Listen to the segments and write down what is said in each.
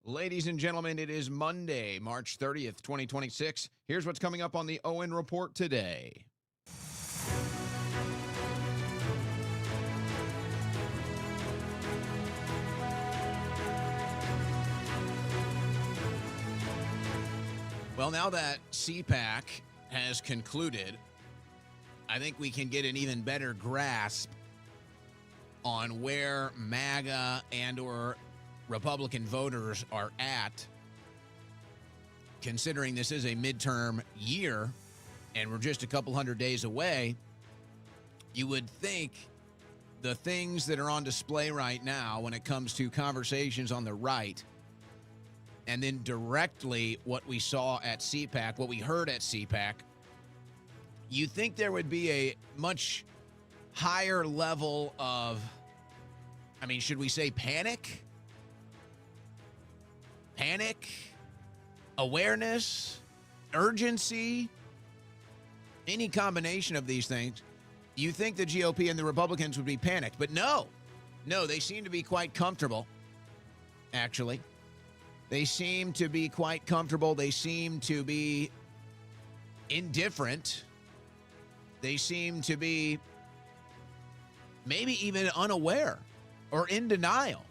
Ladies and gentlemen, it is Monday, March 30th, 2026. Here's what's coming up on the Owen Report today. Well, now that CPAC has concluded, I think we can get an even better grasp on where MAGA and/or Republican voters are at, considering this is a midterm year and we're just a couple hundred days away. You would think the things that are on display right now when it comes to conversations on the right, and then directly what we saw at CPAC, what we heard at CPAC, you think there would be a much higher level of, should we say panic? Panic, awareness, urgency, any combination of these things. You think the GOP and the Republicans would be panicked, but no, they seem to be quite comfortable, actually. They seem to be quite comfortable. They seem to be indifferent. They seem to be maybe even unaware or in denial.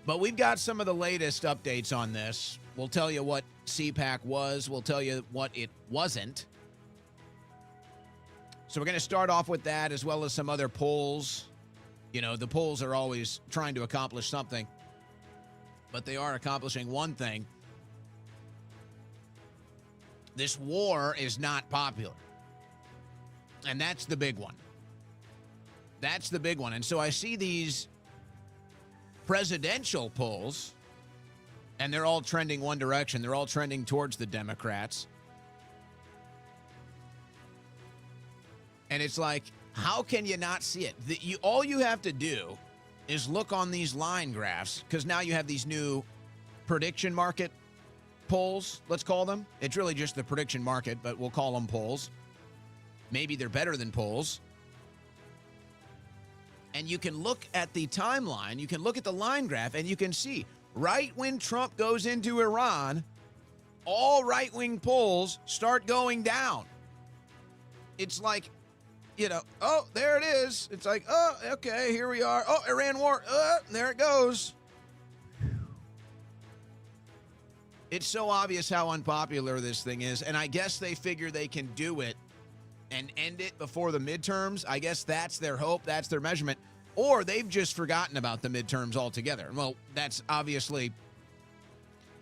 But we've got some of the latest updates on this. We'll tell you what CPAC was. We'll tell you what it wasn't. So we're going to start off with that, as well as some other polls. You know, the polls are always trying to accomplish something, but they are accomplishing one thing. This war is not popular. And that's the big one. That's the big one. And so I see these presidential polls, and they're all trending one direction. They're all trending towards the Democrats. And it's like, how can you not see it? All you have to do is look on these line graphs, because now you have these new prediction market polls, let's call them. It's really just the prediction market, but we'll call them polls. Maybe they're better than polls. And you can look at the timeline, you can look at the line graph, and you can see right when Trump goes into Iran, all right-wing polls start going down. It's like, oh, there it is. It's like, oh, okay, here we are. Oh, Iran war. There it goes. It's so obvious how unpopular this thing is, and I guess they figure they can do it and end it before the midterms. I guess that's their hope, that's their measurement. Or they've just forgotten about the midterms altogether. Well, that's obviously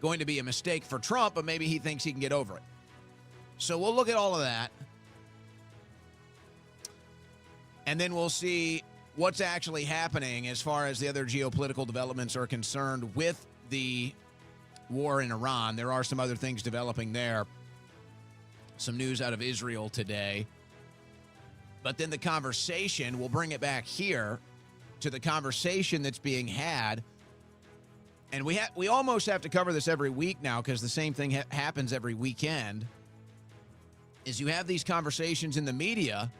going to be a mistake for Trump, but maybe he thinks he can get over it. So we'll look at all of that. And then we'll see what's actually happening as far as the other geopolitical developments are concerned with the war in Iran. There are some other things developing there. Some news out of Israel today. But then the conversation, we'll bring it back here to the conversation that's being had. And we almost have to cover this every week now, because the same thing happens every weekend, is you have these conversations in the media,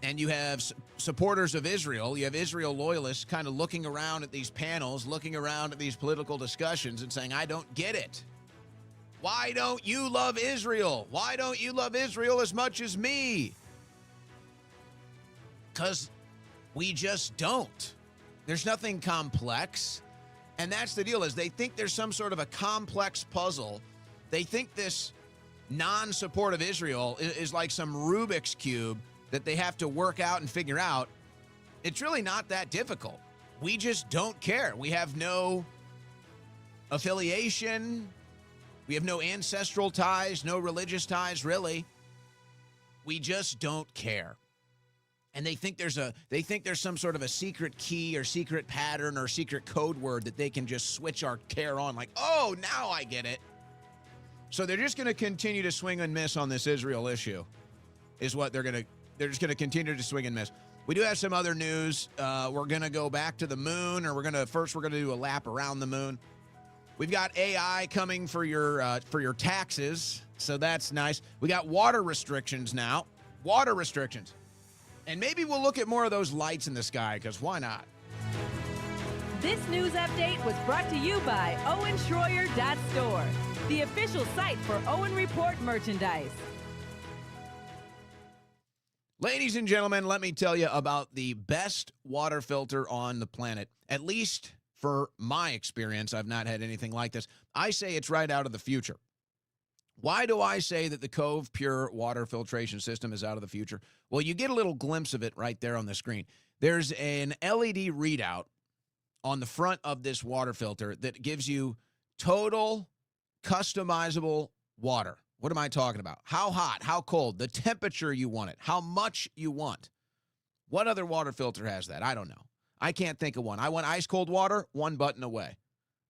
and you have supporters of Israel, you have Israel loyalists kind of looking around at these panels, looking around at these political discussions and saying, I don't get it. Why don't you love Israel? Why don't you love Israel as much as me? Because we just don't. There's nothing complex. And that's the deal, is they think there's some sort of a complex puzzle. They think this non-support of Israel is like some Rubik's Cube that they have to work out and figure out. It's really not that difficult. We just don't care. We have no affiliation. We have no ancestral ties, no religious ties, really. We just don't care. And they think there's some sort of a secret key or secret pattern or secret code word that they can just switch our care on, like, oh, now I get it. So they're just going to continue to swing and miss on this Israel issue, is what they're just going to continue to swing and miss. We do have some other news. We're going to go back to the moon, or we're going to do a lap around the moon. We've got AI coming for your taxes, so that's nice. We got water restrictions now. Water restrictions. And maybe we'll look at more of those lights in the sky, because why not? This news update was brought to you by OwenSchroyer.store, the official site for Owen Report merchandise. Ladies and gentlemen, let me tell you about the best water filter on the planet. At least for my experience, I've not had anything like this. I say it's right out of the future. Why do I say that the Cove Pure water filtration system is out of the future? Well, you get a little glimpse of it right there on the screen. There's an LED readout on the front of this water filter that gives you total customizable water. What am I talking about? How hot, how cold, the temperature you want it, how much you want. What other water filter has that? I don't know. I can't think of one. I want ice cold water, one button away.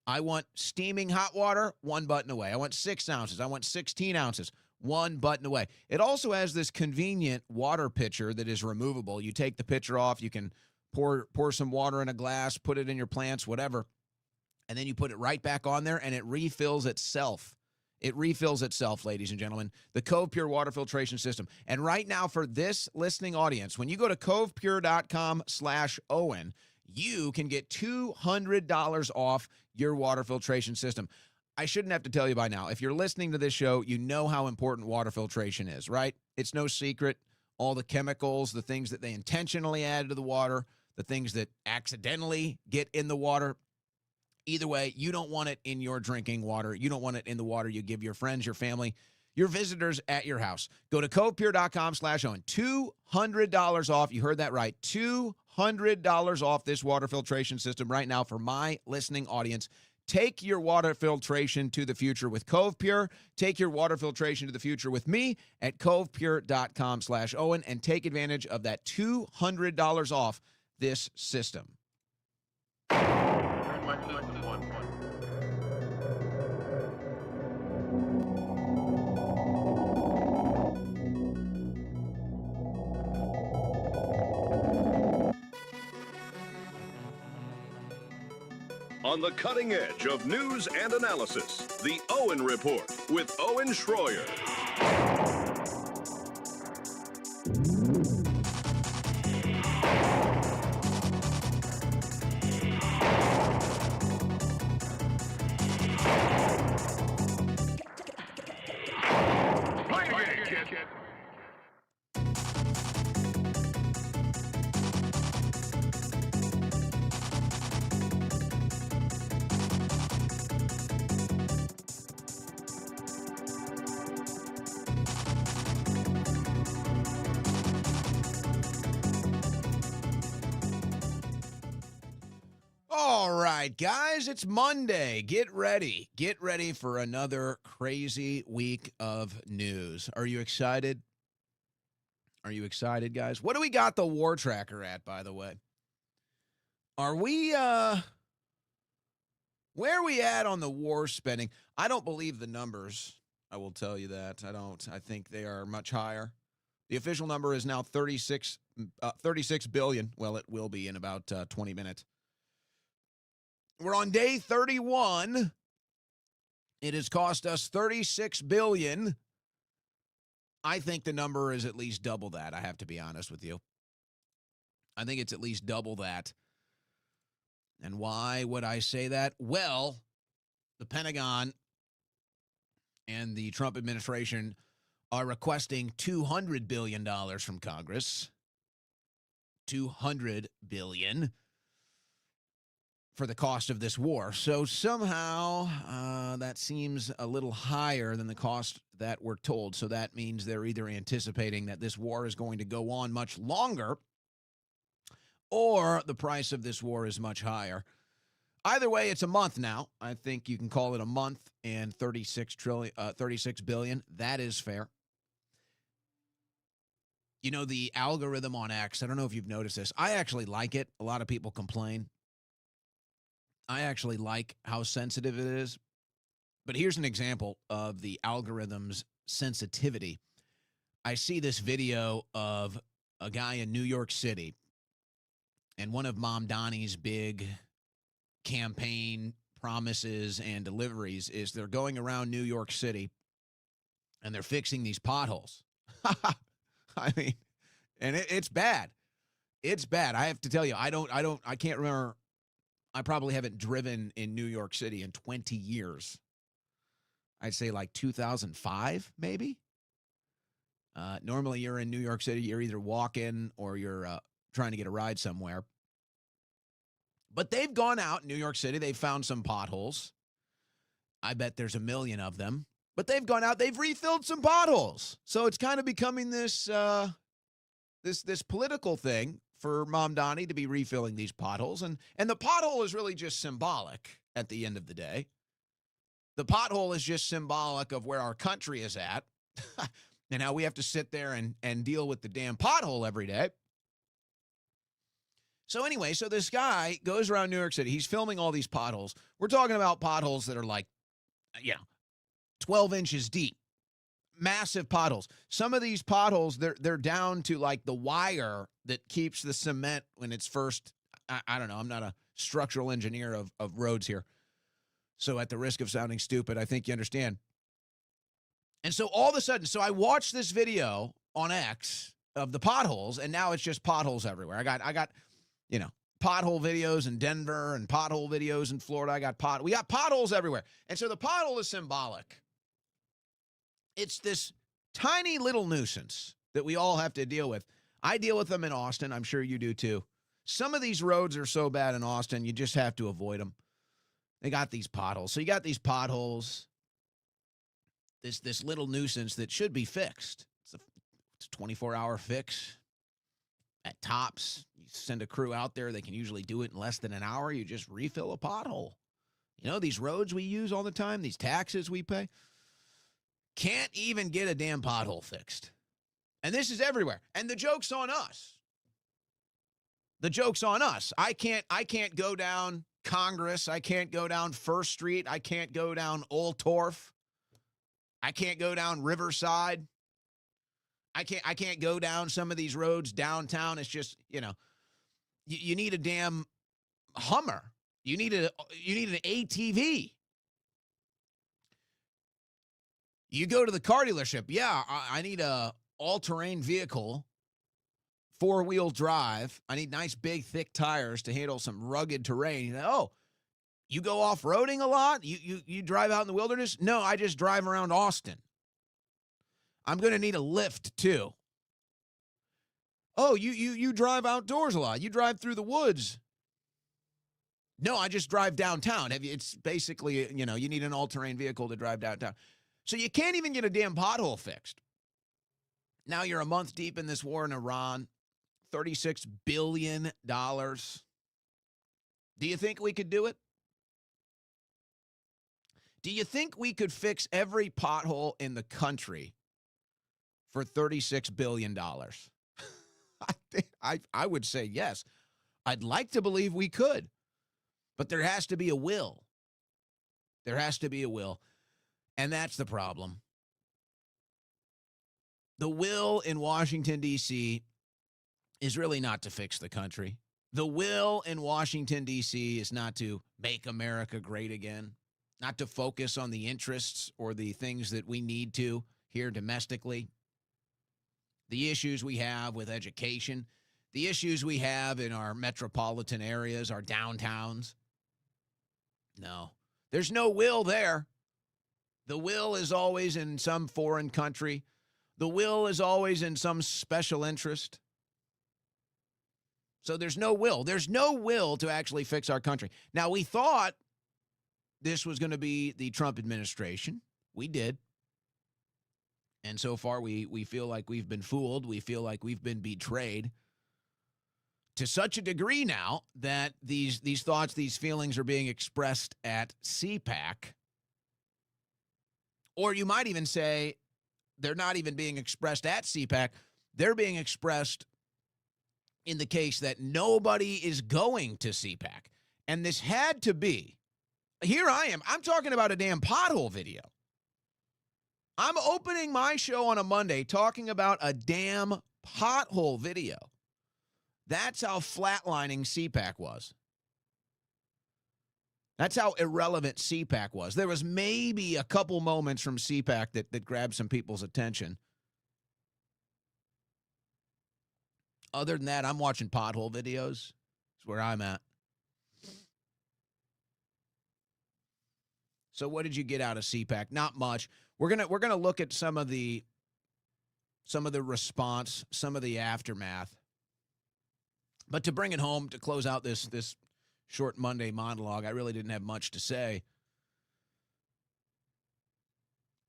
I want steaming hot water, one button away. I want 6 ounces. I want 16 ounces, one button away. It also has this convenient water pitcher that is removable. You take the pitcher off, you can pour some water in a glass, put it in your plants, whatever, and then you put it right back on there, and it refills itself. It refills itself, ladies and gentlemen. The Cove Pure water filtration system. And right now, for this listening audience, when you go to covepure.com/Owen, you can get $200 off your water filtration system. I shouldn't have to tell you by now. If you're listening to this show, you know how important water filtration is, right? It's no secret. All the chemicals, the things that they intentionally add to the water, the things that accidentally get in the water. Either way, you don't want it in your drinking water. You don't want it in the water you give your friends, your family, your visitors at your house. Go to covepure.com/Owen. $200 off. You heard that right. $200 off this water filtration system right now for my listening audience. Take your water filtration to the future with Cove Pure. Take your water filtration to the future with me at covepure.com/Owen and take advantage of that $200 off this system. On the cutting edge of news and analysis, the Owen Report with Owen Schroyer. All right, guys, it's Monday. Get ready. Get ready for another crazy week of news. Are you excited? Are you excited, guys? What do we got the war tracker at, by the way? Are we, where are we at on the war spending? I don't believe the numbers. I will tell you that. I don't. I think they are much higher. The official number is now 36 billion. Well, it will be in about 20 minutes. We're on day 31. It has cost us $36 billion. I think the number is at least double that, I have to be honest with you. I think it's at least double that. And why would I say that? Well, the Pentagon and the Trump administration are requesting $200 billion from Congress. $200 billion. For the cost of this war. So somehow that seems a little higher than the cost that we're told. So that means they're either anticipating that this war is going to go on much longer or the price of this war is much higher. Either way, it's a month now. I think you can call it a month and 36 billion. That is fair. You know, the algorithm on X, I don't know if you've noticed this. I actually like it. A lot of people complain. I actually like how sensitive it is. But here's an example of the algorithm's sensitivity. I see this video of a guy in New York City, and one of Mom Donnie's big campaign promises and deliveries is they're going around New York City, and they're fixing these potholes. I mean, and it's bad. It's bad. I have to tell you, I can't remember. I probably haven't driven in New York City in 20 years. I'd say like 2005, maybe. Normally, you're in New York City, you're either walking or you're trying to get a ride somewhere. But they've gone out in New York City. They've found some potholes. I bet there's a million of them. But they've gone out. They've refilled some potholes. So it's kind of becoming this this political thing for Mom Donnie to be refilling these potholes. And the pothole is really just symbolic at the end of the day. The pothole is just symbolic of where our country is at and how we have to sit there and deal with the damn pothole every day. So anyway, so this guy goes around New York City. He's filming all these potholes. We're talking about potholes that are like, 12 inches deep. Massive potholes. Some of these potholes, they're down to like the wire that keeps the cement when it's first, I don't know, I'm not a structural engineer of roads here. So at the risk of sounding stupid, I think you understand. And so all of a sudden, so I watched this video on X of the potholes, and now it's just potholes everywhere. I got pothole videos in Denver and pothole videos in Florida. We got potholes everywhere. And so the pothole is symbolic. It's this tiny little nuisance that we all have to deal with. I deal with them in Austin. I'm sure you do too. Some of these roads are so bad in Austin, you just have to avoid them. They got these potholes. So you got these potholes, this little nuisance that should be fixed. It's a 24-hour fix at tops. You send a crew out there. They can usually do it in less than an hour. You just refill a pothole. These roads we use all the time, these taxes we pay, can't even get a damn pothole fixed. And this is everywhere. And the joke's on us. The joke's on us. I can't go down Congress. I can't go down First Street. I can't go down Old Torf. I can't go down Riverside. I can't go down some of these roads downtown. It's just, you need a damn Hummer. You need an ATV. You go to the car dealership. Yeah, I need a all-terrain vehicle, 4-wheel drive. I need nice, big, thick tires to handle some rugged terrain. You go off-roading a lot? You drive out in the wilderness? No, I just drive around Austin. I'm going to need a lift, too. Oh, you drive outdoors a lot. You drive through the woods. No, I just drive downtown. It's basically, you need an all-terrain vehicle to drive downtown. So you can't even get a damn pothole fixed. Now you're a month deep in this war in Iran. $36 billion. Do you think we could do it? Do you think we could fix every pothole in the country for $36 billion? I would say yes. I'd like to believe we could. But there has to be a will. There has to be a will. And that's the problem. The will in Washington, D.C. is really not to fix the country. The will in Washington, D.C. is not to make America great again, not to focus on the interests or the things that we need to here domestically, the issues we have with education, the issues we have in our metropolitan areas, our downtowns. No, there's no will there. The will is always in some foreign country. The will is always in some special interest. So there's no will. There's no will to actually fix our country. Now, we thought this was going to be the Trump administration. We did. And so far, we feel like we've been fooled. We feel like we've been betrayed to such a degree now that these thoughts, these feelings are being expressed at CPAC. Or you might even say they're not even being expressed at CPAC. They're being expressed in the case that nobody is going to CPAC. And this had to be. Here I am. I'm talking about a damn pothole video. I'm opening my show on a Monday talking about a damn pothole video. That's how flatlining CPAC was. That's how irrelevant CPAC was. There was maybe a couple moments from CPAC that grabbed some people's attention. Other than that, I'm watching pothole videos. That's where I'm at. So what did you get out of CPAC? Not much. We're gonna look at some of the response, some of the aftermath. But to bring it home, to close out this short Monday monologue, I really didn't have much to say.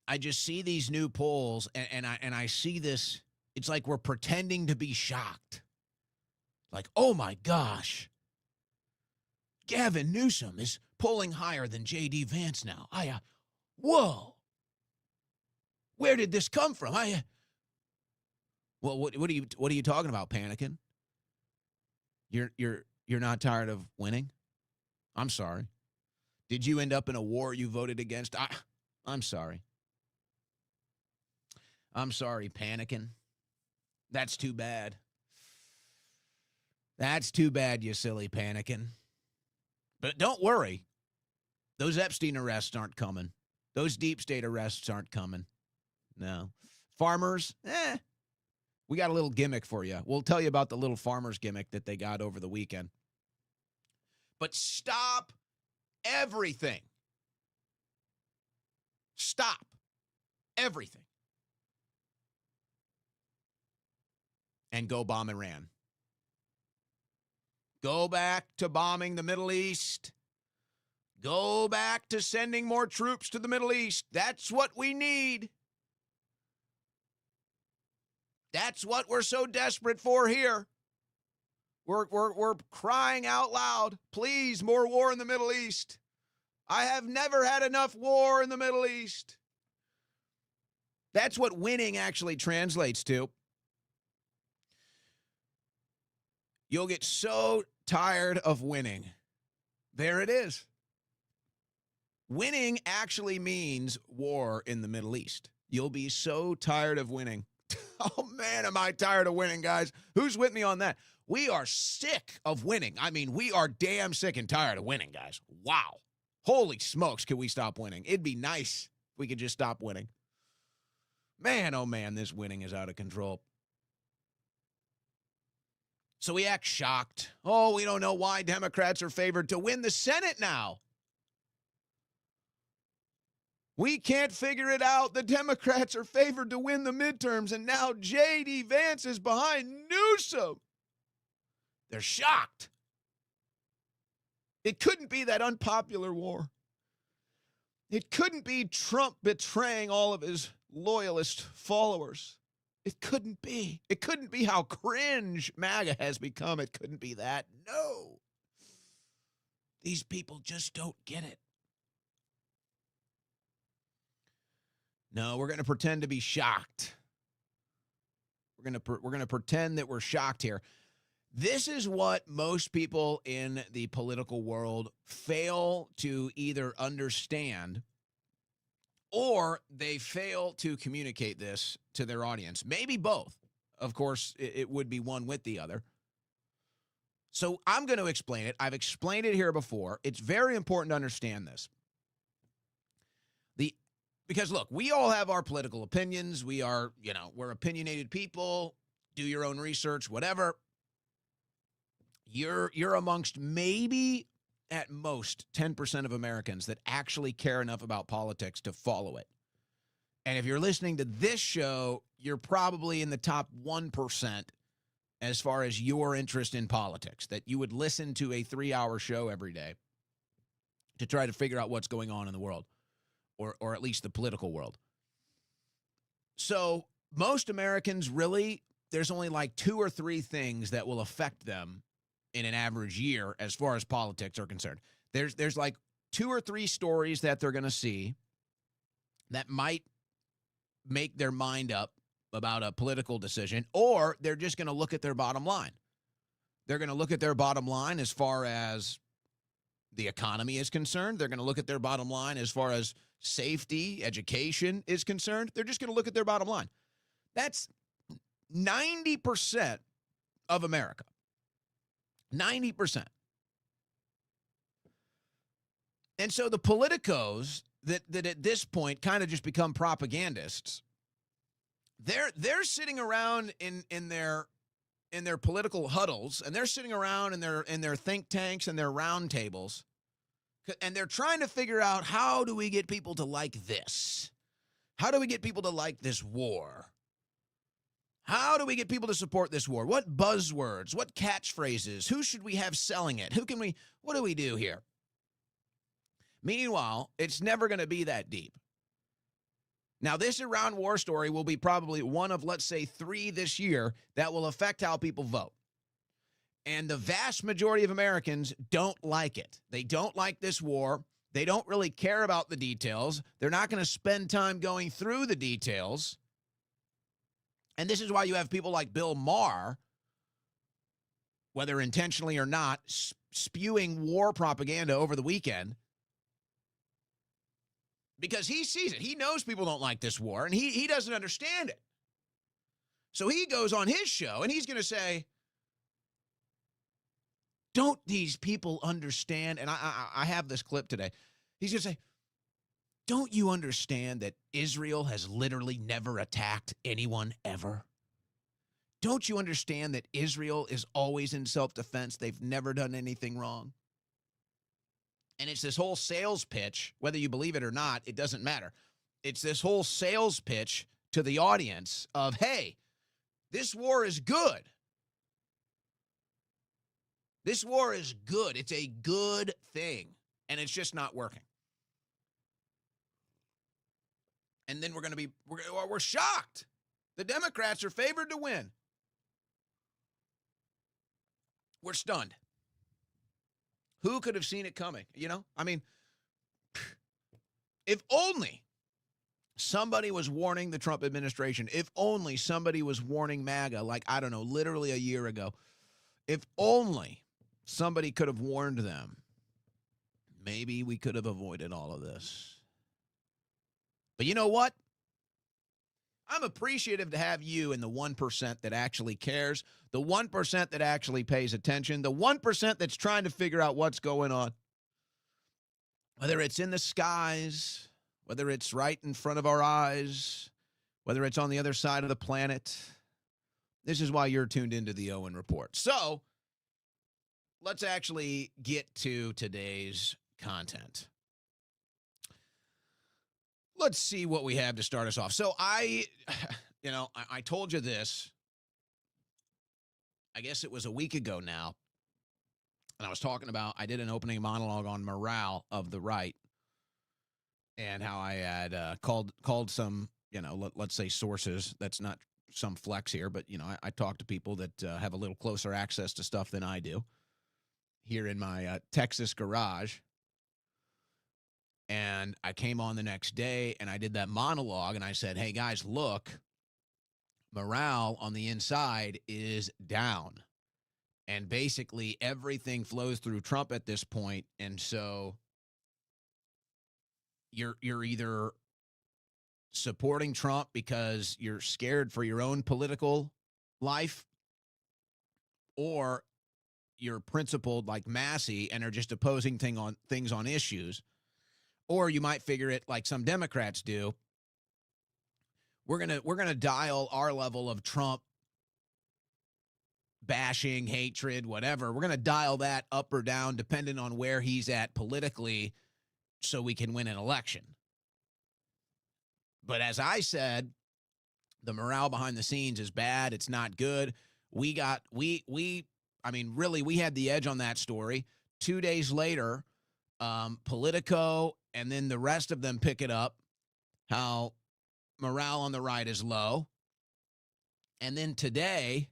I just see these new polls, and I see this. It's like we're pretending to be shocked. Like, oh my gosh, Gavin Newsom is polling higher than J.D. Vance now. Whoa, where did this come from? Well, what are you talking about? Panicking? You're not tired of winning? I'm sorry. Did you end up in a war you voted against? I'm sorry. I'm sorry, panicking. That's too bad. That's too bad, you silly panicking. But don't worry. Those Epstein arrests aren't coming. Those deep state arrests aren't coming. No. Farmers, we got a little gimmick for you. We'll tell you about the little farmers gimmick that they got over the weekend. But stop everything. Stop everything. And go bomb Iran. Go back to bombing the Middle East. Go back to sending more troops to the Middle East. That's what we need. That's what we're so desperate for here. We're crying out loud, please, more war in the Middle East. I have never had enough war in the Middle East. That's what winning actually translates to. You'll get so tired of winning. There it is. Winning actually means war in the Middle East. You'll be so tired of winning. Oh, man, am I tired of winning, guys. Who's with me on that? We are sick of winning. I mean, we are damn sick and tired of winning, guys. Wow. Holy smokes, can we stop winning? It'd be nice if we could just stop winning. Man, oh, man, this winning is out of control. So we act shocked. Oh, we don't know why Democrats are favored to win the Senate now. We can't figure it out. The Democrats are favored to win the midterms, and now J.D. Vance is behind Newsom. They're shocked. It couldn't be that unpopular war. It couldn't be Trump betraying all of his loyalist followers. It couldn't be. It couldn't be how cringe MAGA has become. It couldn't be that. No. These people just don't get it. No, we're going to pretend to be shocked. We're going to pretend that we're shocked here. This is what most people in the political world fail to either understand, or they fail to communicate this to their audience. Maybe both. Of course, it would be one with the other. So I'm going to explain it. I've explained it here before. It's very important to understand this. Because, look, we all have our political opinions. We're opinionated people. Do your own research, whatever. You're amongst maybe at most 10% of Americans that actually care enough about politics to follow it. And if you're listening to this show, you're probably in the top 1% as far as your interest in politics, that you would listen to a 3-hour show every day to try to figure out what's going on in the world, or at least the political world. So most Americans really, there's only like 2 or 3 things that will affect them in an average year as far as politics are concerned. There's like 2 or 3 stories that they're going to see that might make their mind up about a political decision, or they're just going to look at their bottom line. They're going to look at their bottom line as far as the economy is concerned. They're going to look at their bottom line as far as safety, education is concerned. They're just going to look at their bottom line. That's 90% of America. 90%. And so the politicos that at this point kind of just become propagandists, they're sitting around in their political huddles, and they're sitting around in their think tanks and their round tables, And they're trying to figure out, how do we get people to like this? How do we get people to like this war? How do we get people to support this war? What buzzwords? What catchphrases? Who should we have selling it? What do we do here? Meanwhile, it's never going to be that deep. Now, this Iran war story will be probably one of, let's say, 3 this year that will affect how people vote. And the vast majority of Americans don't like it. They don't like this war. They don't really care about the details. They're not going to spend time going through the details. And this is why you have people like Bill Maher, whether intentionally or not, spewing war propaganda over the weekend. Because he sees it. He knows people don't like this war, and he doesn't understand it. So he goes on his show, and he's going to say, don't these people understand? And I have this clip today. He's going to say, don't you understand that Israel has literally never attacked anyone ever? Don't you understand that Israel is always in self-defense? They've never done anything wrong. And it's this whole sales pitch, whether you believe it or not, it doesn't matter. It's this whole sales pitch to the audience of, hey, this war is good. This war is good. It's a good thing. And it's just not working. And then we're shocked. The Democrats are favored to win. We're stunned. Who could have seen it coming? You know, I mean, if only somebody was warning the Trump administration, if only somebody was warning MAGA, like, I don't know, literally a year ago, if only somebody could have warned them, maybe we could have avoided all of this. But you know what? I'm appreciative to have you in the 1% that actually cares, the 1% that actually pays attention, the 1% that's trying to figure out what's going on. Whether it's in the skies, whether it's right in front of our eyes, whether it's on the other side of the planet. This is why you're tuned into the Owen Report. So let's actually get to today's content. Let's see what we have to start us off. So I told you this, I guess it was a week ago now, and I was talking about, I did an opening monologue on morale of the right and how I had called some, let's say sources. That's not some flex here, but, I talk to people that have a little closer access to stuff than I do here in my Texas garage. And I came on the next day and I did that monologue and I said, hey, guys, look, morale on the inside is down. And basically everything flows through Trump at this point. And so you're either supporting Trump because you're scared for your own political life, or you're principled like Massey and are just opposing things on issues. Or you might figure it like some Democrats do. We're gonna dial our level of Trump bashing, hatred, whatever. We're gonna dial that up or down depending on where he's at politically, so we can win an election. But as I said, the morale behind the scenes is bad. It's not good. We had the edge on that story. 2 days later, Politico and then the rest of them pick it up, how morale on the right is low. And then today,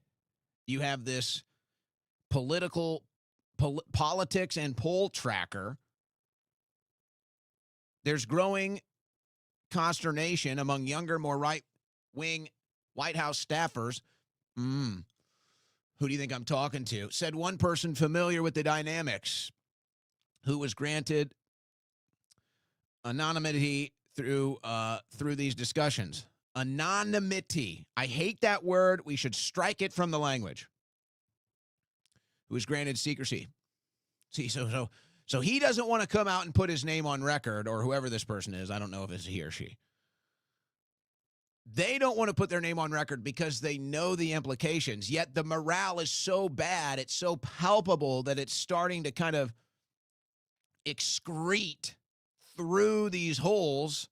you have this politics and poll tracker. There's growing consternation among younger, more right-wing White House staffers. Who do you think I'm talking to? Said one person familiar with the dynamics, who was granted anonymity through these discussions. Anonymity. I hate that word. We should strike it from the language. Who was granted secrecy. See, so he doesn't want to come out and put his name on record, or whoever this person is. I don't know if it's he or she. They don't want to put their name on record because they know the implications. Yet the morale is so bad, it's so palpable that it's starting to kind of excrete through these holes,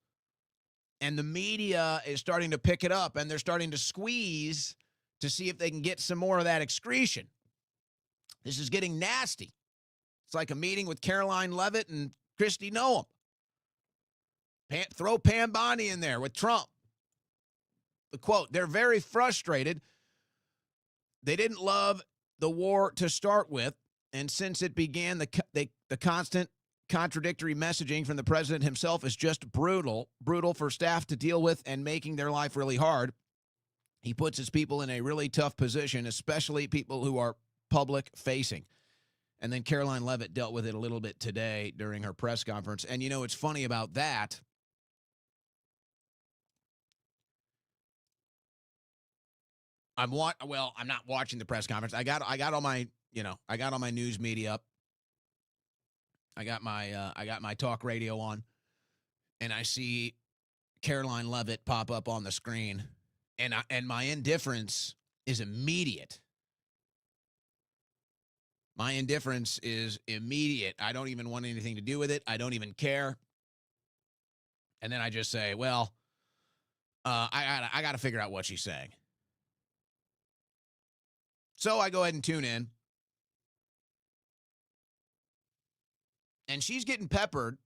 and the media is starting to pick it up, and they're starting to squeeze to see if they can get some more of that excretion. This is getting nasty. It's like a meeting with Caroline Leavitt and Kristi Noem. Throw Pam Bondi in there with Trump. The quote, they're very frustrated. They didn't love the war to start with, and since it began, the constant contradictory messaging from the president himself is just brutal for staff to deal with and making their life really hard. He puts his people in a really tough position, especially people who are public-facing. And then Caroline Leavitt dealt with it a little bit today during her press conference. And, you know, it's funny about that. I'm not watching the press conference. I got all my news media up. I got my talk radio on, and I see Caroline Leavitt pop up on the screen, and my indifference is immediate. My indifference is immediate. I don't even want anything to do with it. I don't even care. And then I just say, well, I got to figure out what she's saying. So I go ahead and tune in. And she's getting peppered,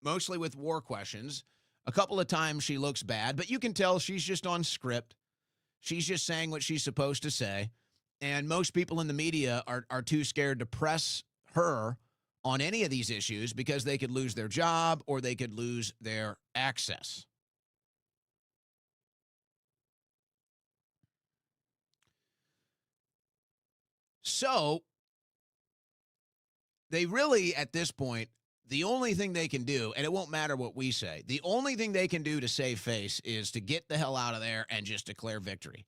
mostly with war questions. A couple of times she looks bad, but you can tell she's just on script. She's just saying what she's supposed to say. And most people in the media are too scared to press her on any of these issues because they could lose their job or they could lose their access. So they really, at this point, the only thing they can do, and it won't matter what we say, the only thing they can do to save face is to get the hell out of there and just declare victory.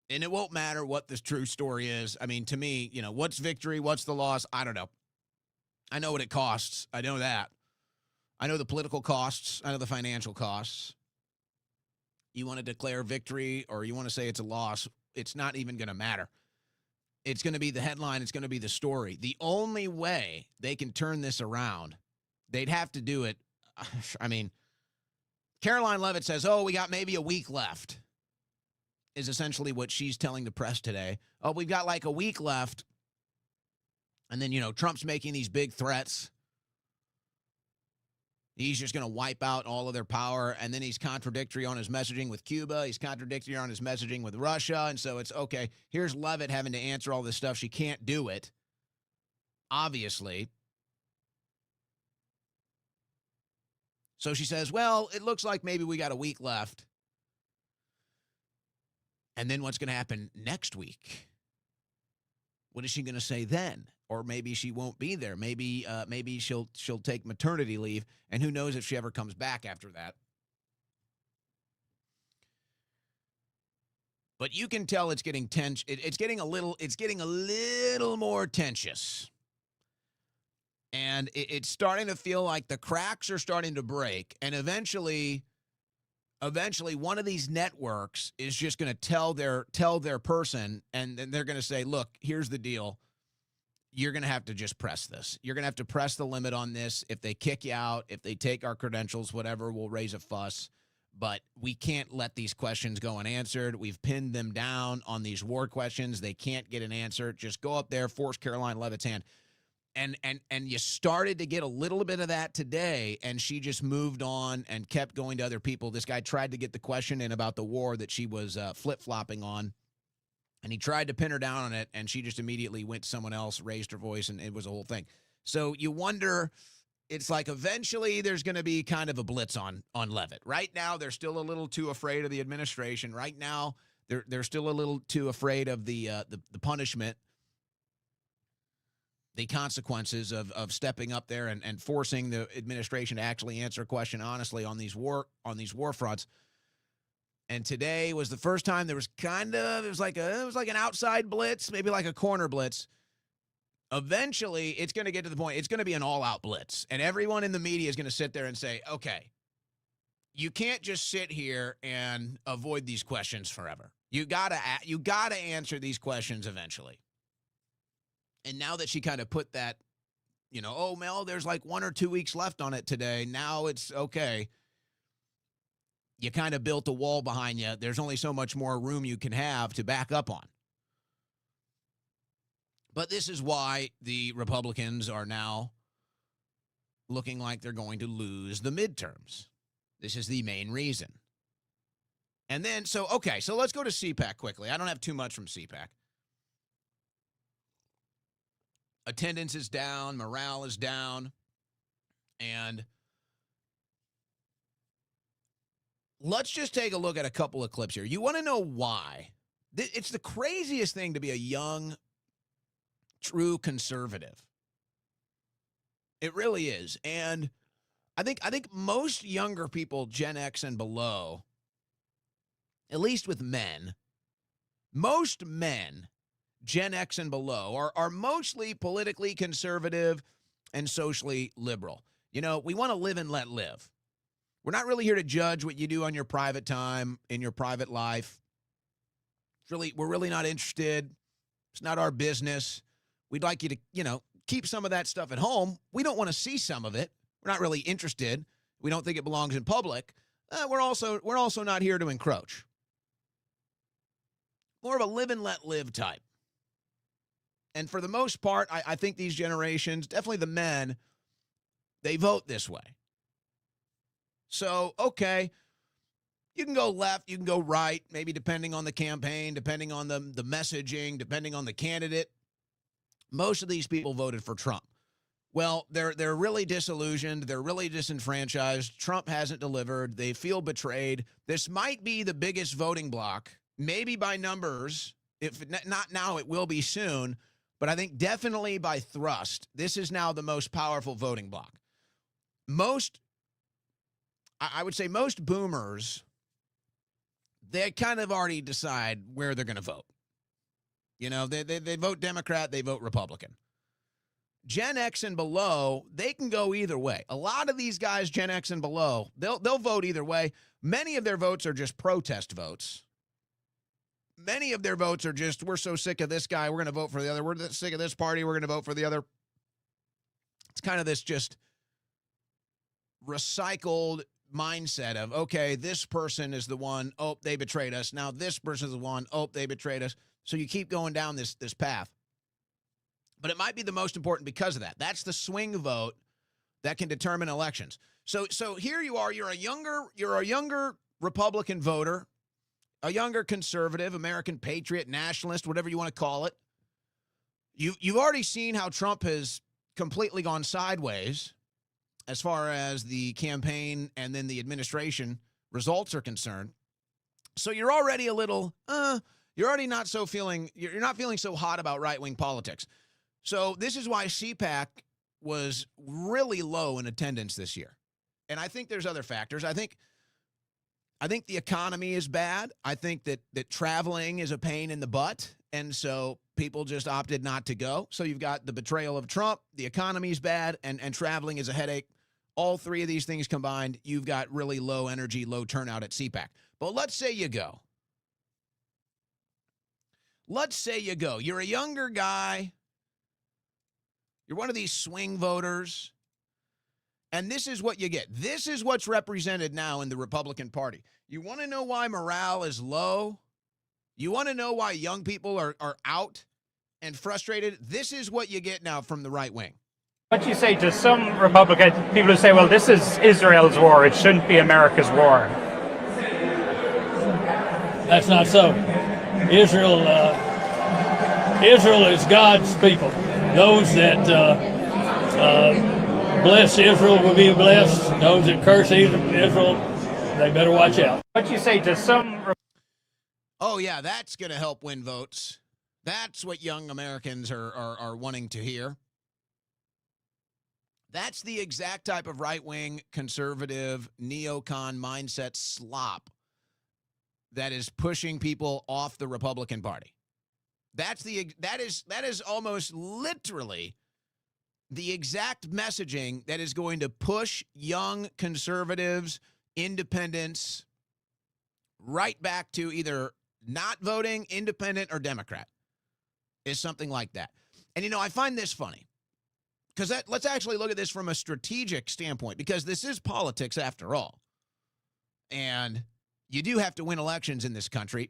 And it won't matter what the true story is. I mean, to me, you know, what's victory? What's the loss? I don't know. I know what it costs. I know that. I know the political costs. I know the financial costs. You want to declare victory or you want to say it's a loss, it's not even going to matter. It's going to be the headline. It's going to be the story. The only way they can turn this around, they'd have to do it. I mean, Caroline Leavitt says, oh, we got maybe a week left, is essentially what she's telling the press today. Oh, we've got like a week left. And then, you know, Trump's making these big threats. He's just going to wipe out all of their power. And then he's contradictory on his messaging with Cuba. He's contradictory on his messaging with Russia. And so it's, okay, here's Leavitt having to answer all this stuff. She can't do it, obviously. So she says, well, it looks like maybe we got a week left. And then what's going to happen next week? What is she going to say then? Or maybe she won't be there. Maybe she'll take maternity leave, and who knows if she ever comes back after that. But you can tell it's getting tense. It's getting a little more tensious. And it's starting to feel like the cracks are starting to break, and eventually one of these networks is just going to tell their person, and then they're going to say, look, here's the deal. You're going to have to just press this. You're going to have to press the limit on this. If they kick you out, if they take our credentials, whatever, we'll raise a fuss. But we can't let these questions go unanswered. We've pinned them down on these war questions. They can't get an answer. Just go up there, force Caroline Leavitt's hand. And you started to get a little bit of that today, and she just moved on and kept going to other people. This guy tried to get the question in about the war that she was flip-flopping on, and he tried to pin her down on it, and she just immediately went to someone else, raised her voice, and it was a whole thing. So you wonder, it's like eventually there's going to be kind of a blitz on Leavitt. Right now, they're still a little too afraid of the administration. Right now, they're still a little too afraid of the punishment, the consequences of stepping up there and forcing the administration to actually answer a question honestly on these war fronts. And today was the first time there was it was like an outside blitz, maybe like a corner blitz. Eventually, it's going to get to the point, it's going to be an all-out blitz. And everyone in the media is going to sit there and say, okay, you can't just sit here and avoid these questions forever. You gotta answer these questions eventually. And now that she kind of put that Oh, Mel, there's like 1 or 2 weeks left on it today. Now it's okay. You kind of built a wall behind you. There's only so much more room you can have to back up on. But this is why the Republicans are now looking like they're going to lose the midterms. This is the main reason. And then, so let's go to CPAC quickly. I don't have too much from CPAC. Attendance is down, morale is down, and let's just take a look at a couple of clips here. You want to know why? It's the craziest thing to be a young, true conservative. It really is. And I think most younger people, Gen X and below, at least with men, most men, Gen X and below, are mostly politically conservative and socially liberal. We want to live and let live. We're not really here to judge what you do on your private time, in your private life. We're really not interested. It's not our business. We'd like you to, keep some of that stuff at home. We don't want to see some of it. We're not really interested. We don't think it belongs in public. We're also not here to encroach. More of a live and let live type. And for the most part, I think these generations, definitely the men, they vote this way. So, okay, you can go left, you can go right, maybe depending on the campaign, depending on the messaging, depending on the candidate. Most of these people voted for Trump. Well, they're really disillusioned. They're really disenfranchised. Trump hasn't delivered. They feel betrayed. This might be the biggest voting bloc, maybe by numbers. If not now, it will be soon. But I think definitely by thrust, this is now the most powerful voting bloc. I would say most boomers, they kind of already decide where they're going to vote. They vote Democrat, they vote Republican. Gen X and below, they can go either way. A lot of these guys, Gen X and below, they'll vote either way. Many of their votes are just protest votes. Many of their votes are just, we're so sick of this guy, we're going to vote for the other. We're sick of this party, we're going to vote for the other. It's kind of this just recycled mindset of, okay, this person is the one, oh, they betrayed us. Now this person is the one, oh, they betrayed us. So you keep going down this path. But it might be the most important because of that. That's the swing vote that can determine elections. So here you are, you're a younger Republican voter, a younger conservative, American patriot, nationalist, whatever you want to call it. You've already seen how Trump has completely gone sideways as far as the campaign and then the administration results are concerned. So you're already a little, you're already not feeling so hot about right-wing politics. So this is why CPAC was really low in attendance this year. And I think there's other factors. I think the economy is bad. I think that traveling is a pain in the butt. And so people just opted not to go. So you've got the betrayal of Trump, the economy is bad, and traveling is a headache. All three of these things combined, you've got really low energy, low turnout at CPAC. But let's say you go. You're a younger guy. You're one of these swing voters. And this is what you get. This is what's represented now in the Republican Party. You want to know why morale is low? You want to know why young people are out and frustrated? This is what you get now from the right wing. What do you say to some Republican people who say, well, this is Israel's war, it shouldn't be America's war? That's not so. Israel is God's people. Those that bless Israel will be blessed. Those that curse Israel, they better watch out. What do you say to some... Oh, yeah, that's going to help win votes. That's what young Americans are wanting to hear. That's the exact type of right-wing, conservative, neocon mindset slop that is pushing people off the Republican Party. That is almost literally the exact messaging that is going to push young conservatives, independents, right back to either not voting, independent, or Democrat. Is something like that. And, I find this funny. because let's actually look at this from a strategic standpoint, because this is politics after all. And you do have to win elections in this country.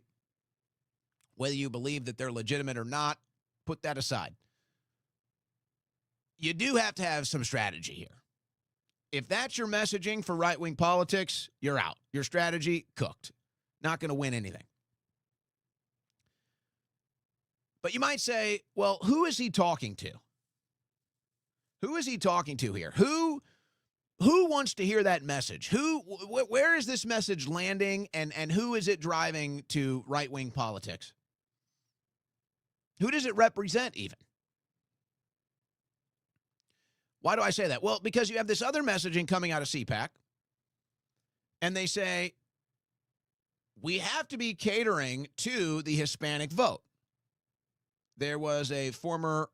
Whether you believe that they're legitimate or not, put that aside. You do have to have some strategy here. If that's your messaging for right-wing politics, you're out. Your strategy, cooked. Not going to win anything. But you might say, well, who is he talking to? Who is he talking to here? Who wants to hear that message? Where is this message landing, and who is it driving to right-wing politics? Who does it represent even? Why do I say that? Well, because you have this other messaging coming out of CPAC, and they say, we have to be catering to the Hispanic vote. There was a former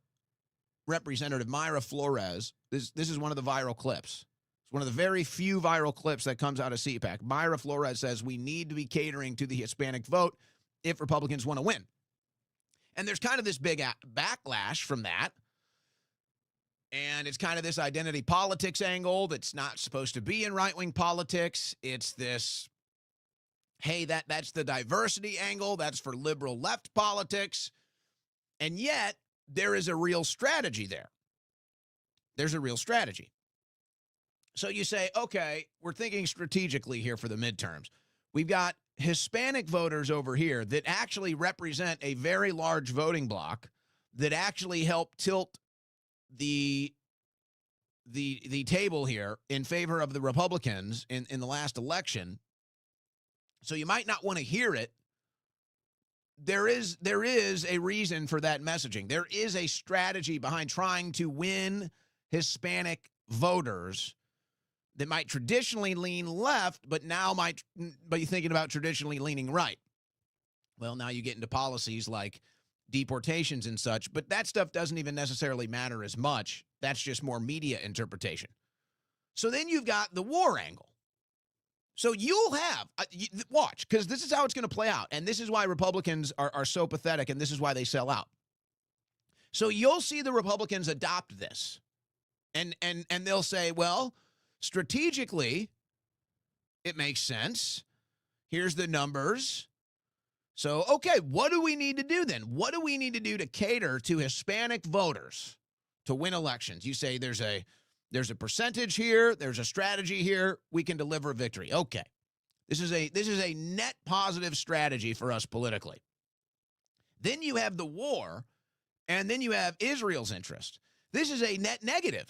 representative, Mayra Flores. This is one of the viral clips. It's one of the very few viral clips that comes out of CPAC. Mayra Flores says we need to be catering to the Hispanic vote if Republicans want to win. And there's kind of this big backlash from that. And it's kind of this identity politics angle that's not supposed to be in right-wing politics. It's this, hey, that's the diversity angle. That's for liberal left politics. And yet, there is a real strategy there. There's a real strategy. So you say, okay, we're thinking strategically here for the midterms. We've got Hispanic voters over here that actually represent a very large voting bloc that actually help tilt the table here in favor of the Republicans in the last election. So you might not want to hear it. There is a reason for that messaging. There is a strategy behind trying to win Hispanic voters that might traditionally lean left, but now might be thinking about traditionally leaning right. Well, now you get into policies like deportations and such, but that stuff doesn't even necessarily matter as much. That's just more media interpretation. So then you've got the war angle. So you'll have, watch, because this is how it's going to play out, and this is why Republicans are so pathetic, and this is why they sell out. So you'll see the Republicans adopt this, and they'll say, well, strategically, it makes sense. Here's the numbers. So, okay, what do we need to do then? What do we need to do to cater to Hispanic voters to win elections? You say there's a percentage here, there's a strategy here, we can deliver a victory. Okay. This is a net positive strategy for us politically. Then you have the war, and then you have Israel's interest. This is a net negative.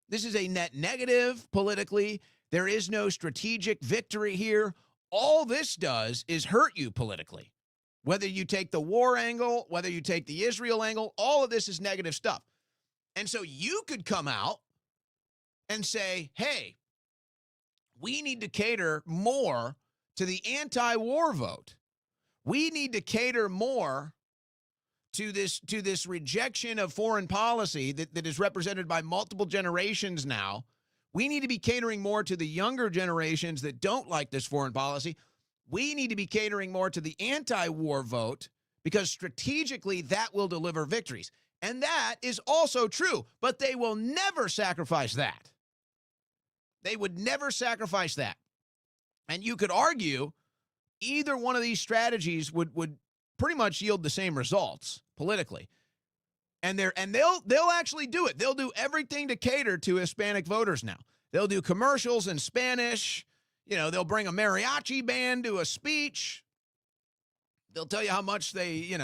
This is a net negative politically. There is no strategic victory here. All this does is hurt you politically. Whether you take the war angle, whether you take the Israel angle, all of this is negative stuff. And so you could come out and say, hey, we need to cater more to the anti-war vote. We need to cater more to this rejection of foreign policy that is represented by multiple generations now. We need to be catering more to the younger generations that don't like this foreign policy. We need to be catering more to the anti-war vote because strategically that will deliver victories. And that is also true, but they will never sacrifice that. They would never sacrifice that. And you could argue either one of these strategies would pretty much yield the same results politically. And they'll actually do it. They'll do everything to cater to Hispanic voters now. They'll do commercials in Spanish. You know, they'll bring a mariachi band to a speech. They'll tell you how much they,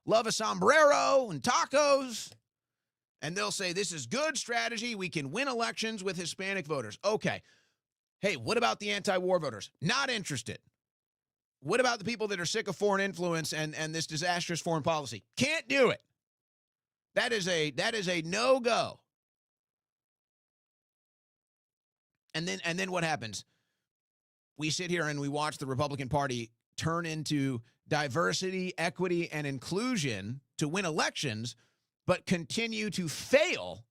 love a sombrero and tacos. And they'll say, this is good strategy. We can win elections with Hispanic voters. Okay. Hey, what about the anti-war voters? Not interested. What about the people that are sick of foreign influence and this disastrous foreign policy? Can't do it. That is a no-go. And then what happens? We sit here and we watch the Republican Party turn into diversity, equity, and inclusion to win elections, but continue to fail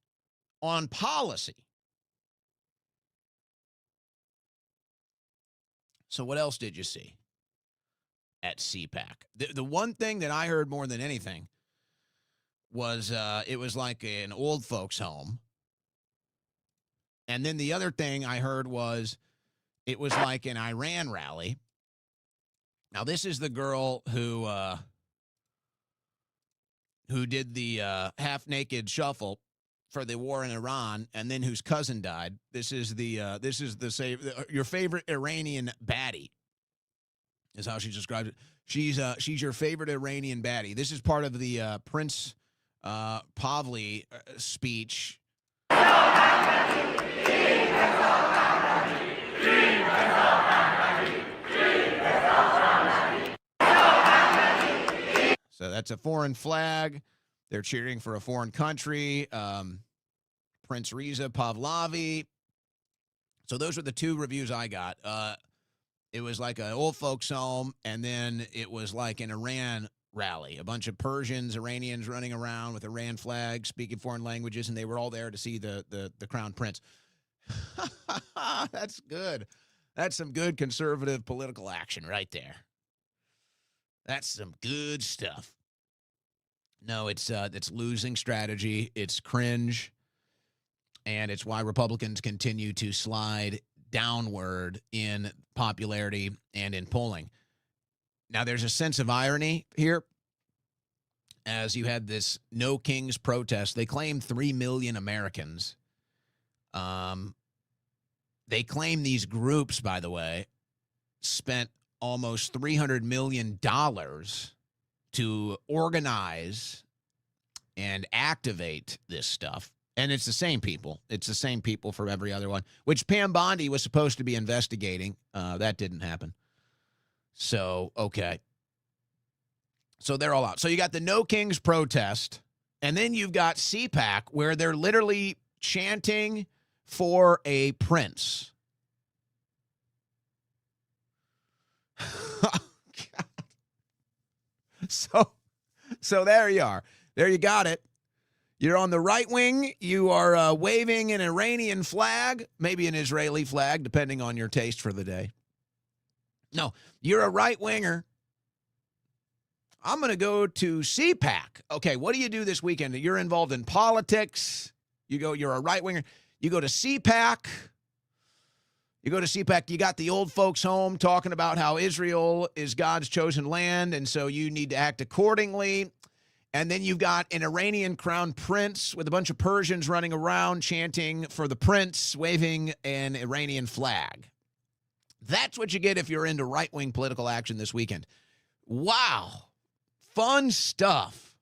on policy. So what else did you see at CPAC? The one thing that I heard more than anything was it was like an old folks home And then the other thing I heard was it was like an Iran rally. Now, this is the girl who did the half-naked shuffle for the war in Iran, and then whose cousin died. This is your favorite Iranian baddie, is how she described it. She's your favorite Iranian baddie. This is part of the Prince Pavli speech. So that's a foreign flag. They're cheering for a foreign country. Prince Reza Pahlavi. So those were the two reviews I got. It was like an old folks home, and then it was like an Iran rally. A bunch of Persians, Iranians running around with Iran flags, speaking foreign languages, and they were all there to see the crown prince. That's good. That's some good conservative political action right there. That's some good stuff. No, it's losing strategy. It's cringe. And it's why Republicans continue to slide downward in popularity and in polling. Now, there's a sense of irony here. As you had this No Kings protest, they claim 3 million Americans. They claim these groups, by the way, spent almost $300 million to organize and activate this stuff. And it's the same people. It's the same people for every other one, which Pam Bondi was supposed to be investigating. That didn't happen. So, okay. So they're all out. So you got the No Kings protest, and then you've got CPAC, where they're literally chanting for a prince. Oh, God. So there you are. There you got it. You're on the right wing. You are waving an Iranian flag, maybe an Israeli flag, depending on your taste for the day. No, you're a right winger. I'm going to go to CPAC. Okay, what do you do this weekend? You're involved in politics. You're a right winger. You go to CPAC. You got the old folks home talking about how Israel is God's chosen land, and so you need to act accordingly. And then you've got an Iranian crown prince with a bunch of Persians running around chanting for the prince, waving an Iranian flag. That's what you get if you're into right-wing political action this weekend. Wow. Fun stuff.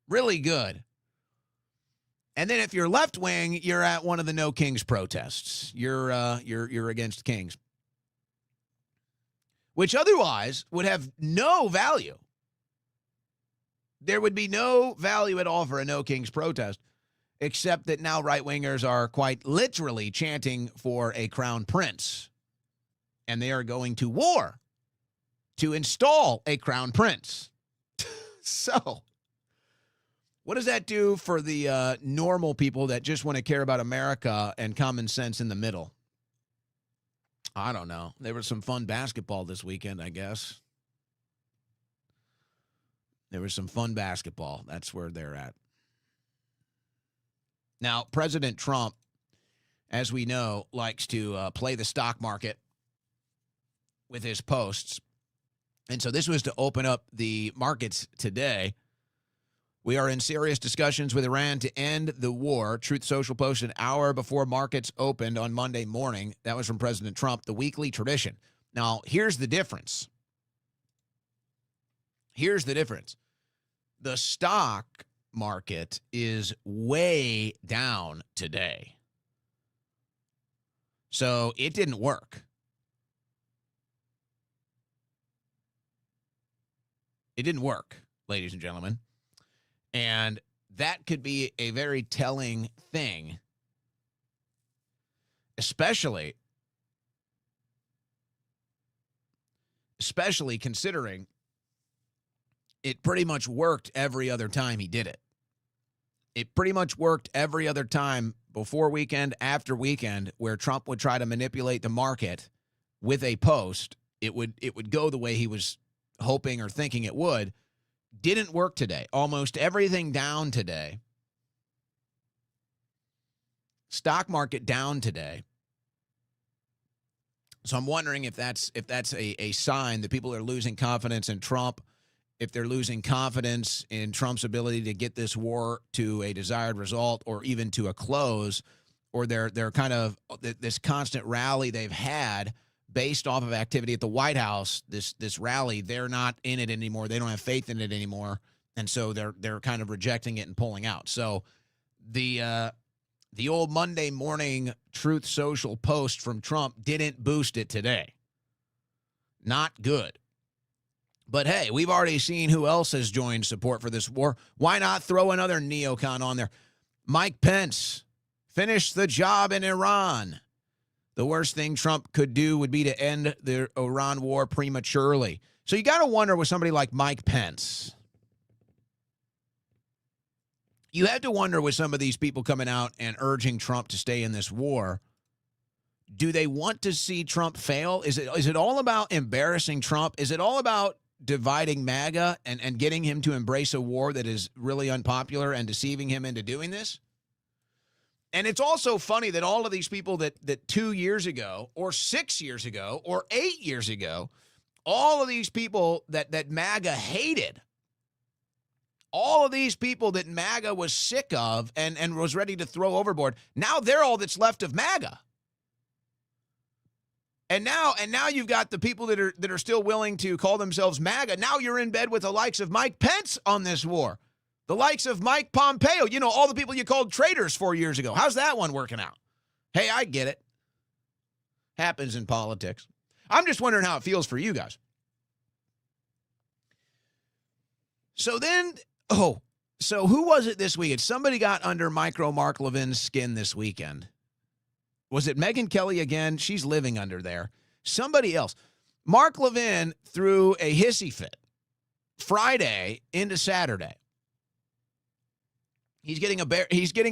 Really good. And then if you're left-wing, you're at one of the No Kings protests. You're against kings, which otherwise would have no value. There would be no value at all for a No Kings protest, except that now right-wingers are quite literally chanting for a crown prince, and they are going to war to install a crown prince. So, what does that do for the normal people that just want to care about America and common sense in the middle? I don't know. There was some fun basketball this weekend, I guess. There was some fun basketball. That's where they're at. Now, President Trump, as we know, likes to play the stock market with his posts. And so this was to open up the markets today. We are in serious discussions with Iran to end the war. Truth Social posted an hour before markets opened on Monday morning. That was from President Trump, the weekly tradition. Now, here's the difference. The stock market is way down today. So it didn't work. It didn't work, ladies and gentlemen. And that could be a very telling thing, especially considering it pretty much worked every other time he did it. It pretty much worked every other time before weekend, after weekend, where Trump would try to manipulate the market with a post. It would go the way he was hoping or thinking it would. Didn't work today. Almost everything down today. Stock market down today. So I'm wondering if that's a sign that people are losing confidence in Trump, if they're losing confidence in Trump's ability to get this war to a desired result or even to a close, or they're kind of this constant rally they've had based off of activity at the White House, this rally, they're not in it anymore. They don't have faith in it anymore. And so they're kind of rejecting it and pulling out. So the old Monday morning Truth Social post from Trump didn't boost it today. Not good. But hey, we've already seen who else has joined support for this war. Why not throw another neocon on there? Mike Pence finished the job in Iran. The worst thing Trump could do would be to end the Iran war prematurely. So you got to wonder with somebody like Mike Pence. You have to wonder with some of these people coming out and urging Trump to stay in this war, do they want to see Trump fail? Is it all about embarrassing Trump? Is it all about dividing MAGA and getting him to embrace a war that is really unpopular and deceiving him into doing this? And it's also funny that all of these people that 2 years ago or 6 years ago or 8 years ago, all of these people that MAGA hated, all of these people that MAGA was sick of and was ready to throw overboard, now they're all that's left of MAGA. And now you've got the people that are still willing to call themselves MAGA. Now you're in bed with the likes of Mike Pence on this war. The likes of Mike Pompeo. You know, all the people you called traitors 4 years ago. How's that one working out? Hey, I get it. Happens in politics. I'm just wondering how it feels for you guys. So then, so who was it this weekend? Somebody got under Micro Mark Levin's skin this weekend. Was it Megyn Kelly again? She's living under there. Somebody else. Mark Levin threw a hissy fit Friday into Saturday. He's getting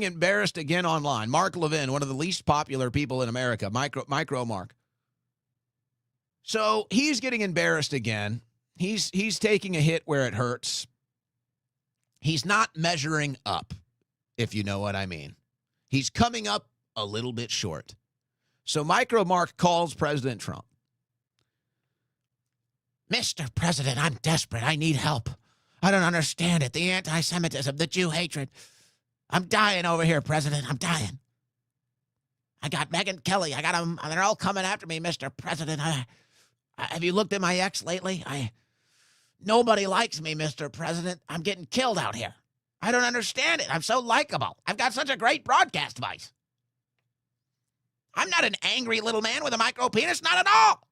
embarrassed again online. Mark Levin, one of the least popular people in America, Micro Mark. So he's getting embarrassed again. He's taking a hit where it hurts. He's not measuring up, if you know what I mean. He's coming up a little bit short. So Micro Mark calls President Trump. Mr. President, I'm desperate. I need help. I don't understand it. The anti-Semitism, the Jew hatred. I'm dying over here, President. I'm dying. I got Megyn Kelly. I got them. They're all coming after me, Mr. President. Have you looked at my ex lately? Nobody likes me, Mr. President. I'm getting killed out here. I don't understand it. I'm so likable. I've got such a great broadcast voice. I'm not an angry little man with a micro penis. Not at all.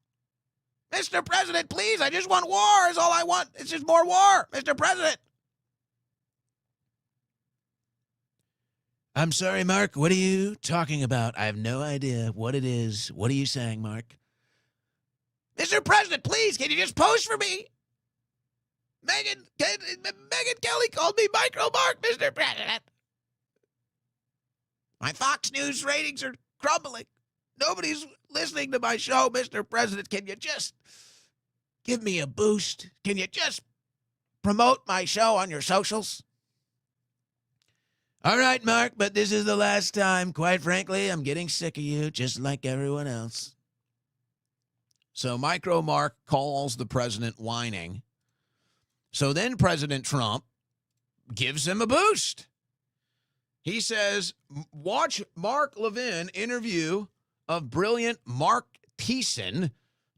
Mr. President, please. I just want war is all I want. It's just more war, Mr. President. I'm sorry, Mark. What are you talking about? I have no idea what it is. What are you saying, Mark? Mr. President, please, can you just post for me? Megyn Kelly called me Micro Mark, Mr. President. My Fox News ratings are crumbling. Nobody's listening to my show, Mr. President. Can you just give me a boost? Can you just promote my show on your socials? All right, Mark, but this is the last time. Quite frankly, I'm getting sick of you, just like everyone else. So Micro Mark calls the president whining. So then President Trump gives him a boost. He says, watch Mark Levin interview of brilliant Mark Thiessen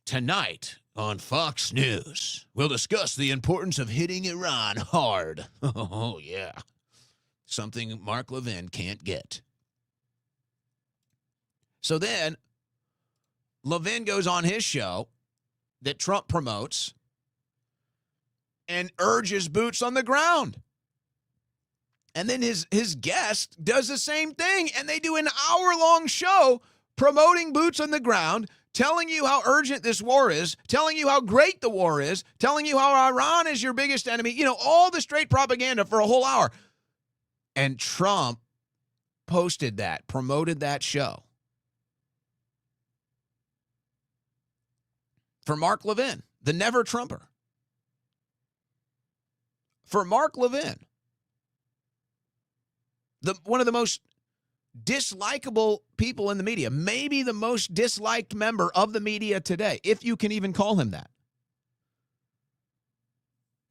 tonight on Fox News. We'll discuss the importance of hitting Iran hard. Oh, yeah. Something Mark Levin can't get. So then Levin goes on his show that Trump promotes and urges boots on the ground. And then his guest does the same thing, and they do an hour-long show promoting boots on the ground, telling you how urgent this war is, telling you how great the war is, telling you how Iran is your biggest enemy, you know, all the straight propaganda for a whole hour. And Trump posted that, promoted that show. For Mark Levin, the never-Trumper. For Mark Levin, one of the most dislikable people in the media, maybe the most disliked member of the media today, if you can even call him that.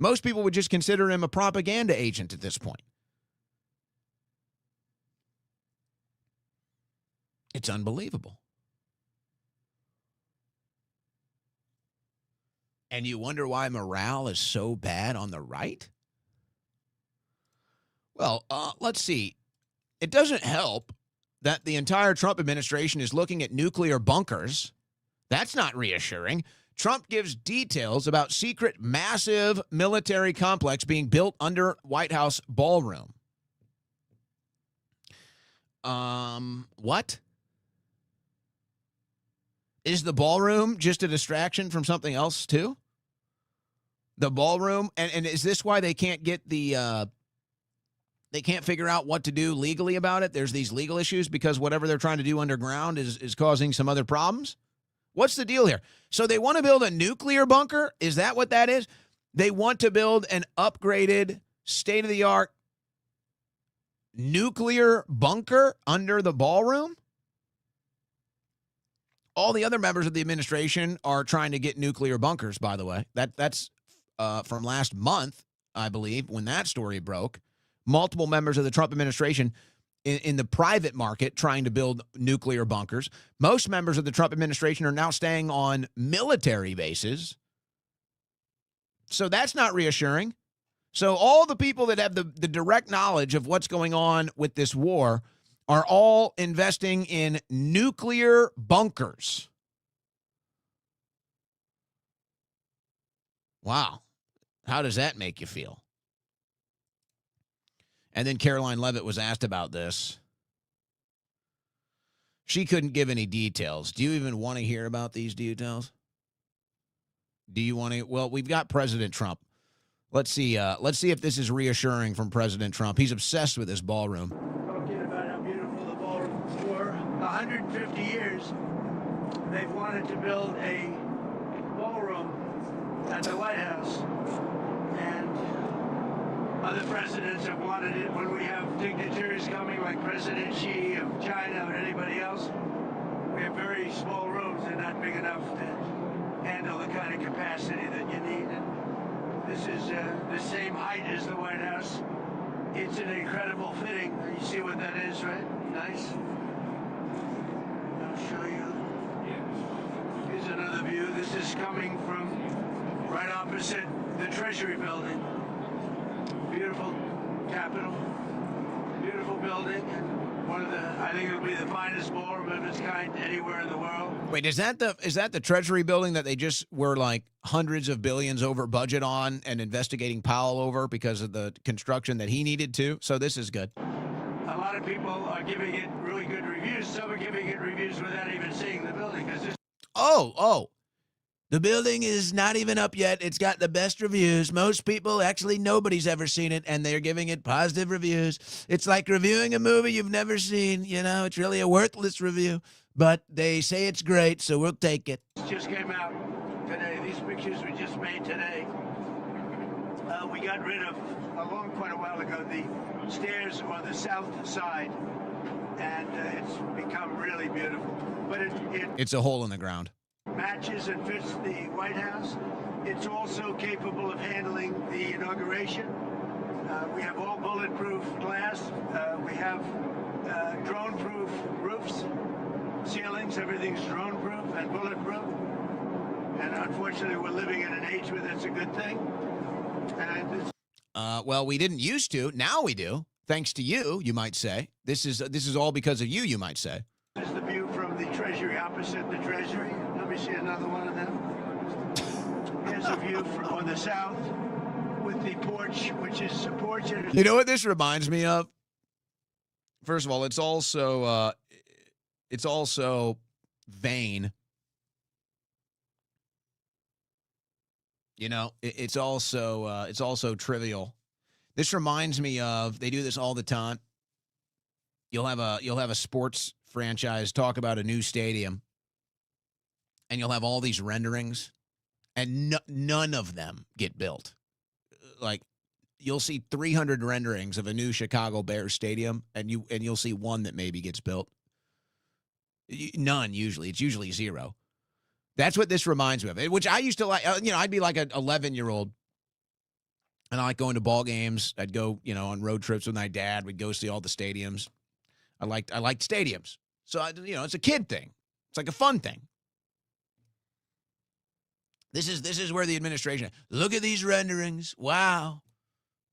Most people would just consider him a propaganda agent at this point. It's unbelievable. And you wonder why morale is so bad on the right? Well, let's see. It doesn't help that the entire Trump administration is looking at nuclear bunkers. That's not reassuring. Trump gives details about secret, massive military complex being built under White House ballroom. What? Is the ballroom just a distraction from something else, too? The ballroom? And is this why they can't get the, they can't figure out what to do legally about it? There's these legal issues because whatever they're trying to do underground is causing some other problems? What's the deal here? So they want to build a nuclear bunker? Is that what that is? They want to build an upgraded, state-of-the-art nuclear bunker under the ballroom? All the other members of the administration are trying to get nuclear bunkers, by the way. That's from last month, I believe, when that story broke. Multiple members of the Trump administration in the private market trying to build nuclear bunkers. Most members of the Trump administration are now staying on military bases. So that's not reassuring. So all the people that have the direct knowledge of what's going on with this war are all investing in nuclear bunkers. Wow. How does that make you feel? And then Caroline Leavitt was asked about this. She couldn't give any details. Do you even want to hear about these details? Do you want to? Well, we've got President Trump. Let's see if this is reassuring from President Trump. He's obsessed with this ballroom. Talking about how beautiful the ballrooms were. 150 years, they've wanted to build a ballroom at the White House. And other presidents have wanted it. When we have dignitaries coming like President Xi of China or anybody else, we have very small rooms. They're not big enough to handle the kind of capacity that you need. And this is the same height as the White House. It's an incredible fitting. You see what that is, right? Nice. I'll show you. Here's another view. This is coming from right opposite the Treasury building. Beautiful Capitol. Beautiful building. And one of the, I think it'll be the finest ballroom of its kind anywhere in the world. Wait, is that the Treasury building that they just were like hundreds of billions over budget on and investigating Powell over because of the construction that he needed to? So this is good. A lot of people are giving it really good reviews. Some are giving it reviews without even seeing the building. Because this. Oh. The building is not even up yet. It's got the best reviews. Most people, actually nobody's ever seen it, and they're giving it positive reviews. It's like reviewing a movie you've never seen. You know, it's really a worthless review, but they say it's great, so we'll take it. Just came out today. These pictures we just made today. We got rid of, quite a while ago, the stairs on the south side, and it's become really beautiful. But it's a hole in the ground. Matches and fits the White House. It's also capable of handling the inauguration. We have all bulletproof glass. We have drone-proof roofs, ceilings. Everything's drone-proof and bulletproof. And unfortunately, we're living in an age where that's a good thing. And well, we didn't used to. Now we do. Thanks to you, you might say. This is all because of you might say. This is the view from the Treasury, opposite the Treasury. Let me see another one of them. Here's a view on the south with the porch, which is a porch. You know what this reminds me of? First of all, it's also vain. You know, it's also trivial. This reminds me of, they do this all the time. You'll have a sports franchise talk about a new stadium, and you'll have all these renderings, and none of them get built. Like, you'll see 300 renderings of a new Chicago Bears stadium, and you'll see one that maybe gets built. None usually. It's usually zero. That's what this reminds me of, which I used to like. I'd be like an 11-year-old, and I like going to ball games. I'd go, on road trips with my dad. We'd go see all the stadiums. I liked stadiums. So, it's a kid thing. It's like a fun thing. This is where the administration, look at these renderings. Wow.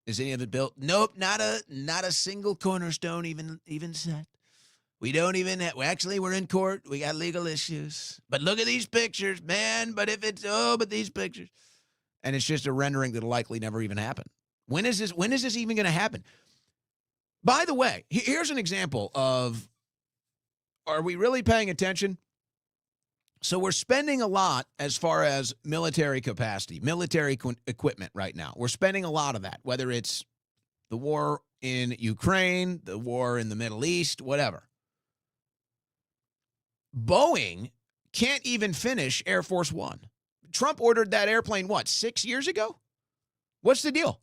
Is any of it built? Nope, not a single cornerstone even set. We don't even have, actually, we're in court. We got legal issues. But look at these pictures, man. But these pictures. And it's just a rendering that'll likely never even happen. When is this even going to happen? By the way, here's an example of, are we really paying attention? So we're spending a lot as far as military capacity, military equipment right now. We're spending a lot of that, whether it's the war in Ukraine, the war in the Middle East, whatever. Boeing can't even finish Air Force One. Trump ordered that airplane, 6 years ago? What's the deal?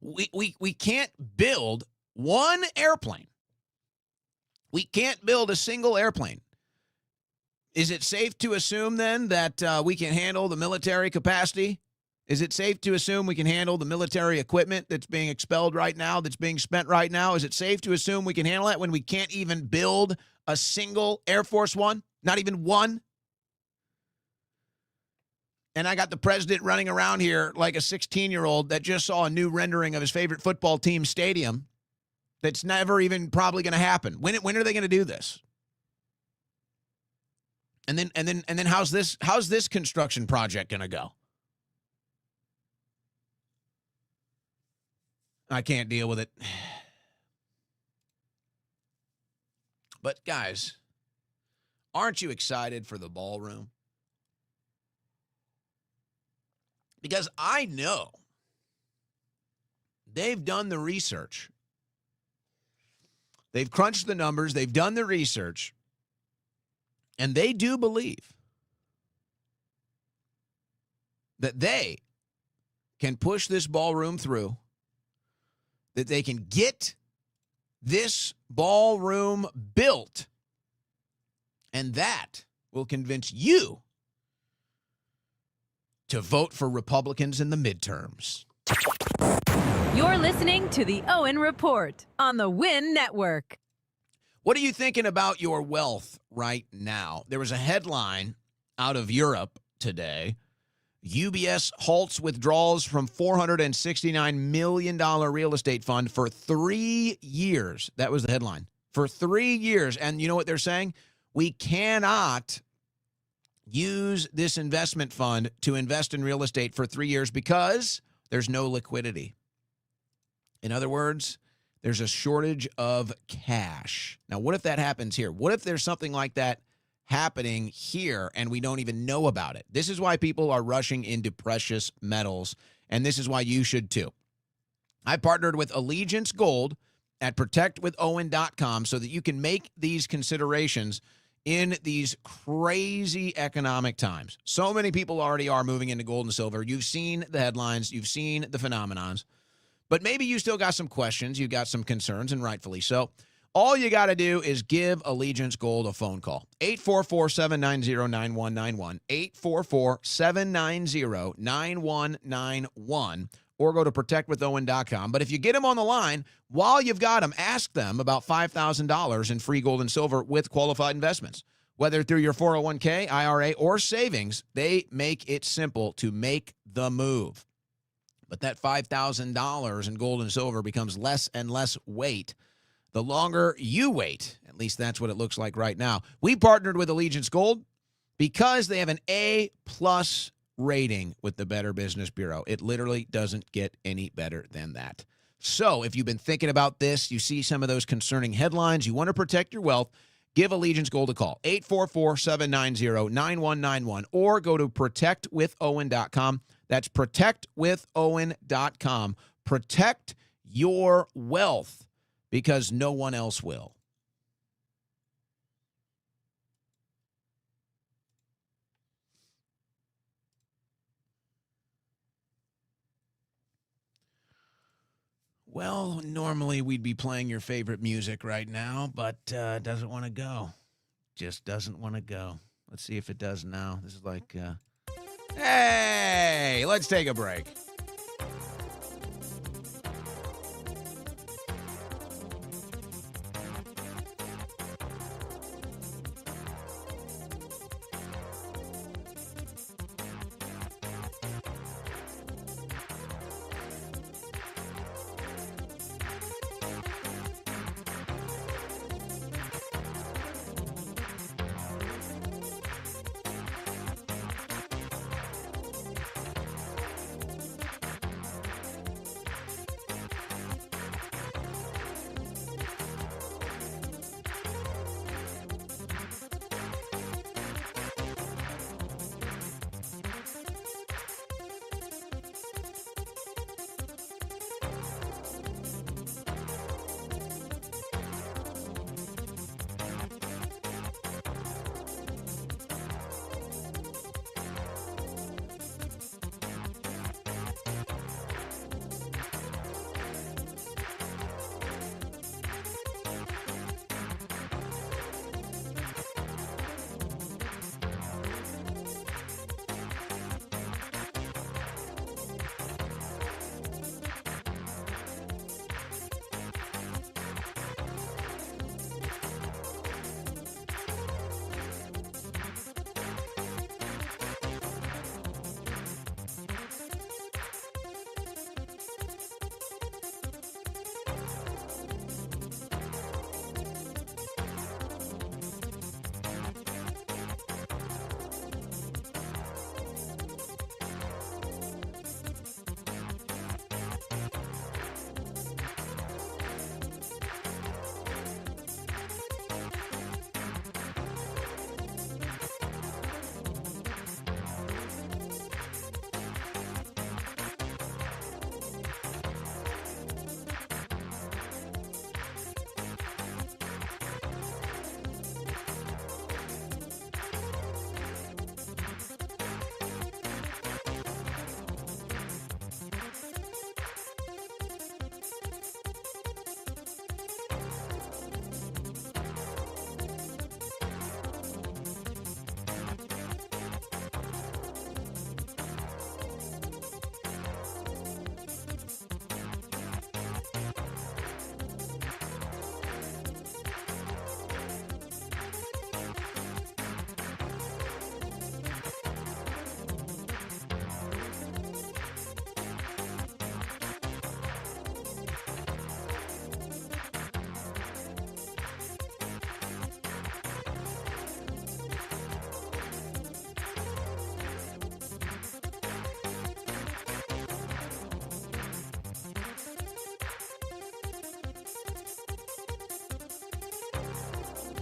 We can't build one airplane. We can't build a single airplane. Is it safe to assume then that we can handle the military capacity? Is it safe to assume we can handle the military equipment that's being expelled right now, that's being spent right now? Is it safe to assume we can handle that when we can't even build a single Air Force One? Not even one? And I got the president running around here like a 16-year-old that just saw a new rendering of his favorite football team stadium that's never even probably going to happen. When are they going to do this? And then how's this construction project going to go? I can't deal with it. But guys, aren't you excited for the ballroom? Because I know they've done the research. They've crunched the numbers. They've done the research. And they do believe that they can push this ballroom through, that they can get this ballroom built, and that will convince you to vote for Republicans in the midterms. You're listening to the Owen Report on the Win Network. What are you thinking about your wealth right now? There was a headline out of Europe today. UBS halts withdrawals from $469 million real estate fund for 3 years. That was the headline. For 3 years. And you know what they're saying? We cannot use this investment fund to invest in real estate for 3 years because there's no liquidity. In other words, there's a shortage of cash. Now, what if that happens here? What if there's something like that happening here and we don't even know about it? This is why people are rushing into precious metals, and this is why you should too. I partnered with Allegiance Gold at protectwithowen.com so that you can make these considerations in these crazy economic times. So many people already are moving into gold and silver. You've seen the headlines. You've seen the phenomenons. But maybe you still got some questions. You got some concerns, and rightfully so. All you got to do is give Allegiance Gold a phone call. 844-790-9191. 844-790-9191. Or go to protectwithowen.com. But if you get them on the line, while you've got them, ask them about $5,000 in free gold and silver with qualified investments. Whether through your 401k, IRA, or savings, they make it simple to make the move. But that $5,000 in gold and silver becomes less and less weight the longer you wait. At least that's what it looks like right now. We partnered with Allegiance Gold because they have an A-plus rating with the Better Business Bureau. It literally doesn't get any better than that. So if you've been thinking about this, you see some of those concerning headlines, you want to protect your wealth, give Allegiance Gold a call. 844-790-9191 or go to protectwithowen.com. That's protectwithowen.com. Protect your wealth because no one else will. Well, normally we'd be playing your favorite music right now, but it doesn't want to go. Just doesn't want to go. Let's see if it does now. This is like, hey, let's take a break.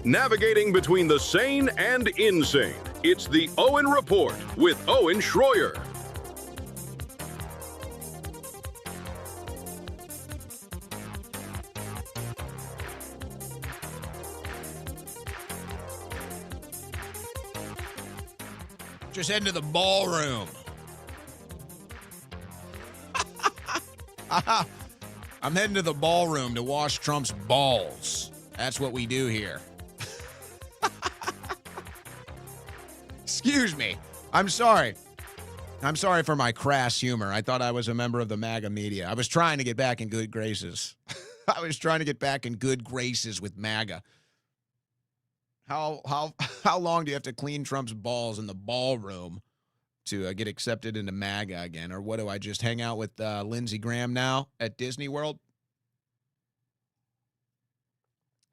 Navigating between the sane and insane. It's the Owen Report with Owen Schroyer. Just heading to the ballroom. I'm heading to the ballroom to wash Trump's balls. That's what we do here. Excuse me. I'm sorry. I'm sorry for my crass humor. I thought I was a member of the MAGA media. I was trying to get back in good graces. I was trying to get back in good graces with MAGA. How long do you have to clean Trump's balls in the ballroom to get accepted into MAGA again? Or what, do I just hang out with Lindsey Graham now at Disney World?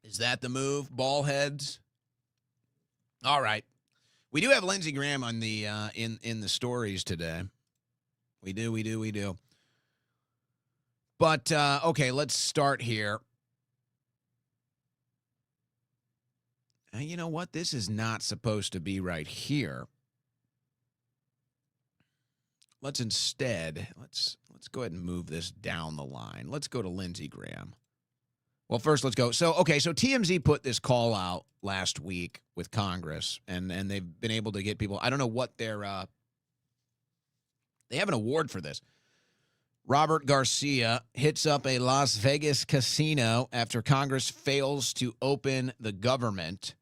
Is that the move? Ball heads? All right. We do have Lindsey Graham on the in the stories today. We do. But okay, let's start here. You know what? This is not supposed to be right here. Let's instead let's go ahead and move this down the line. Let's go to Lindsey Graham. Well, first, let's go. So TMZ put this call out last week with Congress, and they've been able to get people. I don't know what their they have an award for this. Robert Garcia hits up a Las Vegas casino after Congress fails to open the government.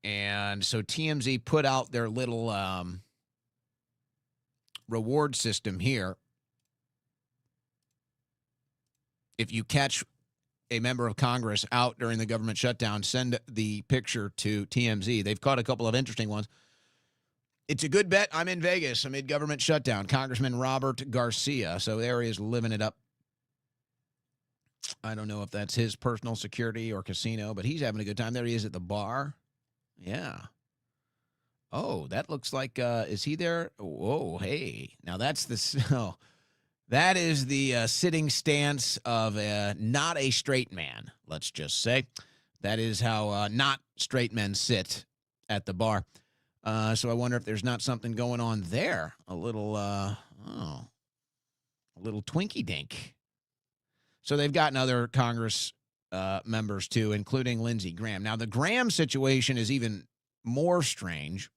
And so TMZ put out their little reward system here. If you catch a member of Congress out during the government shutdown, send the picture to TMZ. They've caught a couple of interesting ones. It's a good bet. I'm in Vegas amid government shutdown. Congressman Robert Garcia. So there he is living it up. I don't know if that's his personal security or casino, but he's having a good time. There he is at the bar. Yeah. Oh, that looks like, is he there? Whoa, hey. Now that's the, that is the sitting stance of not a straight man, let's just say. That is how not straight men sit at the bar. So I wonder if there's not something going on there. A little twinky dink. So they've gotten other Congress members too, including Lindsey Graham. Now the Graham situation is even more strange.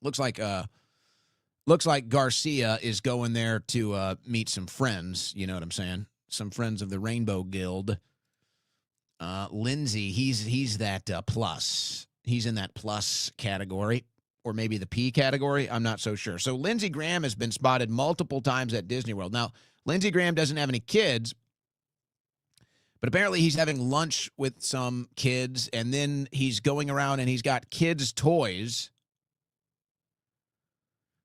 Looks like Garcia is going there to meet some friends. You know what I'm saying? Some friends of the Rainbow Guild. Lindsey, he's that plus. He's in that plus category, or maybe the P category. I'm not so sure. So Lindsey Graham has been spotted multiple times at Disney World. Now, Lindsey Graham doesn't have any kids, but apparently he's having lunch with some kids, and then he's going around and he's got kids' toys.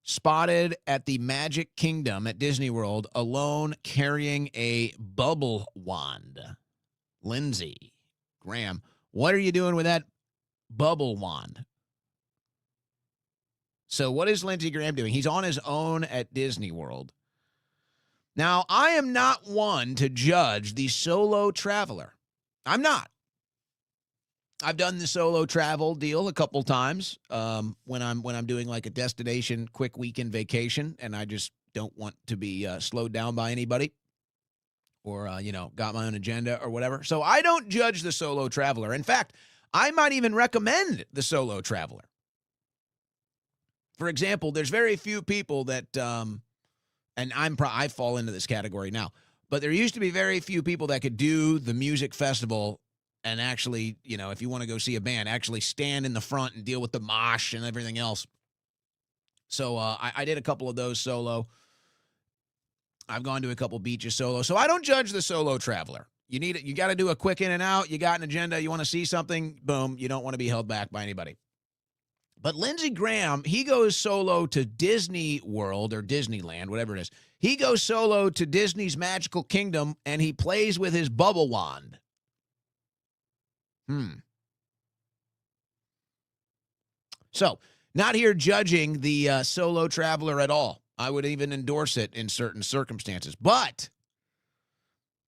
Spotted at the Magic Kingdom at Disney World, alone carrying a bubble wand. Lindsey Graham, what are you doing with that bubble wand? So what is Lindsey Graham doing? He's on his own at Disney World. Now, I am not one to judge the solo traveler. I'm not. I've done the solo travel deal a couple times when I'm doing like a destination quick weekend vacation, and I just don't want to be slowed down by anybody, or got my own agenda or whatever. So I don't judge the solo traveler. In fact, I might even recommend the solo traveler. For example, there's very few people that, and I fall into this category now, but there used to be very few people that could do the music festival and actually, if you want to go see a band, actually stand in the front and deal with the mosh and everything else. So I did a couple of those solo. I've gone to a couple beaches solo. So I don't judge the solo traveler. You got to do a quick in and out. You got an agenda. You want to see something. Boom. You don't want to be held back by anybody. But Lindsey Graham, he goes solo to Disney World or Disneyland, whatever it is. He goes solo to Disney's Magical Kingdom, and he plays with his bubble wand. So, not here judging the solo traveler at all. I would even endorse it in certain circumstances. But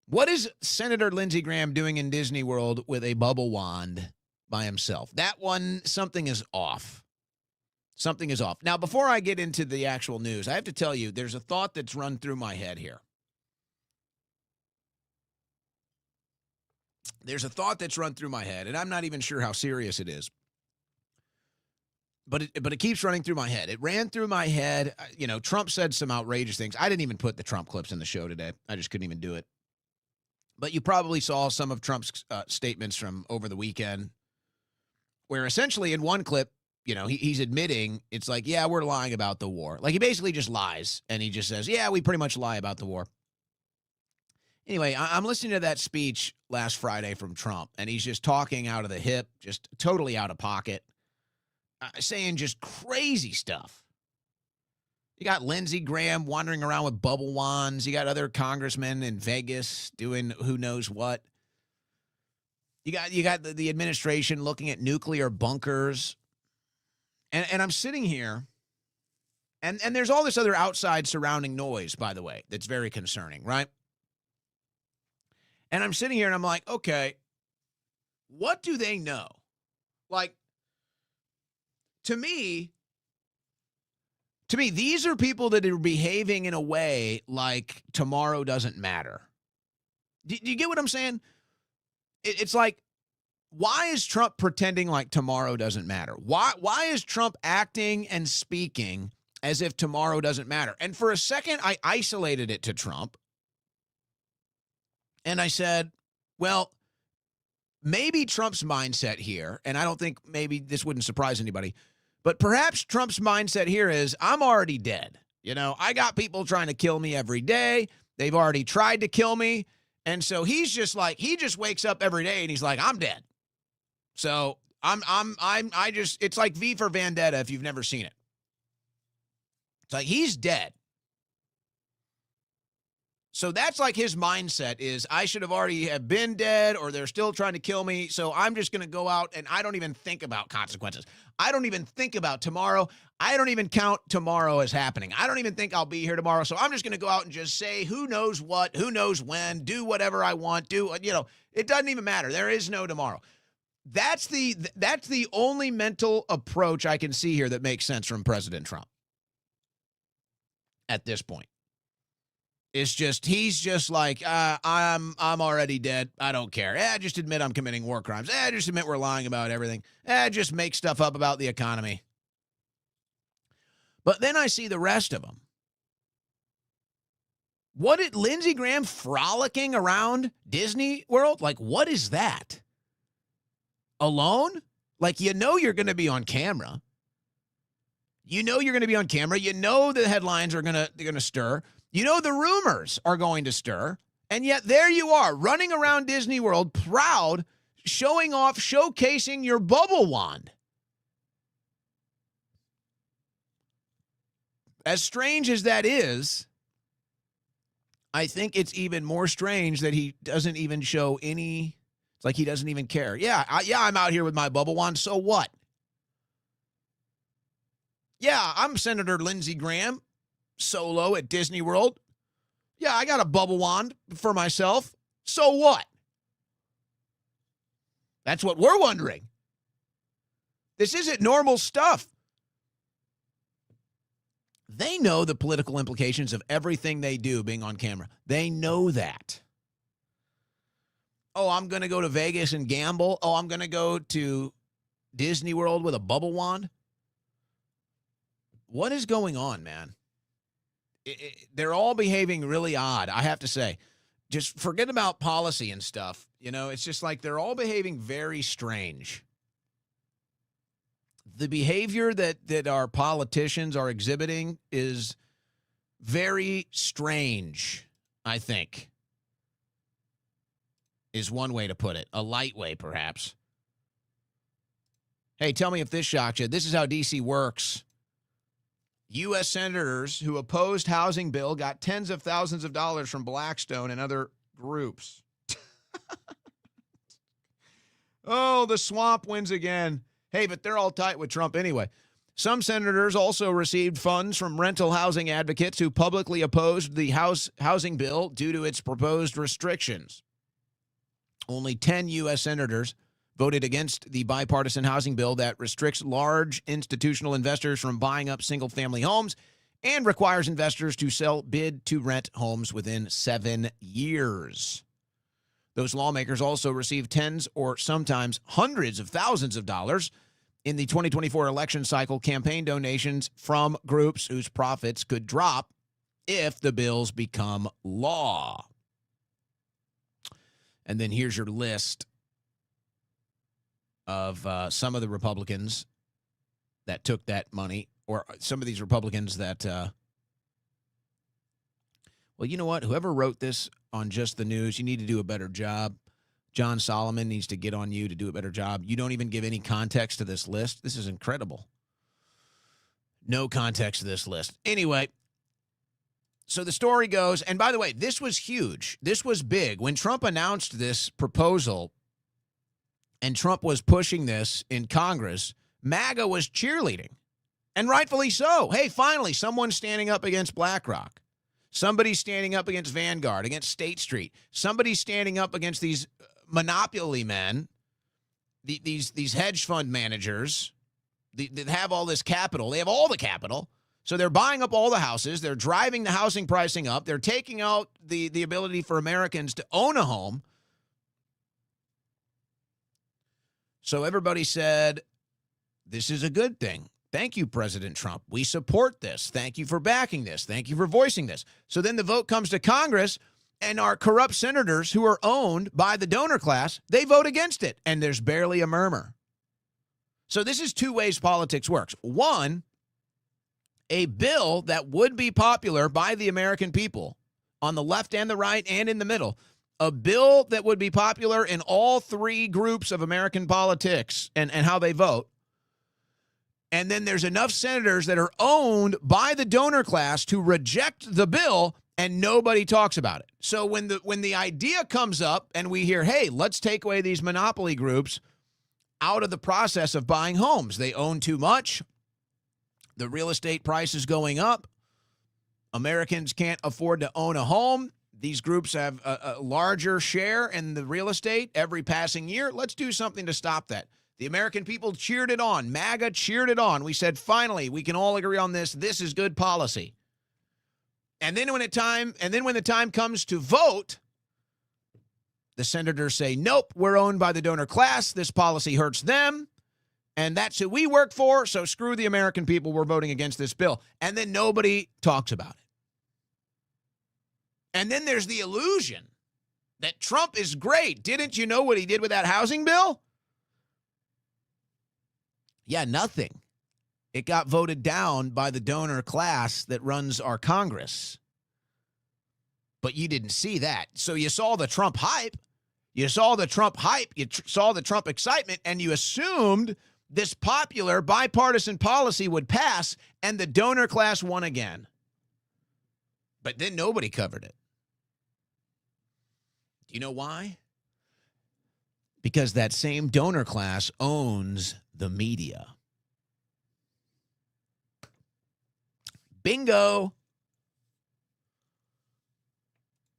what is Senator Lindsey Graham doing in Disney World with a bubble wand by himself? That one, something is off. Something is off. Now, before I get into the actual news, I have to tell you, there's a thought that's run through my head here. There's a thought that's run through my head, and I'm not even sure how serious it is. But it keeps running through my head. It ran through my head. Trump said some outrageous things. I didn't even put the Trump clips in the show today. I just couldn't even do it. But you probably saw some of Trump's statements from over the weekend, where essentially in one clip, he's admitting it's like, yeah, we're lying about the war. Like, he basically just lies, and he just says, yeah, we pretty much lie about the war. Anyway, I'm listening to that speech last Friday from Trump, and he's just talking out of the hip, just totally out of pocket, saying just crazy stuff. You got Lindsey Graham wandering around with bubble wands. You got other congressmen in Vegas doing who knows what. You got the administration looking at nuclear bunkers. And I'm sitting here, and there's all this other outside surrounding noise, by the way, that's very concerning, right? And I'm sitting here and I'm like, okay, what do they know? Like, to me, these are people that are behaving in a way like tomorrow doesn't matter. Do you get what I'm saying? It's like, why is Trump pretending like tomorrow doesn't matter? Why is Trump acting and speaking as if tomorrow doesn't matter. And for a second, I isolated it to Trump. And I said, well, maybe Trump's mindset here, and I don't think maybe this wouldn't surprise anybody, but perhaps Trump's mindset here is, I'm already dead. You know, I got people trying to kill me every day. They've already tried to kill me. And so he's just like, he just wakes up every day and he's like, I'm dead. So it's like V for Vendetta if you've never seen it. It's like he's dead. So that's like his mindset is, I should have already have been dead, or they're still trying to kill me. So I'm just going to go out and I don't even think about consequences. I don't even think about tomorrow. I don't even count tomorrow as happening. I don't even think I'll be here tomorrow. So I'm just going to go out and just say, who knows what, who knows when, do whatever I want, it doesn't even matter. There is no tomorrow. That's the only mental approach I can see here that makes sense from President Trump at this point. It's just, he's just like, I'm already dead. I don't care. Just admit I'm committing war crimes. Just admit we're lying about everything. Just make stuff up about the economy. But then I see the rest of them. What did Lindsey Graham frolicking around Disney World? Like, what is that? Alone? Like, you're going to be on camera. You're going to be on camera. The headlines are going to stir. The rumors are going to stir, and yet there you are, running around Disney World, proud, showing off, showcasing your bubble wand. As strange as that is, I think it's even more strange that he doesn't even show any, it's like he doesn't even care. I'm out here with my bubble wand, so what? Yeah, I'm Senator Lindsey Graham. Solo at Disney World. Yeah, I got a bubble wand for myself. So what? That's what we're wondering. This isn't normal stuff. They know the political implications of everything they do being on camera. They know that. Oh, I'm going to go to Vegas and gamble. Oh, I'm going to go to Disney World with a bubble wand. What is going on, man? They're all behaving really odd, I have to say. Just forget about policy and stuff. It's just like they're all behaving very strange. The behavior that our politicians are exhibiting is very strange, I think, is one way to put it. A light way, perhaps. Hey, tell me if this shocks you. This is how D.C. works. U.S. senators who opposed housing bill got tens of thousands of dollars from Blackstone and other groups. Oh, the swamp wins again. Hey, but they're all tight with Trump anyway. Some senators also received funds from rental housing advocates who publicly opposed the housing bill due to its proposed restrictions. Only 10 U.S. senators voted against the bipartisan housing bill that restricts large institutional investors from buying up single-family homes and requires investors to sell bid-to-rent homes within 7 years. Those lawmakers also received tens or sometimes hundreds of thousands of dollars in the 2024 election cycle campaign donations from groups whose profits could drop if the bills become law. And then here's your list of some of the Republicans that took that money, or some of these Republicans that, well, you know what? Whoever wrote this on Just the News, you need to do a better job. John Solomon needs to get on you to do a better job. You don't even give any context to this list. This is incredible. No context to this list. Anyway, so the story goes, and by the way, this was huge. This was big. When Trump announced this proposal, and Trump was pushing this in Congress, MAGA was cheerleading, and rightfully so. Hey, finally, someone's standing up against BlackRock. Somebody's standing up against Vanguard, against State Street. Somebody's standing up against these monopoly men, these hedge fund managers that have all this capital. They have all the capital, so they're buying up all the houses. They're driving the housing pricing up. They're taking out the ability for Americans to own a home. So everybody said, this is a good thing. Thank you, President Trump. We support this. Thank you for backing this. Thank you for voicing this. So then the vote comes to Congress, and our corrupt senators who are owned by the donor class, they vote against it, and there's barely a murmur. So this is two ways politics works. One, a bill that would be popular by the American people on the left and the right and in the middle, a bill that would be popular in all three groups of American politics and how they vote. And then there's enough senators that are owned by the donor class to reject the bill, and nobody talks about it. So when the idea comes up and we hear, hey, let's take away these monopoly groups out of the process of buying homes. They own too much. The real estate price is going up. Americans can't afford to own a home. These groups have a larger share in the real estate every passing year. Let's do something to stop that. The American people cheered it on. MAGA cheered it on. We said, finally, we can all agree on this. This is good policy. And then when the time comes to vote, the senators say, nope, we're owned by the donor class. This policy hurts them. And that's who we work for. So screw the American people. We're voting against this bill. And then nobody talks about it. And then there's the illusion that Trump is great. Didn't you know what he did with that housing bill? Yeah, nothing. It got voted down by the donor class that runs our Congress. But you didn't see that. So you saw the Trump hype. You saw the Trump hype. You saw the Trump excitement, and you assumed this popular bipartisan policy would pass, and the donor class won again. But then nobody covered it. Do you know why? Because that same donor class owns the media. Bingo.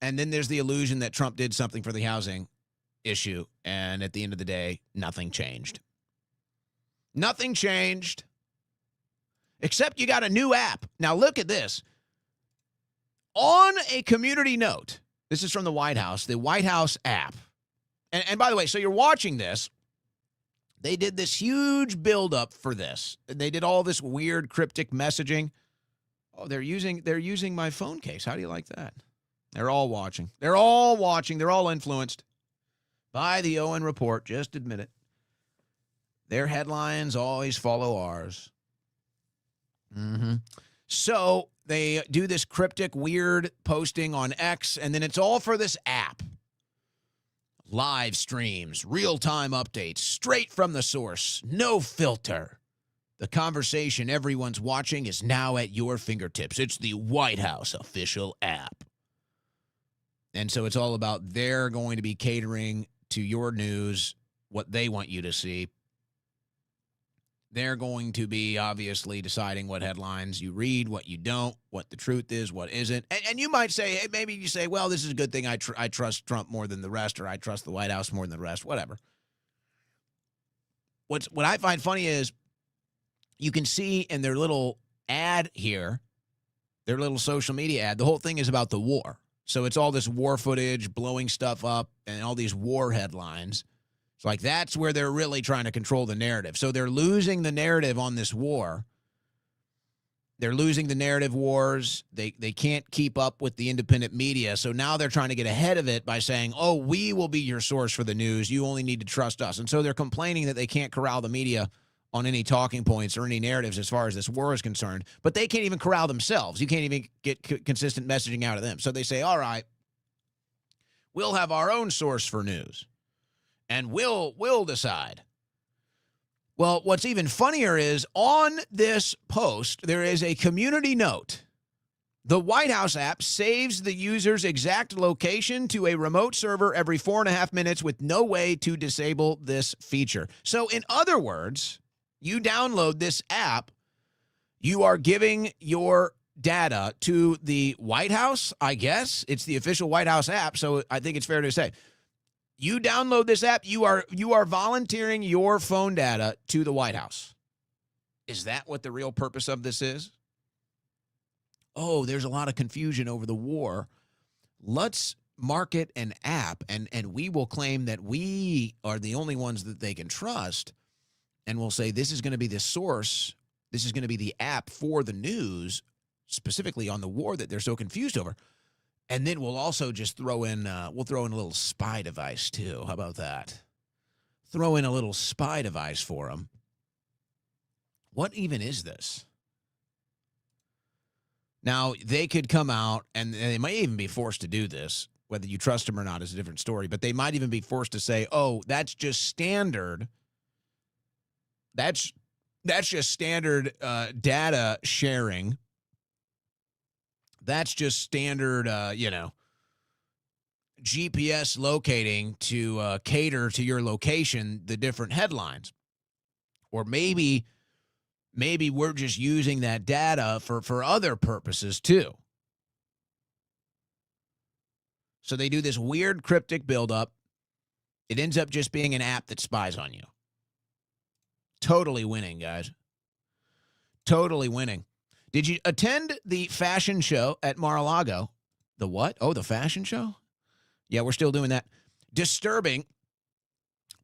And then there's the illusion that Trump did something for the housing issue, and at the end of the day, nothing changed. Nothing changed, except you got a new app. Now look at this. On a community note, this is from the White House app. And by the way, so you're watching this. They did this huge buildup for this. They did all this weird cryptic messaging. Oh, they're using my phone case. How do you like that? They're all watching. They're all influenced by the Owen Report. Just admit it. Their headlines always follow ours. So they do this cryptic, weird posting on X, and then it's all for this app. Live streams, real-time updates, straight from the source, no filter. The conversation everyone's watching is now at your fingertips. It's the White House official app. And so it's all about they're going to be catering to your news, what they want you to see. They're going to be obviously deciding what headlines you read, what you don't, what the truth is, what isn't. And you might say, hey, maybe you say, well, this is a good thing. I trust Trump more than the rest, or I trust the White House more than the rest, whatever. What I find funny is you can see in their little ad here, their little social media ad, the whole thing is about the war. So it's all this war footage, blowing stuff up, and all these war headlines. It's like that's where they're really trying to control the narrative. So they're losing the narrative on this war. They're losing the narrative wars. They can't keep up with the independent media. So now they're trying to get ahead of it by saying, oh, we will be your source for the news. You only need to trust us. And so they're complaining that they can't corral the media on any talking points or any narratives as far as this war is concerned. But they can't even corral themselves. You can't even get consistent messaging out of them. So they say, all right, we'll have our own source for news. And we'll decide. Well, what's even funnier is on this post, there is a community note. The White House app saves the user's exact location to a remote server every 4.5 minutes with no way to disable this feature. So in other words, you download this app, you are giving your data to the White House, I guess. It's the official White House app, so I think it's fair to say. You download this app, you are volunteering your phone data to the White House. Is that what the real purpose of this is? Oh, there's a lot of confusion over the war. Let's market an app, and we will claim that we are the only ones that they can trust, and we'll say this is going to be the source This is going to be the app for the news, specifically on the war that they're so confused over. And then we'll also just throw in a little spy device too. How about that? Throw in a little spy device for them. What even is this? Now, they could come out, and they might even be forced to do this. Whether you trust them or not is a different story. But they might even be forced to say, oh, that's just standard. That's just standard data sharing. That's just standard, GPS locating to cater to your location, the different headlines. Or maybe we're just using that data for other purposes too. So they do this weird cryptic buildup. It ends up just being an app that spies on you. Totally winning, guys. Totally winning. Did you attend the fashion show at Mar-a-Lago? The what? Oh, the fashion show? Yeah, we're still doing that. Disturbing.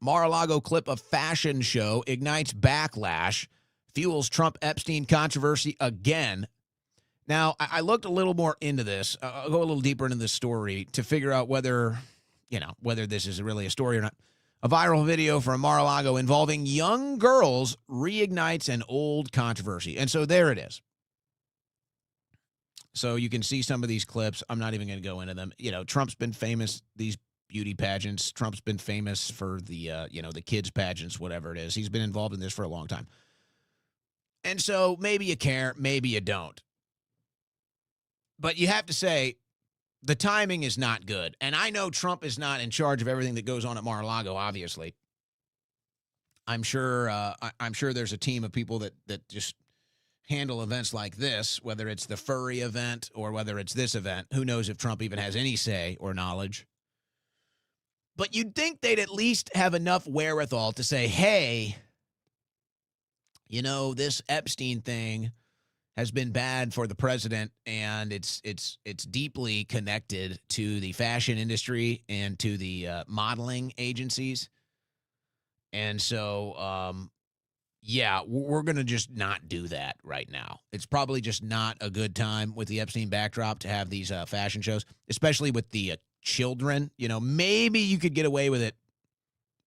Mar-a-Lago clip of fashion show ignites backlash, fuels Trump Epstein controversy again. Now, I looked a little more into this. I'll go a little deeper into this story to figure out whether this is really a story or not. A viral video from Mar-a-Lago involving young girls reignites an old controversy. And so there it is. So you can see some of these clips. I'm not even going to go into them. Trump's been famous, these beauty pageants. Trump's been famous for the kids pageants, whatever it is. He's been involved in this for a long time. And so maybe you care, maybe you don't. But you have to say, the timing is not good. And I know Trump is not in charge of everything that goes on at Mar-a-Lago, obviously. I'm sure there's a team of people that just handle events like this, whether it's the furry event or whether it's this event. Who knows if Trump even has any say or knowledge. But you'd think they'd at least have enough wherewithal to say, hey, this Epstein thing has been bad for the president, and it's deeply connected to the fashion industry and to the modeling agencies. And so, we're going to just not do that right now. It's probably just not a good time with the Epstein backdrop to have these fashion shows, especially with the children. Maybe you could get away with it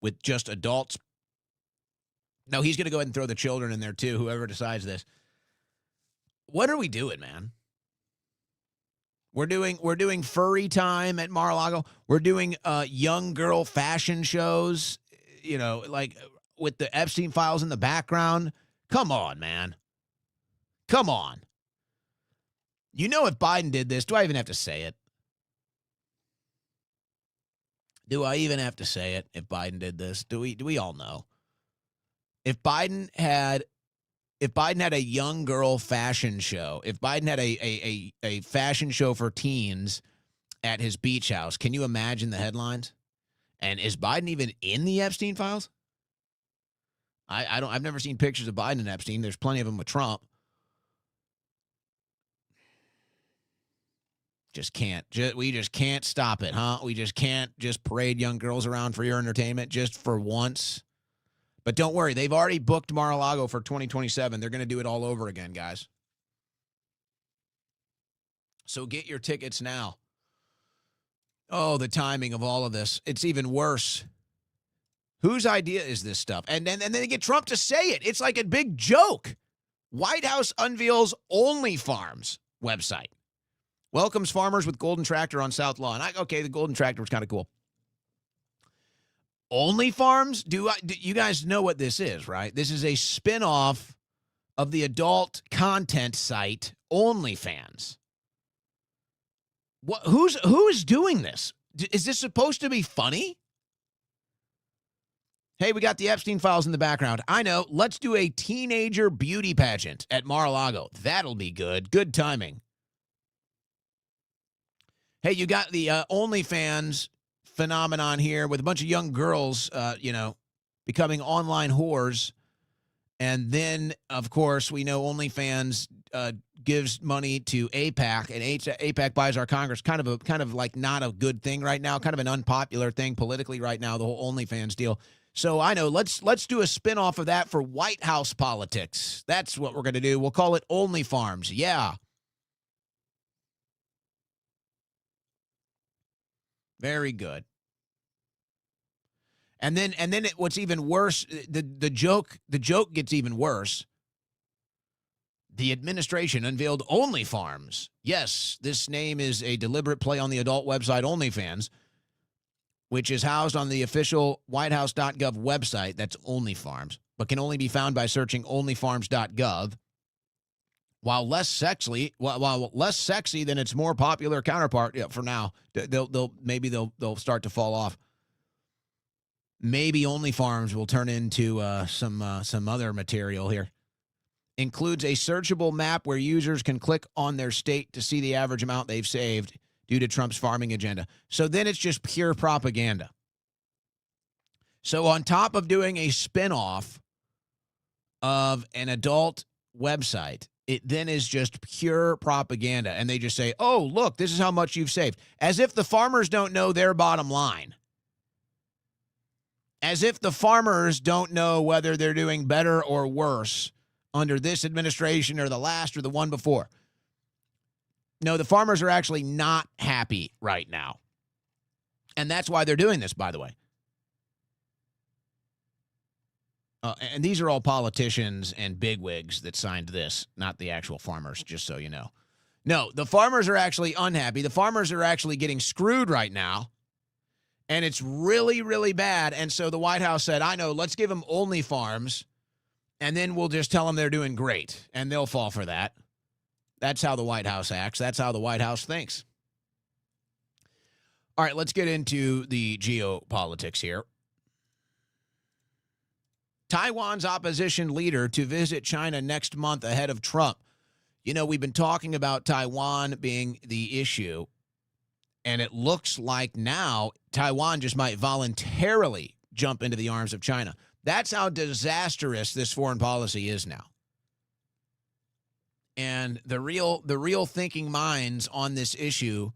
with just adults. No, he's going to go ahead and throw the children in there too, whoever decides this. What are we doing, man? We're doing furry time at Mar-a-Lago. We're doing young girl fashion shows, like with the Epstein files in the background. Come on, man. Come on. If Biden did this, do I even have to say it? Do I even have to say it if Biden did this? Do we all know? If Biden had a young girl fashion show, if Biden had a fashion show for teens at his beach house, can you imagine the headlines? And is Biden even in the Epstein files? I've never seen pictures of Biden and Epstein. There's plenty of them with Trump. We just can't stop it, huh? We just can't just parade young girls around for your entertainment just for once. But don't worry, they've already booked Mar-a-Lago for 2027. They're going to do it all over again, guys. So get your tickets now. Oh, the timing of all of this. It's even worse. Whose idea is this stuff? And then they get Trump to say it. It's like a big joke. White House unveils Only Farms website. Welcomes farmers with golden tractor on South Lawn. The golden tractor was kind of cool. Only Farms? Do you guys know what this is, right? This is a spinoff of the adult content site OnlyFans. Who is doing this? Is this supposed to be funny? Hey, we got the Epstein files in the background. I know. Let's do a teenager beauty pageant at Mar-a-Lago. That'll be good. Good timing. Hey, you got the OnlyFans phenomenon here with a bunch of young girls, becoming online whores. And then, of course, we know OnlyFans gives money to AIPAC, and AIPAC buys our Congress. Kind of like not a good thing right now, kind of an unpopular thing politically right now, the whole OnlyFans deal. So I know, let's do a spinoff of that for White House politics. That's what we're going to do. We'll call it Only Farms. Yeah. Very good. And then what's even worse, the joke gets even worse. The administration unveiled Only Farms. Yes, this name is a deliberate play on the adult website OnlyFans, which is housed on the official whitehouse.gov website. That's Only Farms, but can only be found by searching onlyfarms.gov. While less sexy than its more popular counterpart, for now, they'll start to fall off. Maybe Only Farms will turn into some other material here. Includes a searchable map where users can click on their state to see the average amount they've saved due to Trump's farming agenda. So then it's just pure propaganda. So on top of doing a spinoff of an adult website, it then is just pure propaganda. And they just say, oh, look, this is how much you've saved. As if the farmers don't know their bottom line. As if the farmers don't know whether they're doing better or worse under this administration or the last or the one before. No, the farmers are actually not happy right now. And that's why they're doing this, by the way. And these are all politicians and bigwigs that signed this, not the actual farmers, just so you know. No, the farmers are actually unhappy. The farmers are actually getting screwed right now. And it's really, really bad. And so the White House said, I know, let's give them Only Farms, and then we'll just tell them they're doing great, and they'll fall for that. That's how the White House acts. That's how the White House thinks. All right, let's get into the geopolitics here. Taiwan's opposition leader to visit China next month ahead of Trump. You know, we've been talking about Taiwan being the issue, and it looks like now Taiwan just might voluntarily jump into the arms of China. That's how disastrous this foreign policy is now. And the real thinking minds on this issue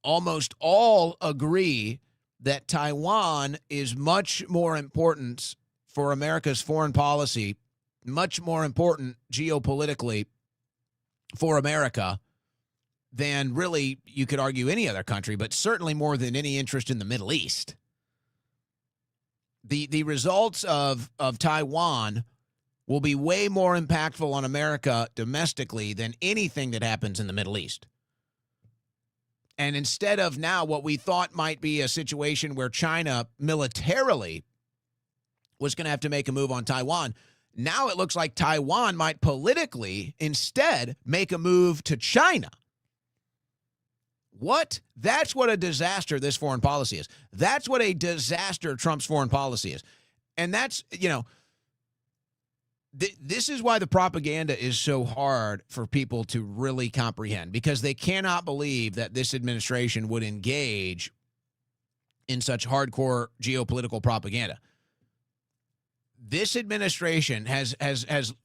almost all agree that Taiwan is much more important for America's foreign policy, much more important geopolitically for America than really, you could argue, any other country, but certainly more than any interest in the Middle East. The results of Taiwan will be way more impactful on America domestically than anything that happens in the Middle East. And instead of now what we thought might be a situation where China militarily was going to have to make a move on Taiwan, now it looks like Taiwan might politically instead make a move to China. What? That's what a disaster this foreign policy is. That's what a disaster Trump's foreign policy is. And that's, you know, this is why the propaganda is so hard for people to really comprehend, because they cannot believe that this administration would engage in such hardcore geopolitical propaganda. This administration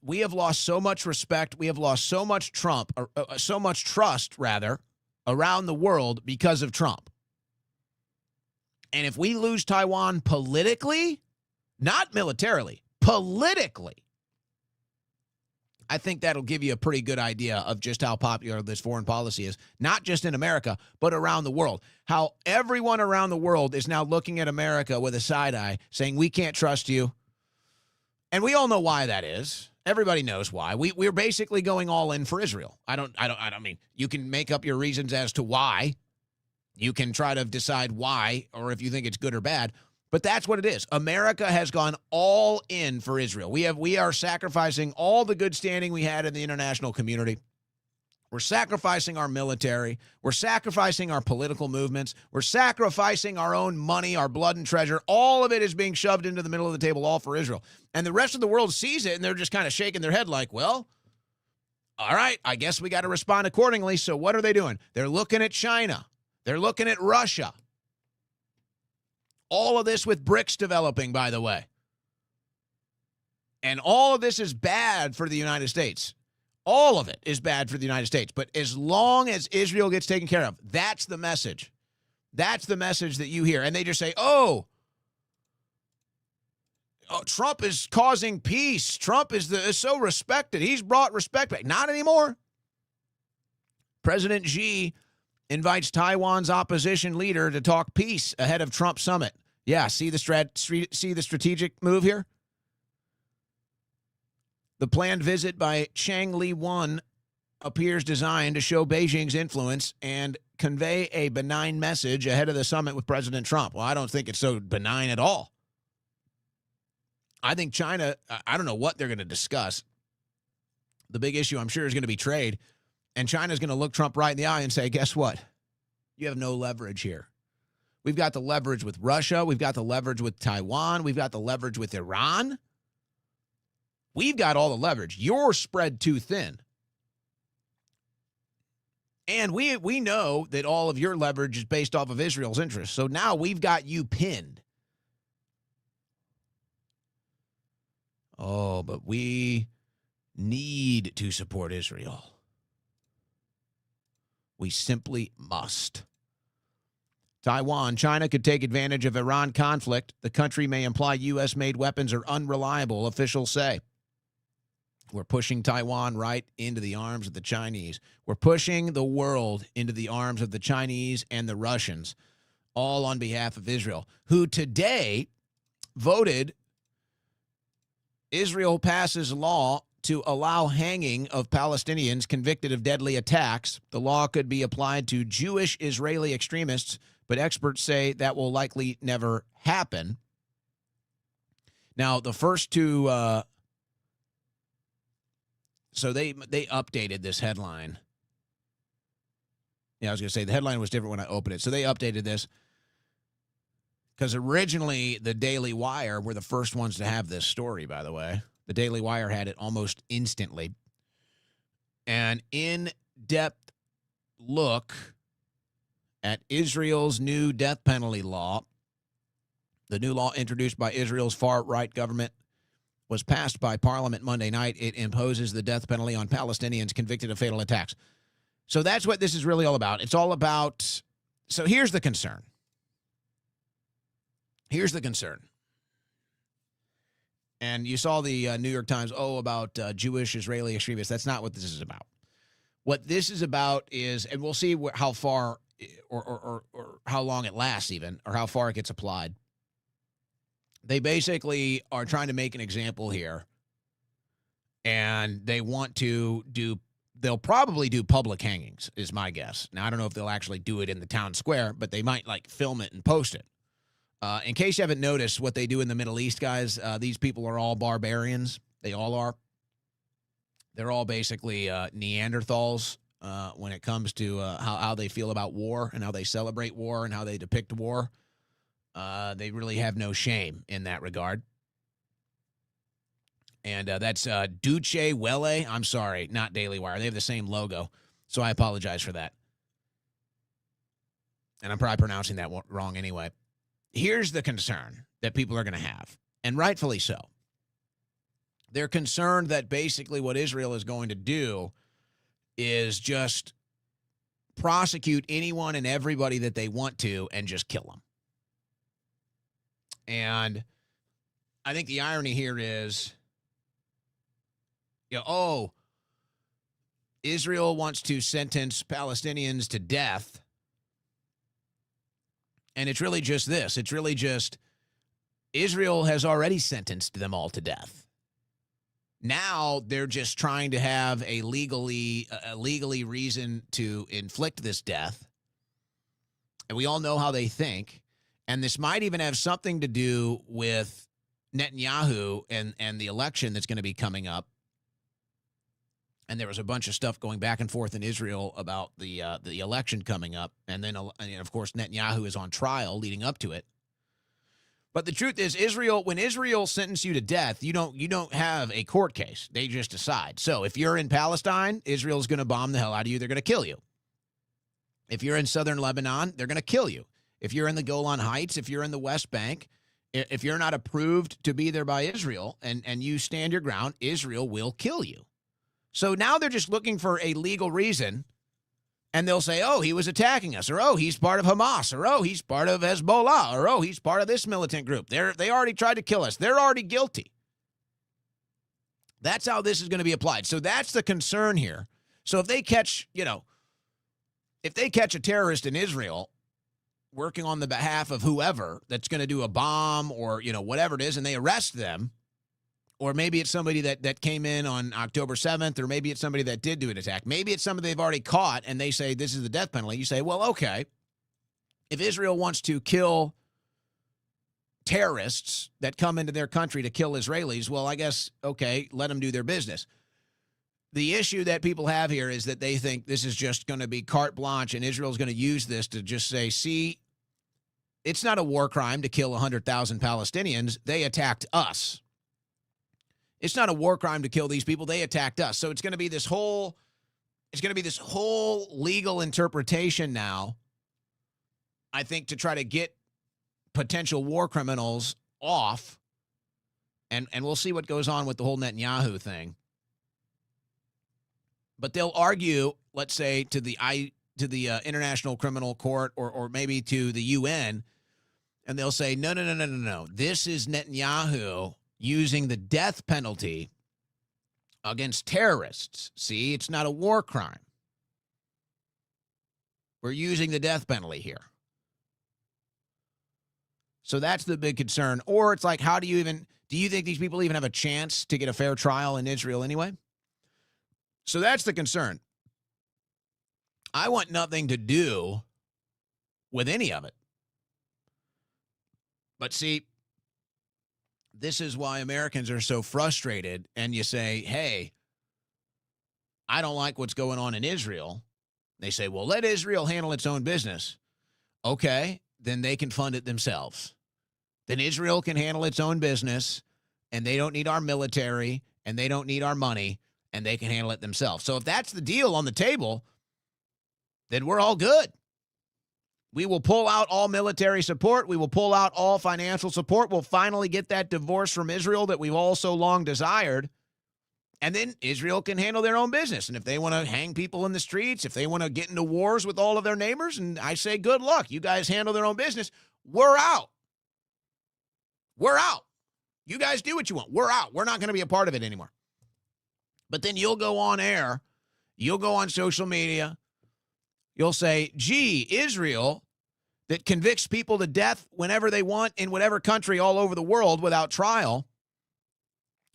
we have lost so much respect, we have lost so much trust around the world because of Trump. And if we lose Taiwan politically, not militarily, politically, I think that'll give you a pretty good idea of just how popular this foreign policy is, not just in America, but around the world. How everyone around the world is now looking at America with a side eye, saying, we can't trust you. And we all know why that is. Everybody knows why. We're basically going all in for Israel. I don't mean, you can make up your reasons as to why. You can try to decide why, or if you think it's good or bad. But that's what it is. America has gone all in for Israel. We are sacrificing all the good standing we had in the international community. We're sacrificing our military. We're sacrificing our political movements. We're sacrificing our own money, our blood and treasure. All of it is being shoved into the middle of the table, all for Israel. And the rest of the world sees it, and they're just kind of shaking their head like, well, all right, I guess we got to respond accordingly. So what are they doing? They're looking at China. They're looking at Russia. All of this with BRICS developing, by the way. And all of this is bad for the United States. All of it is bad for the United States. But as long as Israel gets taken care of, that's the message. That's the message that you hear. And they just say, oh, oh, Trump is causing peace. Trump is so respected. He's brought respect back. Not anymore. President Xi invites Taiwan's opposition leader to talk peace ahead of Trump summit. Yeah, see the strategic move here? The planned visit by Chang Li-wan appears designed to show Beijing's influence and convey a benign message ahead of the summit with President Trump. Well, I don't think it's so benign at all. I think China, I don't know what they're going to discuss. The big issue, I'm sure, is going to be trade. And China's going to look Trump right in the eye and say, guess what? You have no leverage here. We've got the leverage with Russia. We've got the leverage with Taiwan. We've got the leverage with Iran. We've got all the leverage. You're spread too thin. And we know that all of your leverage is based off of Israel's interests. So now we've got you pinned. Oh, but we need to support Israel. We simply must. Taiwan, China could take advantage of Iran conflict. The country may imply U.S.-made weapons are unreliable, officials say. We're pushing Taiwan right into the arms of the Chinese. We're pushing the world into the arms of the Chinese and the Russians, all on behalf of Israel, who today voted Israel passes law to allow hanging of Palestinians convicted of deadly attacks. The law could be applied to Jewish Israeli extremists, but experts say that will likely never happen. Now, the first two, so they updated this headline. Yeah, I was going to say the headline was different when I opened it. So they updated this because originally the Daily Wire were the first ones to have this story, by the way. The Daily Wire had it almost instantly. An in-depth look at Israel's new death penalty law. The new law introduced by Israel's far-right government was passed by Parliament Monday night. It imposes the death penalty on Palestinians convicted of fatal attacks. So that's what this is really all about. It's all about, so here's the concern. Here's the concern. And you saw the New York Times, about Jewish Israeli extremists. That's not what this is about. What this is about is, and we'll see how far or how long it lasts even, or how far it gets applied. They basically are trying to make an example here, and they want to they'll probably do public hangings, is my guess. Now, I don't know if they'll actually do it in the town square, but they might, film it and post it. In case you haven't noticed what they do in the Middle East, guys, these people are all barbarians. They all are. They're all basically Neanderthals when it comes to how they feel about war and how they celebrate war and how they depict war. They really have no shame in that regard. And that's Duce Welle. I'm sorry, not Daily Wire. They have the same logo, so I apologize for that. And I'm probably pronouncing that wrong anyway. Here's the concern that people are going to have, and rightfully so. They're concerned that basically what Israel is going to do is just prosecute anyone and everybody that they want to and just kill them. And I think the irony here is, Israel wants to sentence Palestinians to death. And it's really just this. It's really just Israel has already sentenced them all to death. Now they're just trying to have a legally reason to inflict this death. And we all know how they think. And this might even have something to do with Netanyahu and the election that's going to be coming up. And there was a bunch of stuff going back and forth in Israel about the election coming up. And then, of course, Netanyahu is on trial leading up to it. But the truth is, when Israel sentences you to death, you don't have a court case. They just decide. So if you're in Palestine, Israel's going to bomb the hell out of you. They're going to kill you. If you're in southern Lebanon, they're going to kill you. If you're in the Golan Heights, if you're in the West Bank, if you're not approved to be there by Israel and you stand your ground, Israel will kill you. So now they're just looking for a legal reason And they'll say, oh, he was attacking us, or oh, he's part of Hamas, or oh, he's part of Hezbollah, or oh, he's part of this militant group. They already tried to kill us. They're already guilty. That's how this is going to be applied. So that's the concern here. So if they catch, if they catch a terrorist in Israel working on the behalf of whoever that's going to do a bomb or, whatever it is, and they arrest them, or maybe it's somebody that came in on October 7th, or maybe it's somebody that did do an attack. Maybe it's somebody they've already caught, and they say this is the death penalty. You say, well, okay, if Israel wants to kill terrorists that come into their country to kill Israelis, well, I guess, okay, let them do their business. The issue that people have here is that they think this is just going to be carte blanche, and Israel's going to use this to just say, see, it's not a war crime to kill 100,000 Palestinians. They attacked us. It's not a war crime to kill these people. They attacked us. So it's going to be this whole legal interpretation now, I think, to try to get potential war criminals off. And we'll see what goes on with the whole Netanyahu thing. But they'll argue, let's say, to the International Criminal Court or maybe to the UN, and they'll say, no. This is Netanyahu using the death penalty against terrorists. See, it's not a war crime. We're using the death penalty here. So that's the big concern. Or it's like, do you think these people even have a chance to get a fair trial in Israel anyway? So that's the concern. I want nothing to do with any of it. But see, this is why Americans are so frustrated, and you say, hey, I don't like what's going on in Israel. They say, well, let Israel handle its own business. Okay, then they can fund it themselves. Then Israel can handle its own business, and they don't need our military, and they don't need our money, and they can handle it themselves. So if that's the deal on the table, then we're all good. We will pull out all military support. We will pull out all financial support. We'll finally get that divorce from Israel that we've all so long desired. And then Israel can handle their own business. And if they want to hang people in the streets, if they want to get into wars with all of their neighbors, and I say, good luck. You guys handle their own business. We're out. We're out. You guys do what you want. We're out. We're not going to be a part of it anymore. But then you'll go on air. You'll go on social media. You'll say, gee, Israel that convicts people to death whenever they want in whatever country all over the world without trial.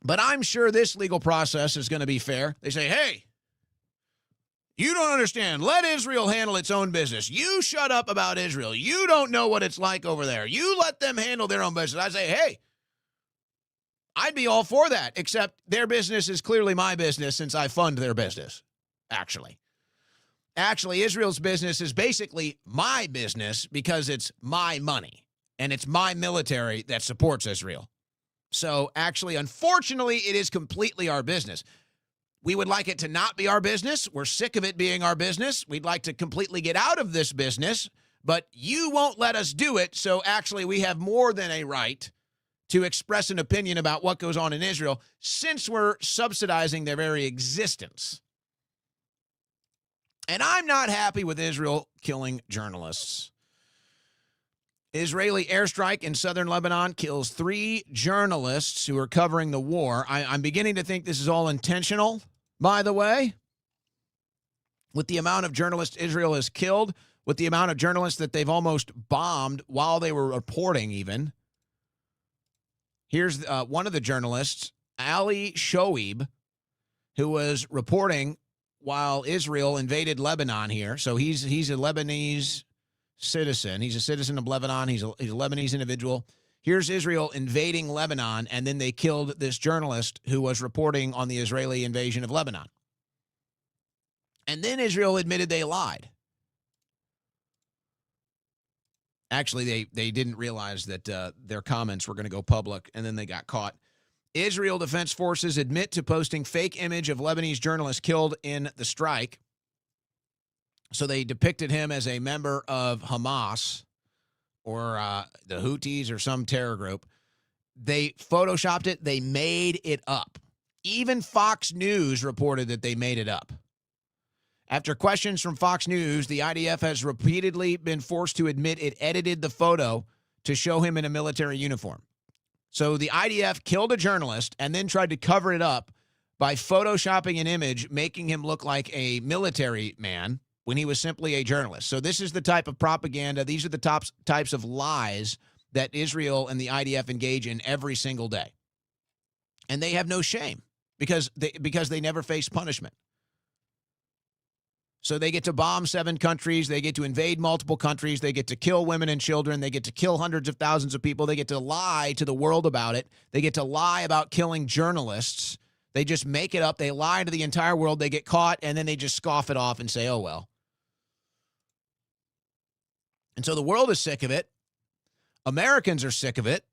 But I'm sure this legal process is going to be fair. They say, hey, you don't understand. Let Israel handle its own business. You shut up about Israel. You don't know what it's like over there. You let them handle their own business. I say, hey, I'd be all for that, except their business is clearly my business since I fund their business, actually. Actually, Israel's business is basically my business because it's my money, and it's my military that supports Israel. So actually, unfortunately, it is completely our business. We would like it to not be our business. We're sick of it being our business. We'd like to completely get out of this business, but you won't let us do it. So actually, we have more than a right to express an opinion about what goes on in Israel since we're subsidizing their very existence. And I'm not happy with Israel killing journalists. Israeli airstrike in southern Lebanon kills 3 journalists who are covering the war. I'm beginning to think this is all intentional, by the way, with the amount of journalists Israel has killed, with the amount of journalists that they've almost bombed while they were reporting even. Here's one of the journalists, Ali Shoaib, who was reporting while Israel invaded Lebanon here. So he's a Lebanese citizen. He's a citizen of Lebanon. He's a Lebanese individual. Here's Israel invading Lebanon, and then they killed this journalist who was reporting on the Israeli invasion of Lebanon. And then Israel admitted they lied. Actually, they didn't realize that their comments were going to go public, and then they got caught. Israel Defense Forces admit to posting fake image of Lebanese journalist killed in the strike. So they depicted him as a member of Hamas or the Houthis or some terror group. They photoshopped it. They made it up. Even Fox News reported that they made it up. After questions from Fox News, the IDF has repeatedly been forced to admit it edited the photo to show him in a military uniform. So the IDF killed a journalist and then tried to cover it up by photoshopping an image, making him look like a military man when he was simply a journalist. So this is the type of propaganda. These are the types of lies that Israel and the IDF engage in every single day. And they have no shame because they never face punishment. So they get to bomb 7 countries. They get to invade multiple countries. They get to kill women and children. They get to kill hundreds of thousands of people. They get to lie to the world about it. They get to lie about killing journalists. They just make it up. They lie to the entire world. They get caught, and then they just scoff it off and say, oh, well. And so the world is sick of it. Americans are sick of it.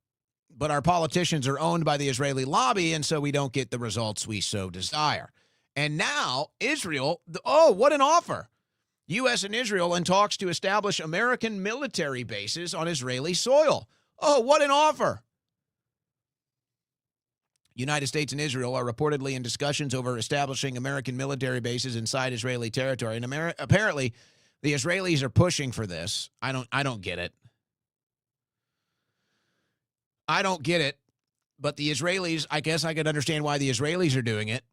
But our politicians are owned by the Israeli lobby, and so we don't get the results we so desire. And now Israel, what an offer. U.S. and Israel in talks to establish American military bases on Israeli soil. Oh, what an offer. United States and Israel are reportedly in discussions over establishing American military bases inside Israeli territory. And apparently, the Israelis are pushing for this. I don't get it. I don't get it. But the Israelis, I guess I could understand why the Israelis are doing it.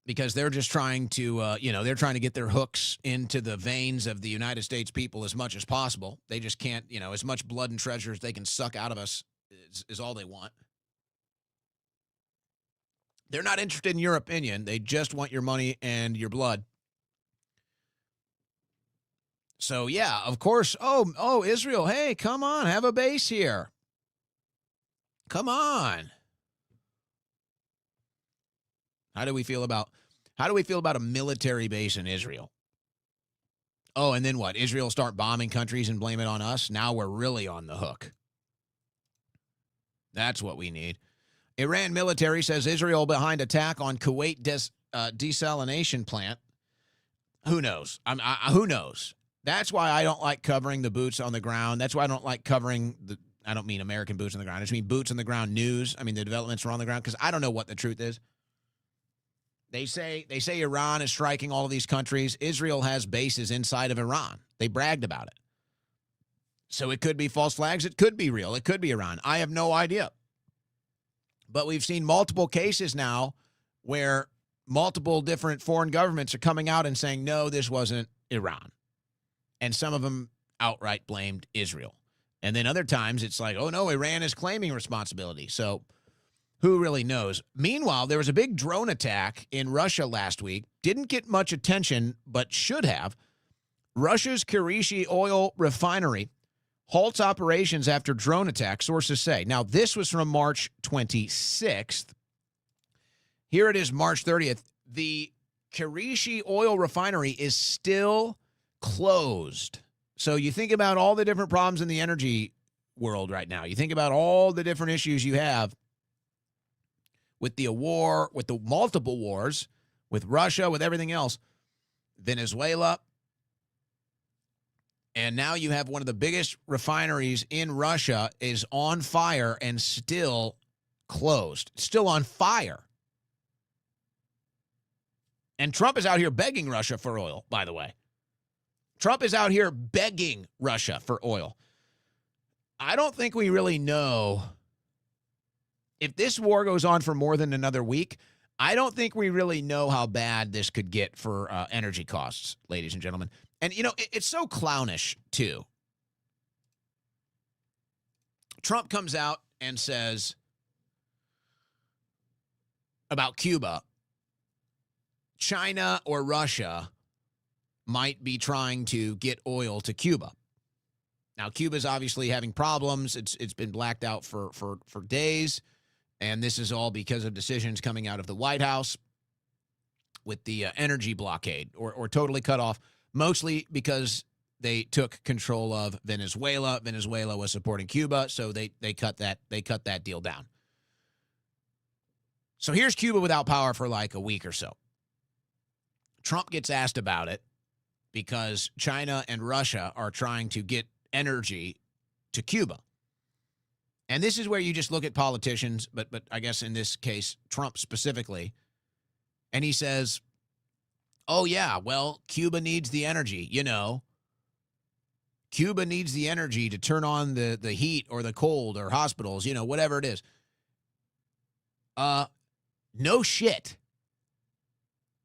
Because they're just trying to, they're trying to get their hooks into the veins of the United States people as much as possible. They just can't, as much blood and treasure as they can suck out of us is all they want. They're not interested in your opinion. They just want your money and your blood. So, yeah, of course. Oh, Israel, hey, come on, have a base here. Come on. How do we feel about a military base in Israel? Oh, and then what? Israel start bombing countries and blame it on us? Now we're really on the hook. That's what we need. Iran military says Israel behind attack on Kuwait desalination plant. Who knows? Who knows? That's why I don't like covering the boots on the ground. That's why I don't like covering I don't mean American boots on the ground. I just mean boots on the ground news. I mean the developments are on the ground because I don't know what the truth is. They say Iran is striking all of these countries. Israel has bases inside of Iran. They bragged about it. So it could be false flags. It could be real. It could be Iran. I have no idea. But we've seen multiple cases now where multiple different foreign governments are coming out and saying, no, this wasn't Iran. And some of them outright blamed Israel. And then other times it's like, oh, no, Iran is claiming responsibility. So who really knows? Meanwhile, there was a big drone attack in Russia last week. Didn't get much attention, but should have. Russia's Kirishi oil refinery halts operations after drone attack, sources say. Now, this was from March 26th. Here it is, March 30th. The Kirishi oil refinery is still closed. So you think about all the different problems in the energy world right now. You think about all the different issues you have with the war, with the multiple wars, with Russia, with everything else, Venezuela. And now you have one of the biggest refineries in Russia is on fire and still closed. Still on fire. And Trump is out here begging Russia for oil, by the way. Trump is out here begging Russia for oil. I don't think we really know. If this war goes on for more than another week, I don't think we really know how bad this could get for energy costs, ladies and gentlemen. And, it's so clownish, too. Trump comes out and says about Cuba, China or Russia might be trying to get oil to Cuba. Now, Cuba's obviously having problems. It's been blacked out for days. And this is all because of decisions coming out of the White House with the energy blockade or totally cut off, mostly because they took control of Venezuela. Venezuela was supporting Cuba, so they cut that deal down. So here's Cuba without power for like a week or so. Trump gets asked about it because China and Russia are trying to get energy to Cuba. And this is where you just look at politicians, but I guess in this case, Trump specifically, and he says, Oh, yeah, well, Cuba needs the energy, Cuba needs the energy to turn on the heat or the cold or hospitals, whatever it is. No shit.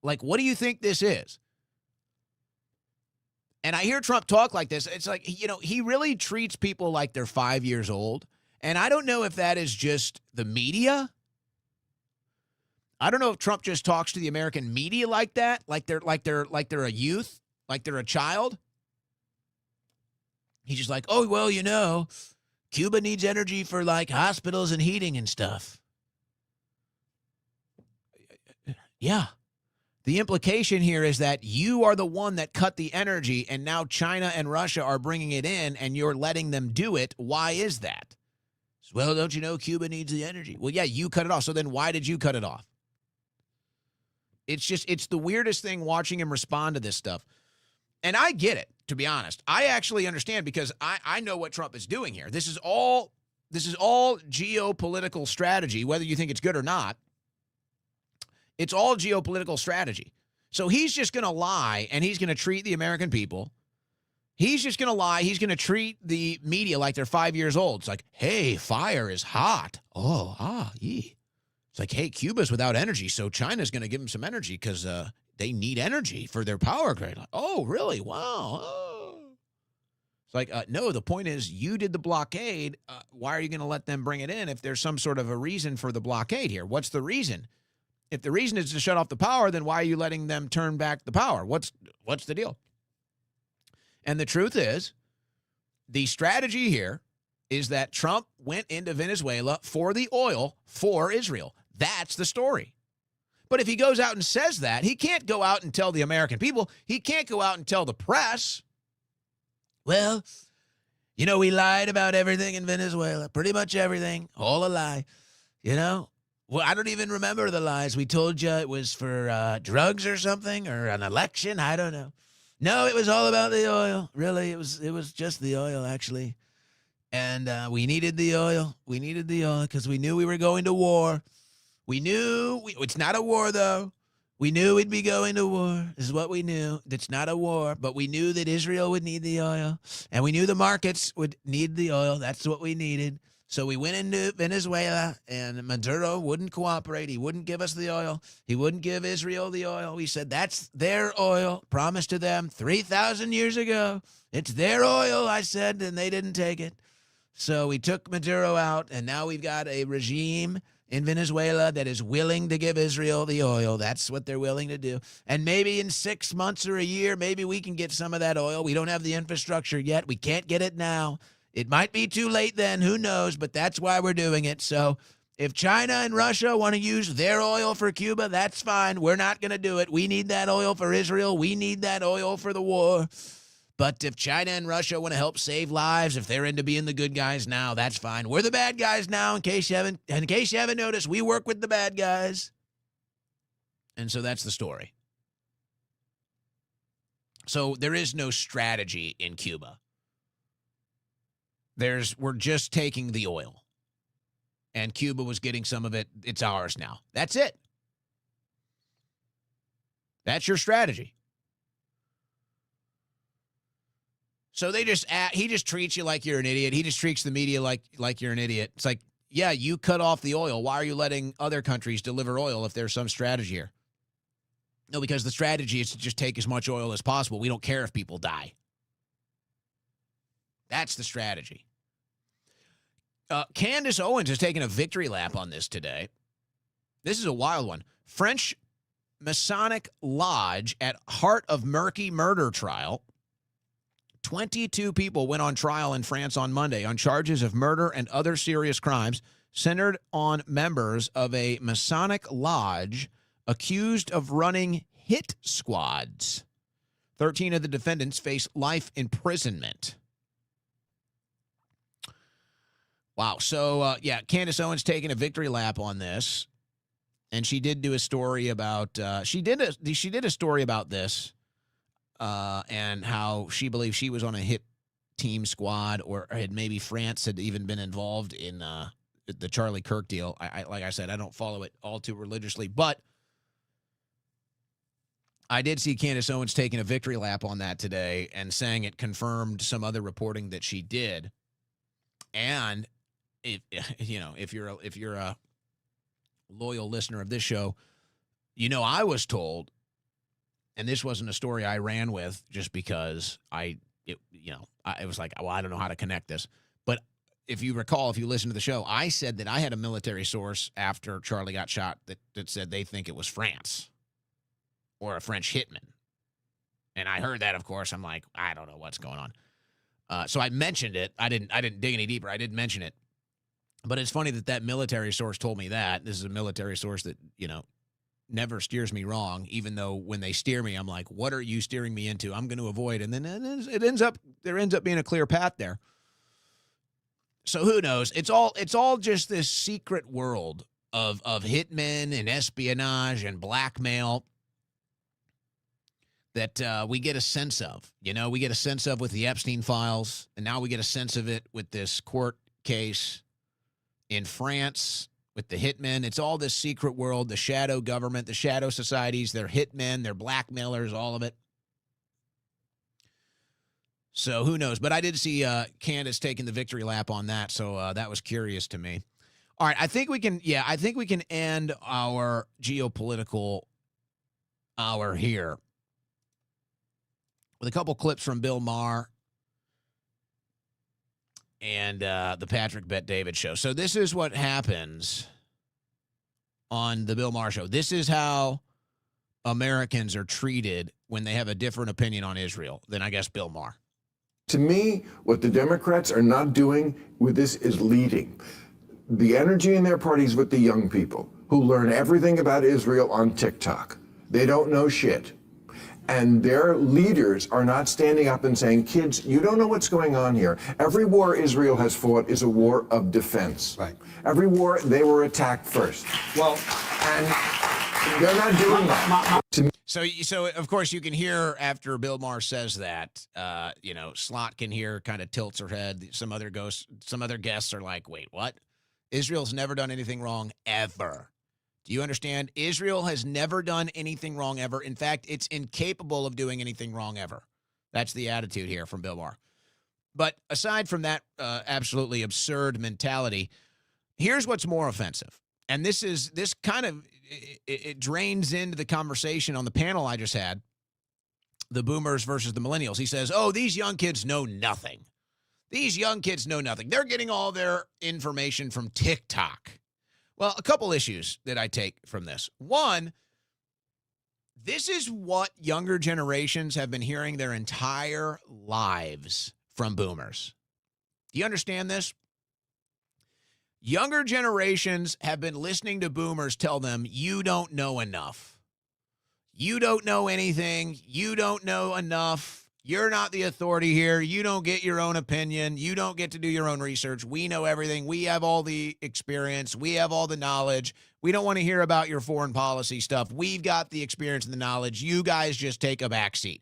Like, what do you think this is? And I hear Trump talk like this. It's like, he really treats people like they're 5 years old. And I don't know if that is just the media. I don't know if Trump just talks to the American media like that, like they're a youth, like they're a child. He's just like, oh, well, Cuba needs energy for like hospitals and heating and stuff. Yeah. The implication here is that you are the one that cut the energy, and now China and Russia are bringing it in, and you're letting them do it. Why is that? Well, don't you know Cuba needs the energy? Well, yeah, you cut it off. So then why did you cut it off? It's the weirdest thing watching him respond to this stuff. And I get it, to be honest. I actually understand because I know what Trump is doing here. This is all geopolitical strategy, whether you think it's good or not. It's all geopolitical strategy. So he's just going to lie, and he's going to treat the American people. He's just going to lie. He's going to treat the media like they're 5 years old. It's like, hey, fire is hot. Oh, yee. It's like, hey, Cuba's without energy, so China's going to give them some energy because they need energy for their power grid. Like, oh, really? Wow. Oh. It's like, no, the point is you did the blockade. Why are you going to let them bring it in if there's some sort of a reason for the blockade here? What's the reason? If the reason is to shut off the power, then why are you letting them turn back the power? What's the deal? And the truth is, the strategy here is that Trump went into Venezuela for the oil for Israel. That's the story. But if he goes out and says that, he can't go out and tell the American people. He can't go out and tell the press. Well, we lied about everything in Venezuela. Pretty much everything. All a lie. Well, I don't even remember the lies. We told you it was for drugs or something or an election. I don't know. No, it was all about the oil. Really, it was just the oil, actually. And we needed the oil. We needed the oil because we knew we were going to war. We knew it's not a war, though. We knew we'd be going to war. This is what we knew. It's not a war, but we knew that Israel would need the oil. And we knew the markets would need the oil. That's what we needed. So we went into Venezuela, and Maduro wouldn't cooperate. He wouldn't give us the oil. He wouldn't give Israel the oil. We said, that's their oil, promised to them 3,000 years ago. It's their oil, I said, and they didn't take it. So we took Maduro out, and now we've got a regime in Venezuela that is willing to give Israel the oil. That's what they're willing to do. And maybe in 6 months or a year, maybe we can get some of that oil. We don't have the infrastructure yet. We can't get it now. It might be too late then, who knows, but that's why we're doing it. So if China and Russia want to use their oil for Cuba, that's fine. We're not going to do it. We need that oil for Israel. We need that oil for the war. But if China and Russia want to help save lives, if they're into being the good guys now, that's fine. We're the bad guys now, in case you haven't noticed. We work with the bad guys. And so that's the story. So there is no strategy in Cuba. We're just taking the oil. And Cuba was getting some of it. It's ours now. That's it. That's your strategy. So he just treats you like you're an idiot. He just treats the media like you're an idiot. It's like, yeah, you cut off the oil. Why are you letting other countries deliver oil if there's some strategy here? No, because the strategy is to just take as much oil as possible. We don't care if people die. That's the strategy. Candace Owens has taken a victory lap on this today. This is a wild one. French Masonic Lodge at heart of murky murder trial. 22 people went on trial in France on Monday on charges of murder and other serious crimes centered on members of a Masonic Lodge accused of running hit squads. 13 of the defendants face life imprisonment. Wow. So, Candace Owens taking a victory lap on this. And she did do a story about, she did a story about this and how she believes she was on a hit team squad or had maybe France had even been involved in the Charlie Kirk deal. Like I said, I don't follow it all too religiously, but I did see Candace Owens taking a victory lap on that today and saying it confirmed some other reporting that she did. And if you're a loyal listener of this show, I was told, and this wasn't a story I ran with just because it was like, well, I don't know how to connect this. But if you recall, if you listen to the show, I said that I had a military source after Charlie got shot that said they think it was France or a French hitman. And I heard that, of course. I'm like, I don't know what's going on. So I mentioned it. I didn't dig any deeper. I did mention it. But it's funny that military source told me that. This is a military source that, never steers me wrong, even though when they steer me, I'm like, what are you steering me into? I'm going to avoid. And then there ends up being a clear path there. So who knows? It's all just this secret world of hitmen and espionage and blackmail that we get a sense of. We get a sense of with the Epstein files, and now we get a sense of it with this court case in France with the hitmen. It's all this secret world, the shadow government, the shadow societies, they're hitmen, they're blackmailers, all of it. So who knows? But I did see Candace taking the victory lap on that, so that was curious to me. All right, I think we can end our geopolitical hour here with a couple clips from Bill Maher and the Patrick Bet-David show. So this is what happens on the Bill Maher show. This is how Americans are treated when they have a different opinion on Israel than, I guess, Bill Maher. To me, what the Democrats are not doing with this is leading. The energy in their parties with the young people who learn everything about Israel on TikTok. They don't know shit. And their leaders are not standing up and saying, kids, you don't know what's going on here. Every war Israel has fought is a war of defense. Right. Every war, they were attacked first. Well, and they're not doing that. So of course, you can hear after Bill Maher says that, Slot can hear, kind of tilts her head. Some other guests are like, wait, what? Israel's never done anything wrong ever. Do you understand? Israel has never done anything wrong ever. In fact, it's incapable of doing anything wrong ever. That's the attitude here from Bill Maher. But aside from that absolutely absurd mentality, here's what's more offensive. And this kind of, it drains into the conversation on the panel I just had, the boomers versus the millennials. He says, oh, these young kids know nothing. These young kids know nothing. They're getting all their information from TikTok. Well, a couple issues that I take from this. One, this is what younger generations have been hearing their entire lives from boomers. Do you understand this? Younger generations have been listening to boomers tell them, you don't know enough. You don't know anything. You don't know enough. You're not the authority here. You don't get your own opinion. You don't get to do your own research. We know everything. We have all the experience. We have all the knowledge. We don't want to hear about your foreign policy stuff. We've got the experience and the knowledge. You guys just take a backseat.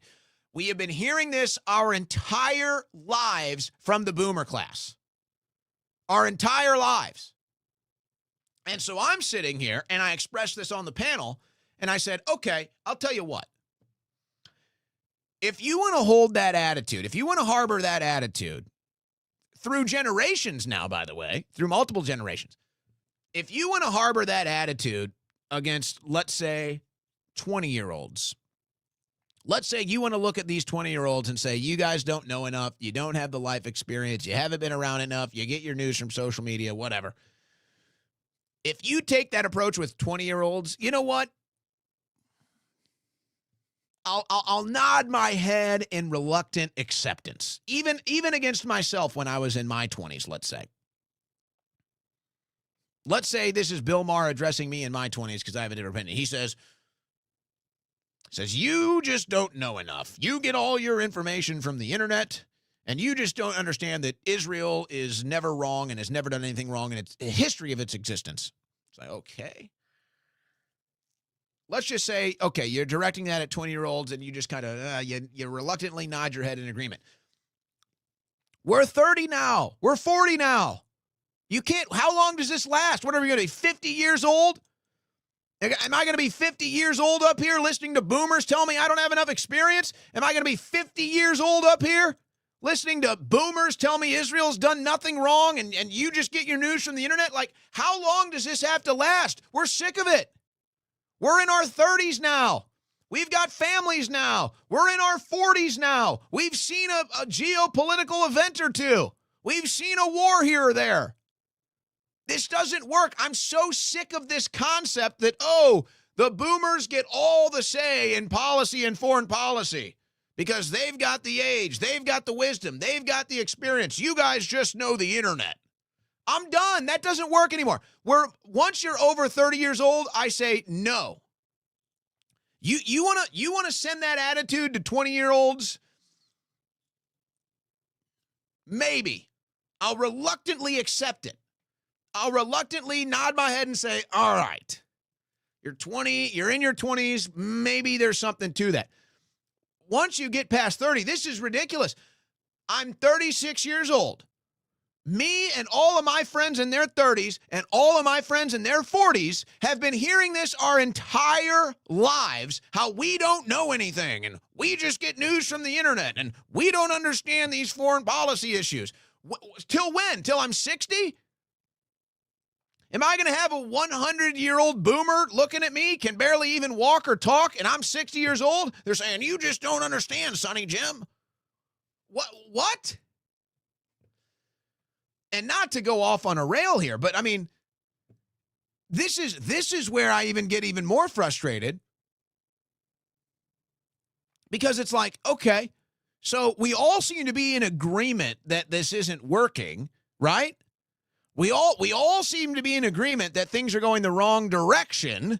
We have been hearing this our entire lives from the boomer class. Our entire lives. And so I'm sitting here, and I expressed this on the panel, and I said, okay, I'll tell you what. If you want to hold that attitude, if you want to harbor that attitude through generations now, by the way, through multiple generations, if you want to harbor that attitude against, let's say, 20-year-olds, let's say you want to look at these 20-year-olds and say, you guys don't know enough, you don't have the life experience, you haven't been around enough, you get your news from social media, whatever. If you take that approach with 20-year-olds, you know what? I'll nod my head in reluctant acceptance, even against myself when I was in my 20s, let's say. Let's say this is Bill Maher addressing me in my 20s because I have a different opinion. He says, you just don't know enough. You get all your information from the internet, and you just don't understand that Israel is never wrong and has never done anything wrong in its history of its existence. It's like, okay. Let's just say, okay, you're directing that at 20-year-olds, and you just kind of, you reluctantly nod your head in agreement. We're 30 now. We're 40 now. You can't, how long does this last? What are we going to be, 50 years old? Am I going to be 50 years old up here listening to boomers tell me I don't have enough experience? Am I going to be 50 years old up here listening to boomers tell me Israel's done nothing wrong and you just get your news from the internet? Like, how long does this have to last? We're sick of it. We're in our 30s now. We've got families now. We're in our 40s now. We've seen a geopolitical event or two. We've seen a war here or there. This doesn't work. I'm so sick of this concept that, oh, the boomers get all the say in policy and foreign policy because they've got the age, they've got the wisdom, they've got the experience. You guys just know the internet. I'm done. That doesn't work anymore. Once you're over 30 years old, I say no. You want to send that attitude to 20-year-olds? Maybe. I'll reluctantly accept it. I'll reluctantly nod my head and say, all right, you're 20, you're in your 20s, maybe there's something to that. Once you get past 30, this is ridiculous. I'm 36 years old. Me and all of my friends in their 30s and all of my friends in their 40s have been hearing this our entire lives, how we don't know anything and we just get news from the internet and we don't understand these foreign policy issues. Till when? Till I'm 60? Am I going to have a 100-year-old boomer looking at me, can barely even walk or talk, and I'm 60 years old? They're saying, you just don't understand, Sonny Jim. What? And not to go off on a rail here, but I mean, this is where I get even more frustrated. Because it's like, okay, so we all seem to be in agreement that this isn't working, right? We all seem to be in agreement that things are going the wrong direction.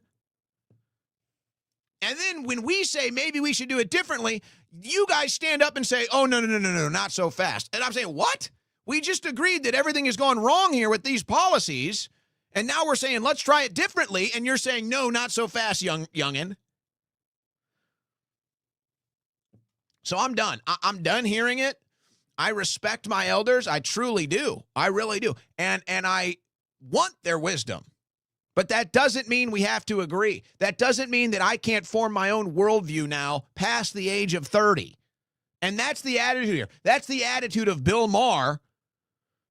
And then when we say maybe we should do it differently, you guys stand up and say, oh, no, not so fast. And I'm saying, what? We just agreed that everything has gone wrong here with these policies. And now we're saying, let's try it differently. And you're saying, no, not so fast, youngin'. So I'm done. I'm done hearing it. I respect my elders. I truly do. I really do. And I want their wisdom. But that doesn't mean we have to agree. That doesn't mean that I can't form my own worldview now past the age of 30. And that's the attitude here. That's the attitude of Bill Maher.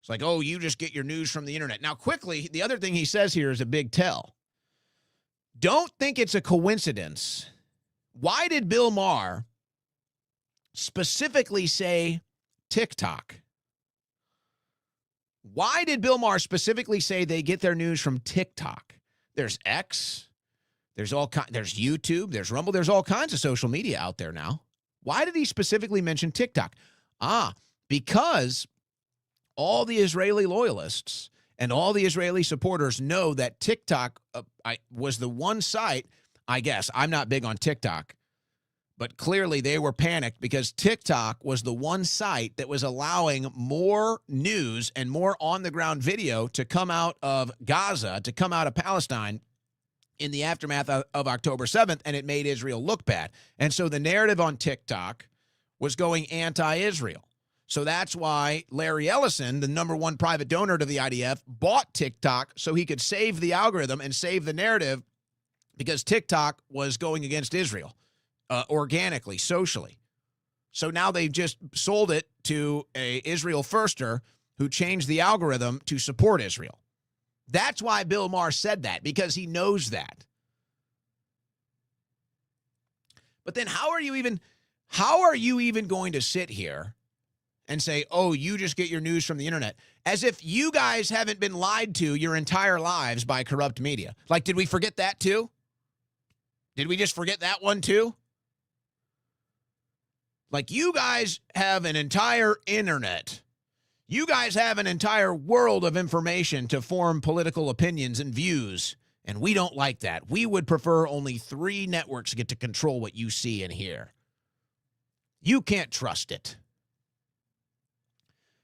It's like, oh, you just get your news from the internet. Now, quickly, the other thing he says here is a big tell. Don't think it's a coincidence. Why did Bill Maher specifically say TikTok? Why did Bill Maher specifically say they get their news from TikTok? There's X, there's YouTube, there's Rumble, there's all kinds of social media out there now. Why did he specifically mention TikTok? Because all the Israeli loyalists and all the Israeli supporters know that TikTok was the one site, I guess, I'm not big on TikTok, but clearly they were panicked because TikTok was the one site that was allowing more news and more on-the-ground video to come out of Gaza, to come out of Palestine in the aftermath of October 7th, and it made Israel look bad. And so the narrative on TikTok was going anti-Israel. So that's why Larry Ellison, the #1 private donor to the IDF, bought TikTok so he could save the algorithm and save the narrative because TikTok was going against Israel. Organically, socially. So now they've just sold it to a Israel firster who changed the algorithm to support Israel. That's why Bill Maher said that, because he knows that. But then how are you even going to sit here and say, oh, you just get your news from the internet, as if you guys haven't been lied to your entire lives by corrupt media? Like, did we forget that too? Did we just forget that one too? Like, you guys have an entire internet. You guys have an entire world of information to form political opinions and views, and we don't like that. We would prefer only 3 networks get to control what you see and hear. You can't trust it.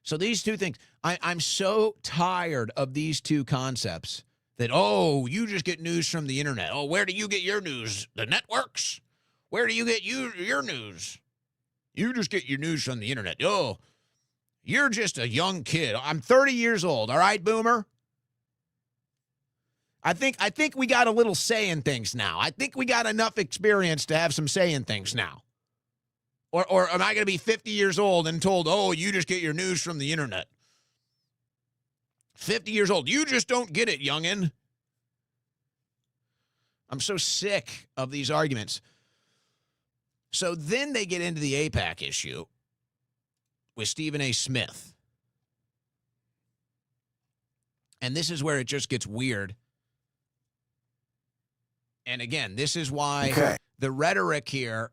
So these two things, I'm so tired of these two concepts that, oh, you just get news from the internet. Oh, where do you get your news? The networks? Where do you get your news? You just get your news from the internet. Oh, you're just a young kid. I'm 30 years old. All right, boomer? I think we got a little say in things now. I think we got enough experience to have some say in things now. Or am I going to be 50 years old and told, oh, you just get your news from the internet? 50 years old. You just don't get it, youngin'. I'm so sick of these arguments. So then they get into the AIPAC issue with Stephen A. Smith. And this is where it just gets weird. And again, this is why the rhetoric here,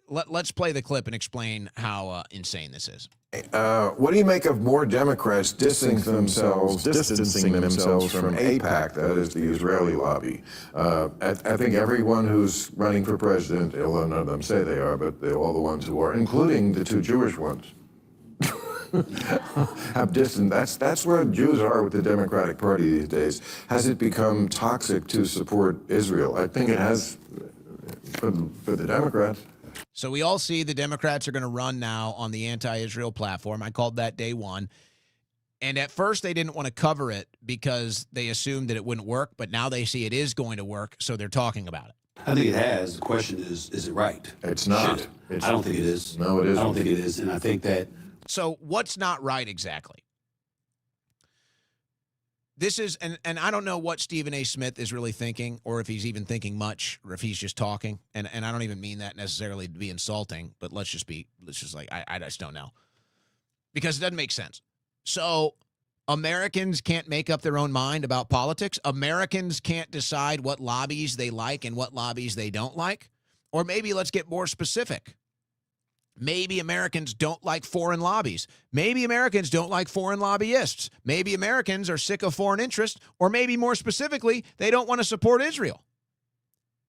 let's play the clip and explain how insane this is. What do you make of more Democrats distancing themselves from AIPAC, that is the Israeli lobby? I think everyone who's running for president, although none of them say they are, but all the ones who are, including the two Jewish ones, have distanced. That's where Jews are with the Democratic Party these days. Has it become toxic to support Israel? I think it has for the Democrats. So we all see the Democrats are going to run now on the anti-Israel platform. I called that day one. And at first they didn't want to cover it because they assumed that it wouldn't work, but now they see it is going to work, so they're talking about it. I think it has. The question is it right? It's not. I don't think it is. No, it isn't. I don't think it is. And I think that... So what's not right exactly? This is, and I don't know what Stephen A. Smith is really thinking, or if he's even thinking much, or if he's just talking. And I don't even mean that necessarily to be insulting, but let's just I just don't know. Because it doesn't make sense. So Americans can't make up their own mind about politics. Americans can't decide what lobbies they like and what lobbies they don't like. Or maybe let's get more specific. Maybe Americans don't like foreign lobbies. Maybe Americans don't like foreign lobbyists. Maybe Americans are sick of foreign interest, or maybe more specifically, they don't want to support Israel.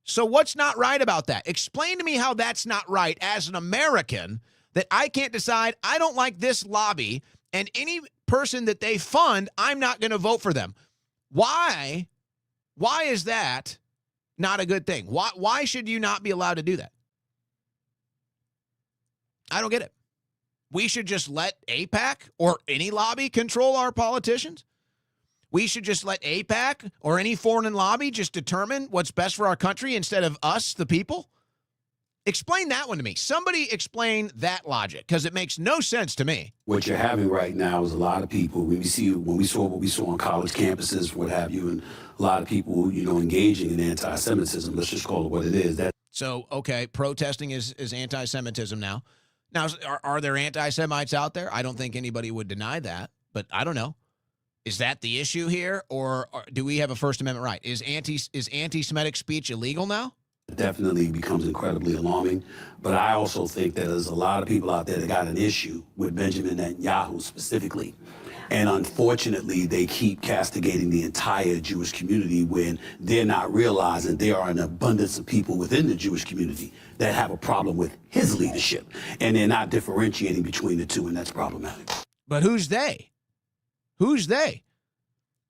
So what's not right about that? Explain to me how that's not right as an American, that I can't decide I don't like this lobby, and any person that they fund, I'm not going to vote for them. Why? Why is that not a good thing? Why should you not be allowed to do that? I don't get it. We should just let AIPAC or any lobby control our politicians? We should just let AIPAC or any foreign lobby just determine what's best for our country instead of us, the people? Explain that one to me. Somebody explain that logic, because it makes no sense to me. What you're having right now is a lot of people, when we saw what we saw on college campuses, what have you, and a lot of people, engaging in anti-Semitism. Let's just call it what it is. So, okay, protesting is anti-Semitism now. Now, are there anti-Semites out there? I don't think anybody would deny that, but I don't know. Is that the issue here, or do we have a First Amendment right? Is anti-Semitic speech illegal now? It definitely becomes incredibly alarming, but I also think that there's a lot of people out there that got an issue with Benjamin Netanyahu specifically. And unfortunately, they keep castigating the entire Jewish community when they're not realizing there are an abundance of people within the Jewish community that have a problem with his leadership. And they're not differentiating between the two, and that's problematic. But who's they? Who's they?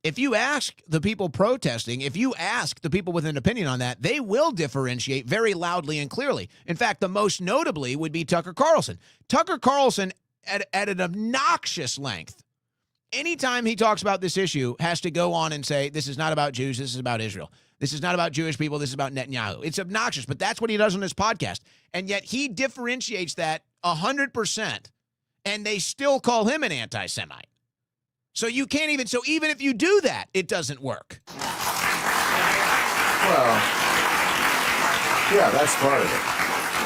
If you ask the people protesting, if you ask the people with an opinion on that, they will differentiate very loudly and clearly. In fact, the most notably would be Tucker Carlson. Tucker Carlson, at an obnoxious length, anytime he talks about this issue, has to go on and say, this is not about Jews, this is about Israel. This is not about Jewish people, this is about Netanyahu. It's obnoxious, but that's what he does on his podcast. And yet he differentiates that 100%, and they still call him an anti-Semite. So you can't even, so even if you do that, it doesn't work. Well, yeah, that's part of it.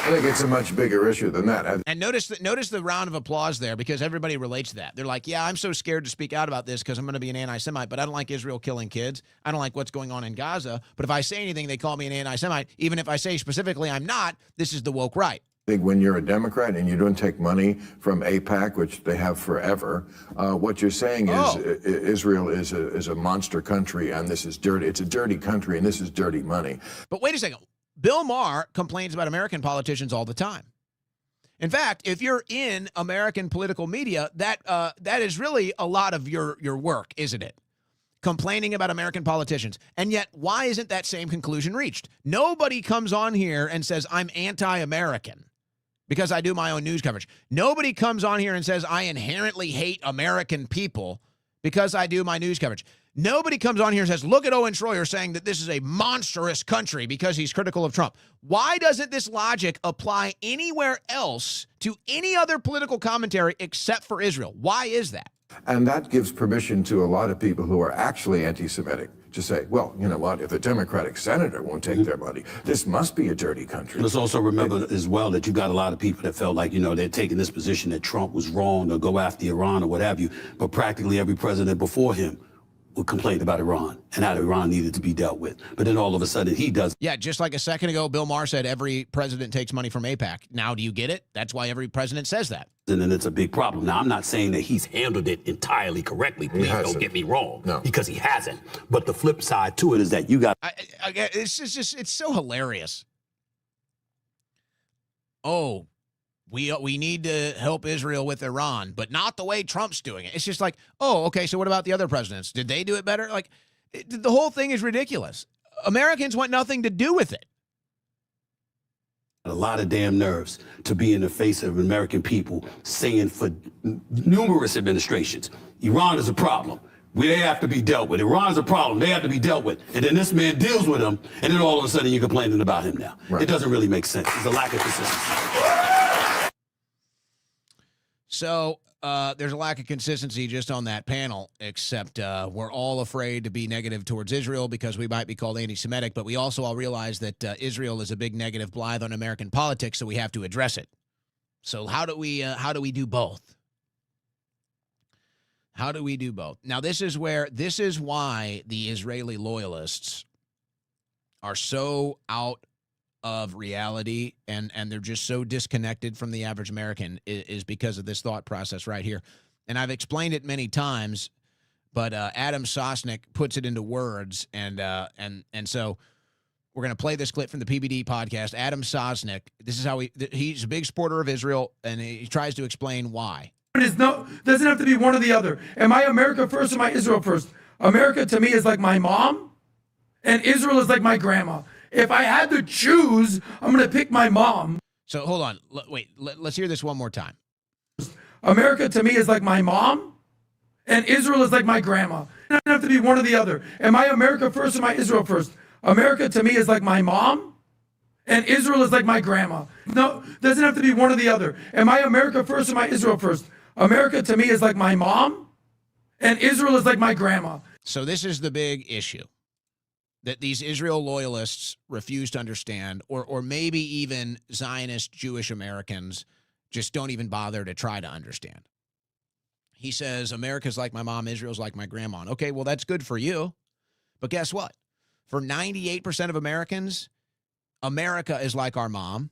I think it's a much bigger issue than that. And notice the round of applause there, because everybody relates to that. They're like, yeah, I'm so scared to speak out about this because I'm going to be an anti-Semite, but I don't like Israel killing kids. I don't like what's going on in Gaza. But if I say anything, they call me an anti-Semite. Even if I say specifically I'm not, this is the woke right. I think when you're a Democrat and you don't take money from AIPAC, which they have forever, what you're saying is Israel is a monster country, and this is dirty. It's a dirty country, and this is dirty money. But wait a second. Bill Maher complains about American politicians all the time. In fact, if you're in American political media, that is really a lot of your work, isn't it? Complaining about American politicians. And yet, why isn't that same conclusion reached? Nobody comes on here and says, I'm anti-American because I do my own news coverage. Nobody comes on here and says, I inherently hate American people because I do my news coverage. Nobody comes on here and says, look at Owen Schroyer saying that this is a monstrous country because he's critical of Trump. Why doesn't this logic apply anywhere else to any other political commentary except for Israel? Why is that? And that gives permission to a lot of people who are actually anti-Semitic to say, well, you know what, if a Democratic senator won't take their money, this must be a dirty country. Let's also remember as well that you got a lot of people that felt like, you know, they're taking this position that Trump was wrong to go after Iran or what have you, but practically every president before him would complain about Iran and how Iran needed to be dealt with. But then all of a sudden he does. Yeah, just like a second ago, Bill Maher said every president takes money from AIPAC. Now, do you get it? That's why every president says that. And then it's a big problem. Now, I'm not saying that he's handled it entirely correctly. Please don't get me wrong. No. Because he hasn't. But the flip side to it is that you got. It's so hilarious. Oh, we need to help Israel with Iran, but not the way Trump's doing it. It's just like, oh, okay, so what about the other presidents? Did they do it better? Like, the whole thing is ridiculous. Americans want nothing to do with it. A lot of damn nerves to be in the face of American people saying for numerous administrations, Iran is a problem. They have to be dealt with. Iran's a problem. They have to be dealt with. And then this man deals with them, and then all of a sudden you're complaining about him now. Right. It doesn't really make sense. There's a lack of consistency. So there's a lack of consistency just on that panel, except we're all afraid to be negative towards Israel because we might be called anti-Semitic, but we also all realize that Israel is a big negative blight on American politics, so we have to address it. So how do we do both? How do we do both? Now, this is why the Israeli loyalists are so out of reality and they're just so disconnected from the average American is because of this thought process right here. And I've explained it many times, but Adam Sosnick puts it into words, and so we're going to play this clip from the PBD podcast. Adam Sosnick, this is how he's a big supporter of Israel, and he tries to explain why. It doesn't have to be one or the other. Am I America first or am I Israel first? America to me is like my mom, and Israel is like my grandma. If I had to choose, I'm going to pick my mom. So hold on. Wait, let's hear this one more time. America to me is like my mom, and Israel is like my grandma. It doesn't have to be one or the other. Am I America first or am I Israel first? America to me is like my mom, and Israel is like my grandma. No, doesn't have to be one or the other. Am I America first or am I Israel first? America to me is like my mom, and Israel is like my grandma. So this is the big issue that these Israel loyalists refuse to understand, or maybe even Zionist Jewish Americans just don't even bother to try to understand. He says, America's like my mom, Israel's like my grandma. Okay, well, that's good for you. But guess what? For 98% of Americans, America is like our mom,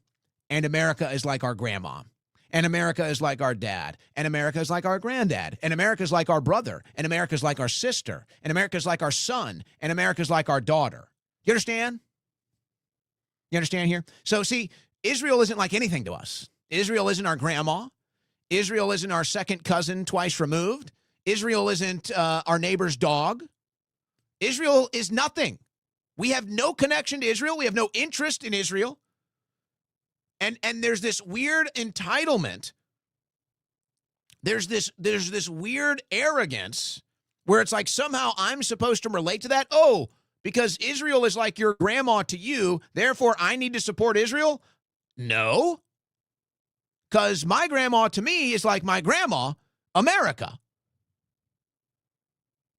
and America is like our grandma. And America is like our dad, and America is like our granddad, and America is like our brother, and America is like our sister, and America is like our son, and America is like our daughter. You understand? You understand here? So see, Israel isn't like anything to us. Israel isn't our grandma. Israel isn't our second cousin twice removed. Israel isn't our neighbor's dog. Israel is nothing. We have no connection to Israel. We have no interest in Israel. And there's this weird entitlement. There's this weird arrogance where it's like somehow I'm supposed to relate to that. Oh, because Israel is like your grandma to you, therefore I need to support Israel? No. Because my grandma to me is like my grandma, America.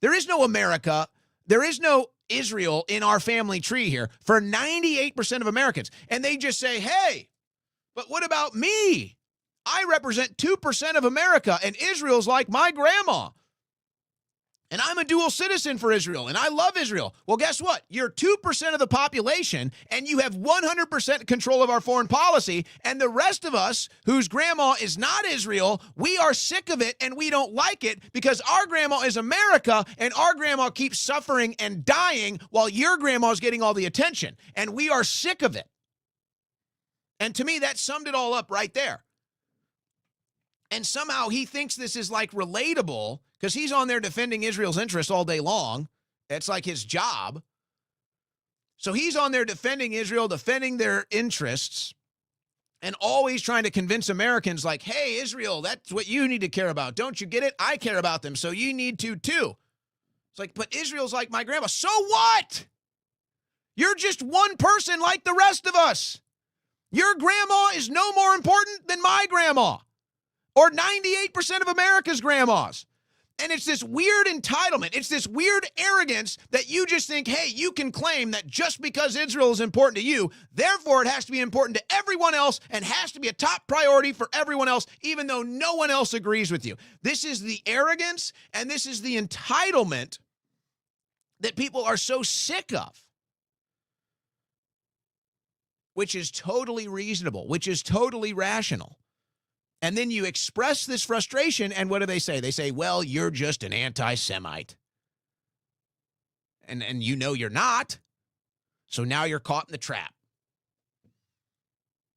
There is no America. There is no Israel in our family tree here for 98% of Americans. And they just say, hey, but what about me? I represent 2% of America, and Israel's like my grandma. And I'm a dual citizen for Israel, and I love Israel. Well, guess what? You're 2% of the population, and you have 100% control of our foreign policy, and the rest of us, whose grandma is not Israel, we are sick of it, and we don't like it because our grandma is America, and our grandma keeps suffering and dying while your grandma is getting all the attention, and we are sick of it. And to me, that summed it all up right there. And somehow he thinks this is like relatable because he's on there defending Israel's interests all day long. That's like his job. So he's on there defending Israel, defending their interests, and always trying to convince Americans like, hey, Israel, that's what you need to care about. Don't you get it? I care about them, so you need to too. It's like, but Israel's like my grandma. So what? You're just one person like the rest of us. Your grandma is no more important than my grandma or 98% of America's grandmas. And it's this weird entitlement. It's this weird arrogance that you just think, hey, you can claim that just because Israel is important to you, therefore it has to be important to everyone else and has to be a top priority for everyone else, even though no one else agrees with you. This is the arrogance and this is the entitlement that people are so sick of, which is totally reasonable, which is totally rational. And then you express this frustration, and what do they say? They say, well, you're just an anti-Semite. And you know you're not, so now you're caught in the trap.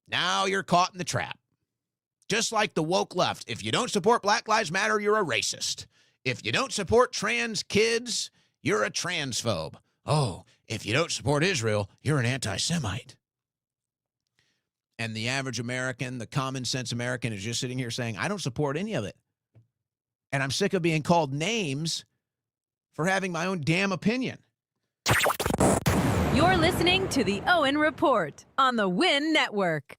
Now you're caught in the trap. Just like the woke left. If you don't support Black Lives Matter, you're a racist. If you don't support trans kids, you're a transphobe. Oh, if you don't support Israel, you're an anti-Semite. And the average American, the common sense American, is just sitting here saying, I don't support any of it. And I'm sick of being called names for having my own damn opinion. You're listening to the Owen Report on the Win Network.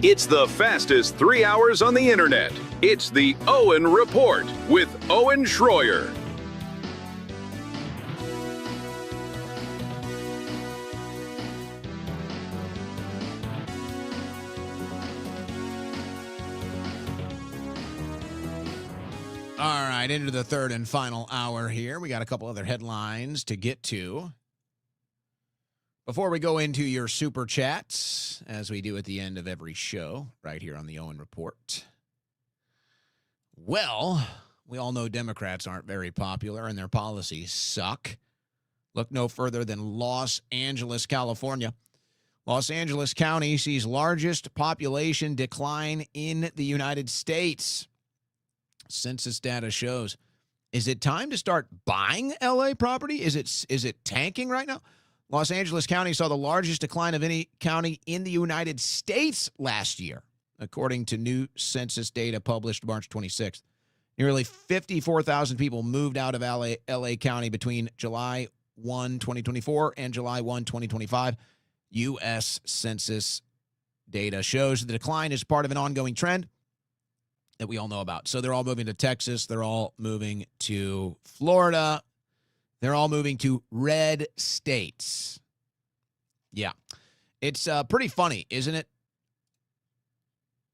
It's the fastest 3 hours on the internet. It's the Owen Report with Owen Schroyer. All right, into the third and final hour here. We got a couple other headlines to get to. Before we go into your super chats, as we do at the end of every show, right here on the Owen Report. Well, we all know Democrats aren't very popular and their policies suck. Look no further than Los Angeles, California. Los Angeles County sees largest population decline in the United States. Census data shows. Is it time to start buying LA property? Is it tanking right now? Los Angeles County saw the largest decline of any county in the United States last year, according to new census data published March 26th. Nearly 54,000 people moved out of LA County between July 1, 2024 and July 1, 2025. U.S. Census data shows the decline is part of an ongoing trend that we all know about. So they're all moving to Texas. They're all moving to Florida. They're all moving to red states. Yeah. It's pretty funny, isn't it?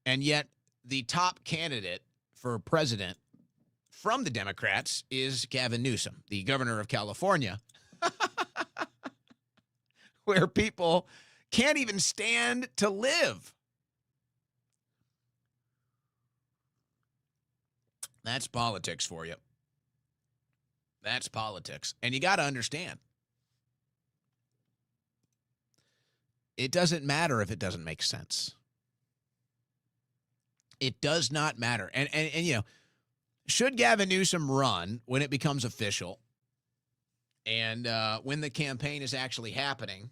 And yet the top candidate for president from the Democrats is Gavin Newsom, the governor of California, where people can't even stand to live. That's politics for you. That's politics. And you got to understand, it doesn't matter if it doesn't make sense. It does not matter. And you know, should Gavin Newsom run when it becomes official and when the campaign is actually happening,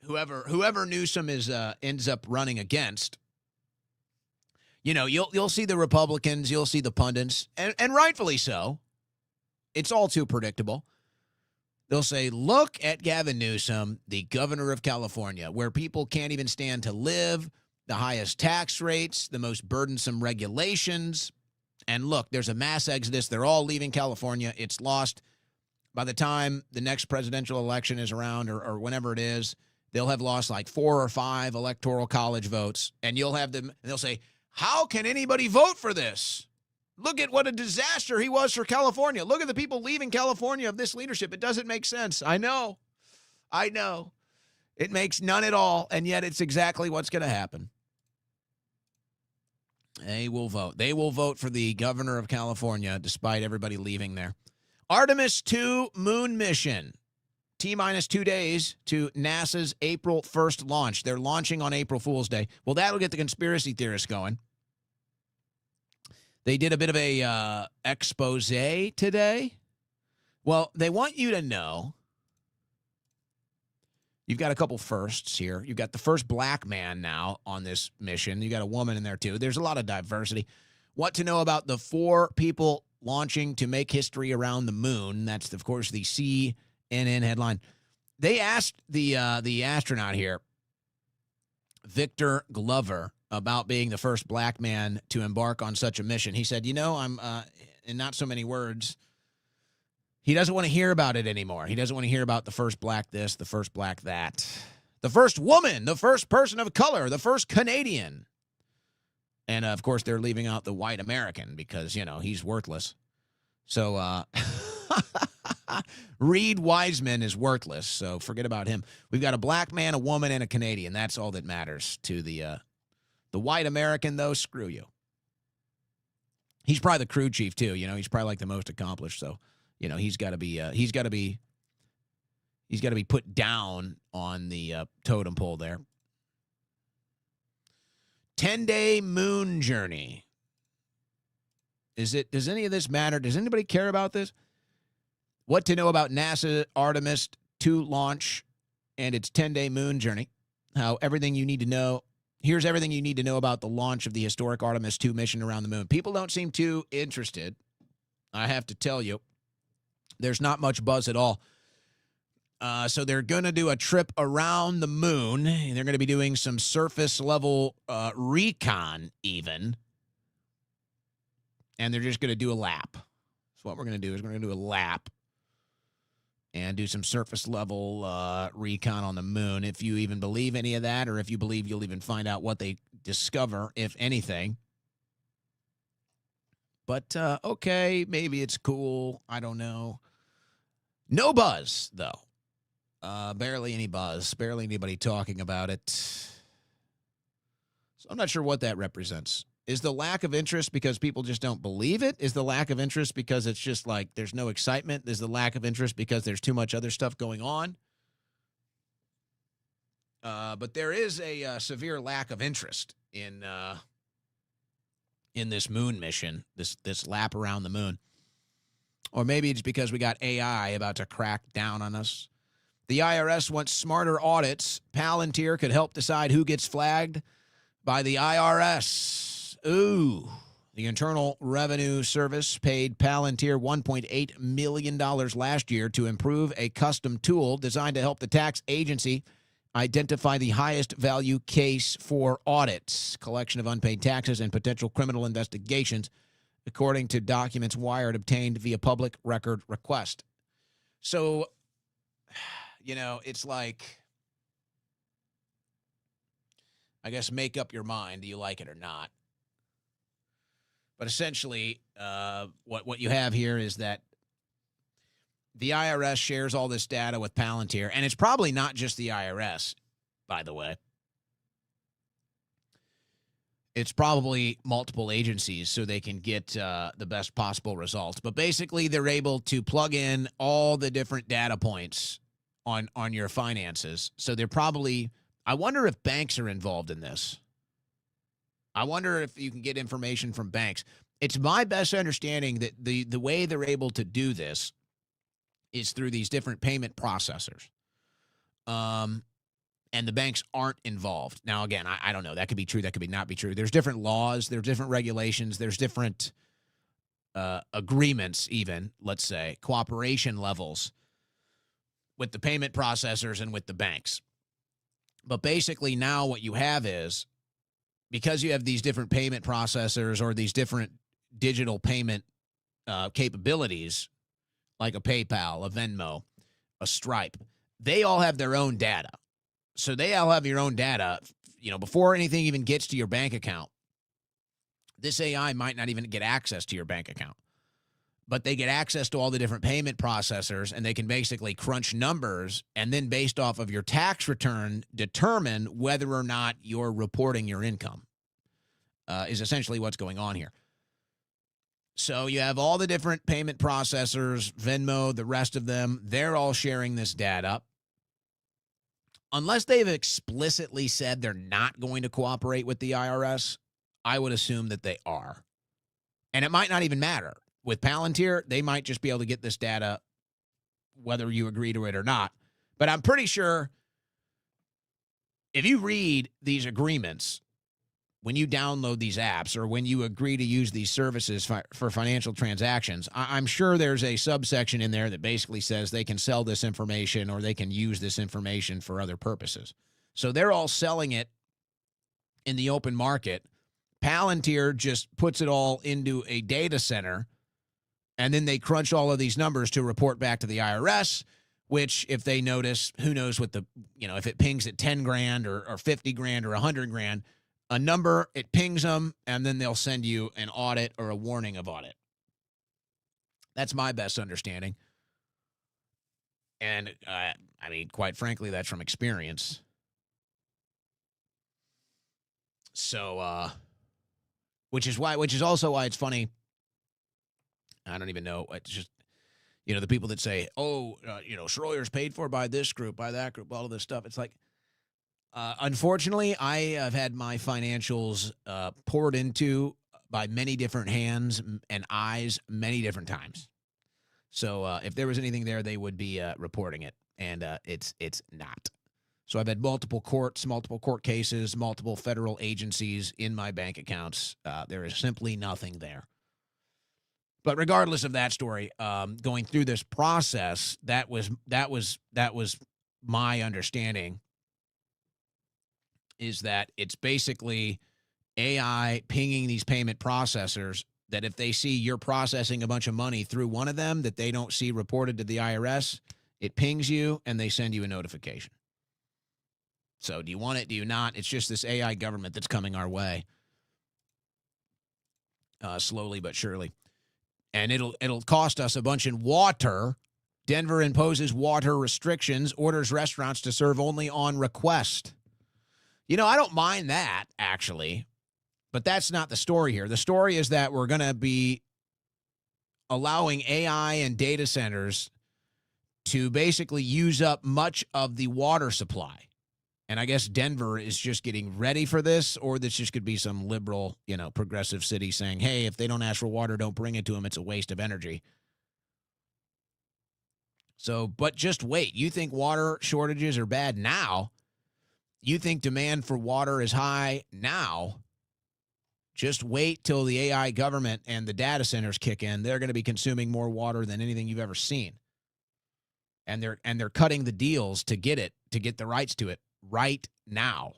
whoever Newsom is ends up running against, you know, you'll see the Republicans, you'll see the pundits, and rightfully so. It's all too predictable. They'll say, look at Gavin Newsom, the governor of California, where people can't even stand to live, the highest tax rates, the most burdensome regulations. And look, there's a mass exodus. They're all leaving California. It's lost. By the time the next presidential election is around or whenever it is, they'll have lost like 4 or 5 electoral college votes. And you'll have them, and they'll say, how can anybody vote for this? Look at what a disaster he was for California. Look at the people leaving California of this leadership. It doesn't make sense. I know. It makes none at all, and yet it's exactly what's going to happen. They will vote. They will vote for the governor of California despite everybody leaving there. Artemis 2 moon mission. T-minus 2 days to NASA's April 1st launch. They're launching on April Fool's Day. Well, that'll get the conspiracy theorists going. They did a bit of a expose today. Well, they want you to know you've got a couple firsts here. You've got the first black man now on this mission. You got a woman in there, too. There's a lot of diversity. What to know about the 4 people launching to make history around the moon. That's, of course, the CNN headline. They asked the astronaut here, Victor Glover, about being the first black man to embark on such a mission. He said, you know, I'm, in not so many words, he doesn't want to hear about it anymore. He doesn't want to hear about the first black this, the first black that, the first woman, the first person of color, the first Canadian. And, of course, they're leaving out the white American because, you know, he's worthless. So, Reed Wiseman is worthless, so forget about him. We've got a black man, a woman, and a Canadian. That's all that matters to the white American, though. Screw you. He's probably the crew chief too. You know, he's probably like the most accomplished. So, you know, he's got to be put down on the totem pole there. 10-day moon journey. Does any of this matter? Does anybody care about this? What to know about NASA Artemis 2 launch and its 10-day moon journey. Here's everything you need to know about the launch of the historic Artemis 2 mission around the moon. People don't seem too interested. I have to tell you, there's not much buzz at all. So they're going to do a trip around the moon. They're going to be doing some surface level recon even. And they're just going to do a lap. So what we're going to do is we're going to do a lap and do some surface level recon on the moon. If you even believe any of that, or if you believe you'll even find out what they discover, if anything. But, okay, maybe it's cool. I don't know. No buzz, though. Barely any buzz. Barely anybody talking about it. So I'm not sure what that represents. Is the lack of interest because people just don't believe it? Is the lack of interest because it's just like there's no excitement? Is the lack of interest because there's too much other stuff going on? But there is a severe lack of interest in this moon mission, this lap around the moon. Or maybe it's because we got AI about to crack down on us. The IRS wants smarter audits. Palantir could help decide who gets flagged by the IRS. Ooh. The Internal Revenue Service paid Palantir $1.8 million last year to improve a custom tool designed to help the tax agency identify the highest value case for audits, collection of unpaid taxes, and potential criminal investigations, according to documents Wired obtained via public record request. So, it's like, I guess, make up your mind. Do you like it or not? But essentially, what you have here is that the IRS shares all this data with Palantir, and it's probably not just the IRS, by the way. It's probably multiple agencies so they can get the best possible results. But basically, they're able to plug in all the different data points on your finances. So they're probably, I wonder if banks are involved in this. I wonder if you can get information from banks. It's my best understanding that the way they're able to do this is through these different payment processors. And the banks aren't involved. Now, again, I don't know. That could be true. That could not be true. There's different laws. There's different regulations. There's different agreements even, let's say, cooperation levels with the payment processors and with the banks. But basically now what you have is, because you have these different payment processors or these different digital payment capabilities, like a PayPal, a Venmo, a Stripe, they all have their own data. So they all have your own data, before anything even gets to your bank account. This AI might not even get access to your bank account, but they get access to all the different payment processors, and they can basically crunch numbers and then, based off of your tax return, determine whether or not you're reporting your income, is essentially what's going on here. So you have all the different payment processors, Venmo, the rest of them, they're all sharing this data. Unless they've explicitly said they're not going to cooperate with the IRS, I would assume that they are. And it might not even matter. With Palantir, they might just be able to get this data whether you agree to it or not. But I'm pretty sure if you read these agreements, when you download these apps or when you agree to use these services for financial transactions, I'm sure there's a subsection in there that basically says they can sell this information or they can use this information for other purposes. So they're all selling it in the open market. Palantir just puts it all into a data center, and then they crunch all of these numbers to report back to the IRS, which, if they notice, who knows what if it pings at 10 grand or 50 grand or 100 grand, a number, it pings them, and then they'll send you an audit or a warning of audit. That's my best understanding. And, quite frankly, that's from experience. So, which is also why it's funny. I don't even know. It's just, the people that say, Schroyer's paid for by this group, by that group, all of this stuff. It's like, unfortunately, I have had my financials poured into by many different hands and eyes many different times. So if there was anything there, they would be reporting it, and it's not. So I've had multiple court cases, multiple federal agencies in my bank accounts. There is simply nothing there. But regardless of that story, going through this process, that was my understanding, is that it's basically AI pinging these payment processors that if they see you're processing a bunch of money through one of them that they don't see reported to the IRS, it pings you and they send you a notification. So do you want it? Do you not? It's just this AI government that's coming our way, slowly but surely. And it'll cost us a bunch in water. Denver imposes water restrictions, orders restaurants to serve only on request. You know, I don't mind that, actually. But that's not the story here. The story is that we're going to be allowing AI and data centers to basically use up much of the water supply. And I guess Denver is just getting ready for this, or this just could be some liberal, progressive city saying, hey, if they don't ask for water, don't bring it to them. It's a waste of energy. So, but just wait. You think water shortages are bad now? You think demand for water is high now? Just wait till the AI government and the data centers kick in. They're going to be consuming more water than anything you've ever seen. And they're cutting the deals to get the rights to it right now,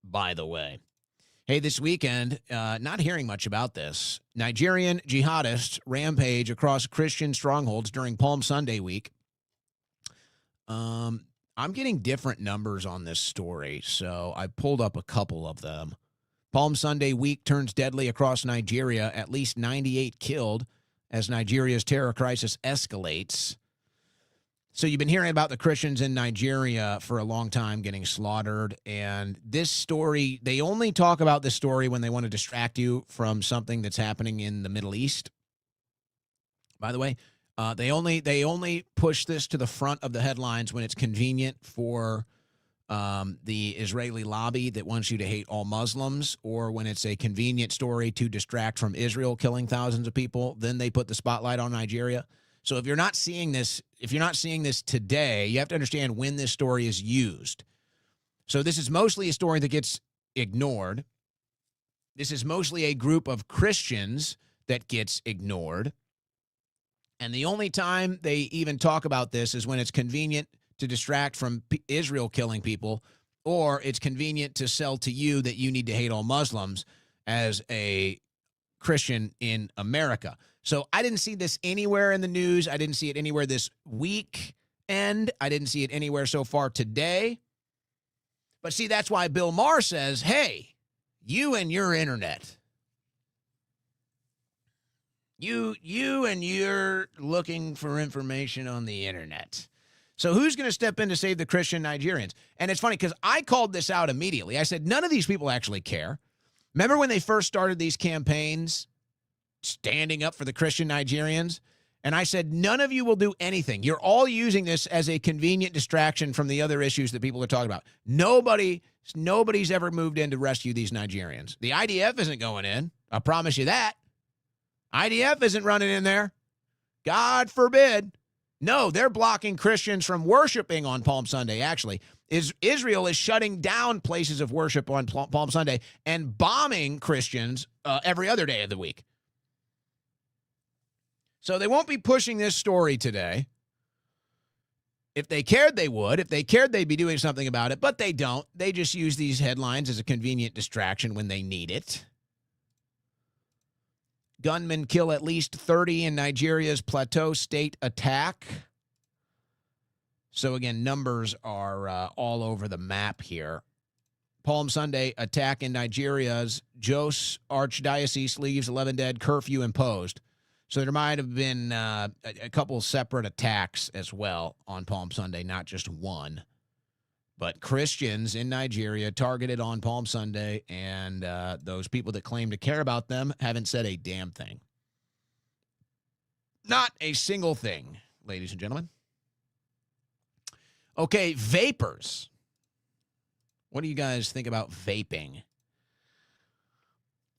by the way. Hey, this weekend, not hearing much about this. Nigerian jihadists rampage across Christian strongholds during Palm Sunday week. I'm getting different numbers on this story, so I pulled up a couple of them. Palm Sunday week turns deadly across Nigeria, at least 98 killed as Nigeria's terror crisis escalates. So you've been hearing about the Christians in Nigeria for a long time getting slaughtered. And this story, they only talk about this story when they want to distract you from something that's happening in the Middle East. By the way, they only push this to the front of the headlines when it's convenient for the Israeli lobby that wants you to hate all Muslims, or when it's a convenient story to distract from Israel killing thousands of people. Then they put the spotlight on Nigeria. So if you're not seeing this today, you have to understand when this story is used. So this is mostly a story that gets ignored. This is mostly a group of Christians that gets ignored. And the only time they even talk about this is when it's convenient to distract from Israel killing people, or it's convenient to sell to you that you need to hate all Muslims as a Christian in America. So I didn't see this anywhere in the news. I didn't see it anywhere this weekend. I didn't see it anywhere so far today. But see, that's why Bill Maher says, hey, you and your internet. You and you're looking for information on the internet. So who's going to step in to save the Christian Nigerians? And it's funny because I called this out immediately. I said, none of these people actually care. Remember when they first started these campaigns, standing up for the Christian Nigerians? And I said, none of you will do anything. You're all using this as a convenient distraction from the other issues that people are talking about. Nobody's ever moved in to rescue these Nigerians. The IDF isn't going in. I promise you that. IDF isn't running in there. God forbid. No, they're blocking Christians from worshiping on Palm Sunday, actually. Israel is shutting down places of worship on Palm Sunday and bombing Christians every other day of the week. So they won't be pushing this story today. If they cared, they would. If they cared, they'd be doing something about it, but they don't. They just use these headlines as a convenient distraction when they need it. Gunmen kill at least 30 in Nigeria's Plateau State attack. So, again, numbers are all over the map here. Palm Sunday attack in Nigeria's Jos Archdiocese leaves 11 dead, curfew imposed. So there might have been a couple separate attacks as well on Palm Sunday, not just one. But Christians in Nigeria targeted on Palm Sunday, and those people that claim to care about them haven't said a damn thing. Not a single thing, ladies and gentlemen. Okay, vapors. What do you guys think about vaping?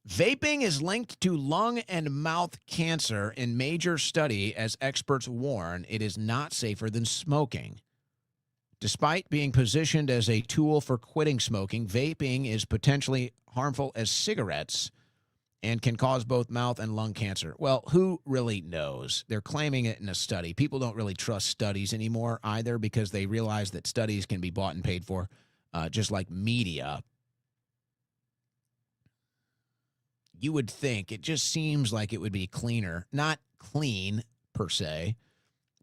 Vaping is linked to lung and mouth cancer in major study as experts warn it is not safer than smoking. Despite being positioned as a tool for quitting smoking, vaping is potentially harmful as cigarettes and can cause both mouth and lung cancer. Well, who really knows? They're claiming it in a study. People don't really trust studies anymore either because they realize that studies can be bought and paid for, just like media. You would think, it just seems like it would be cleaner, not clean per se,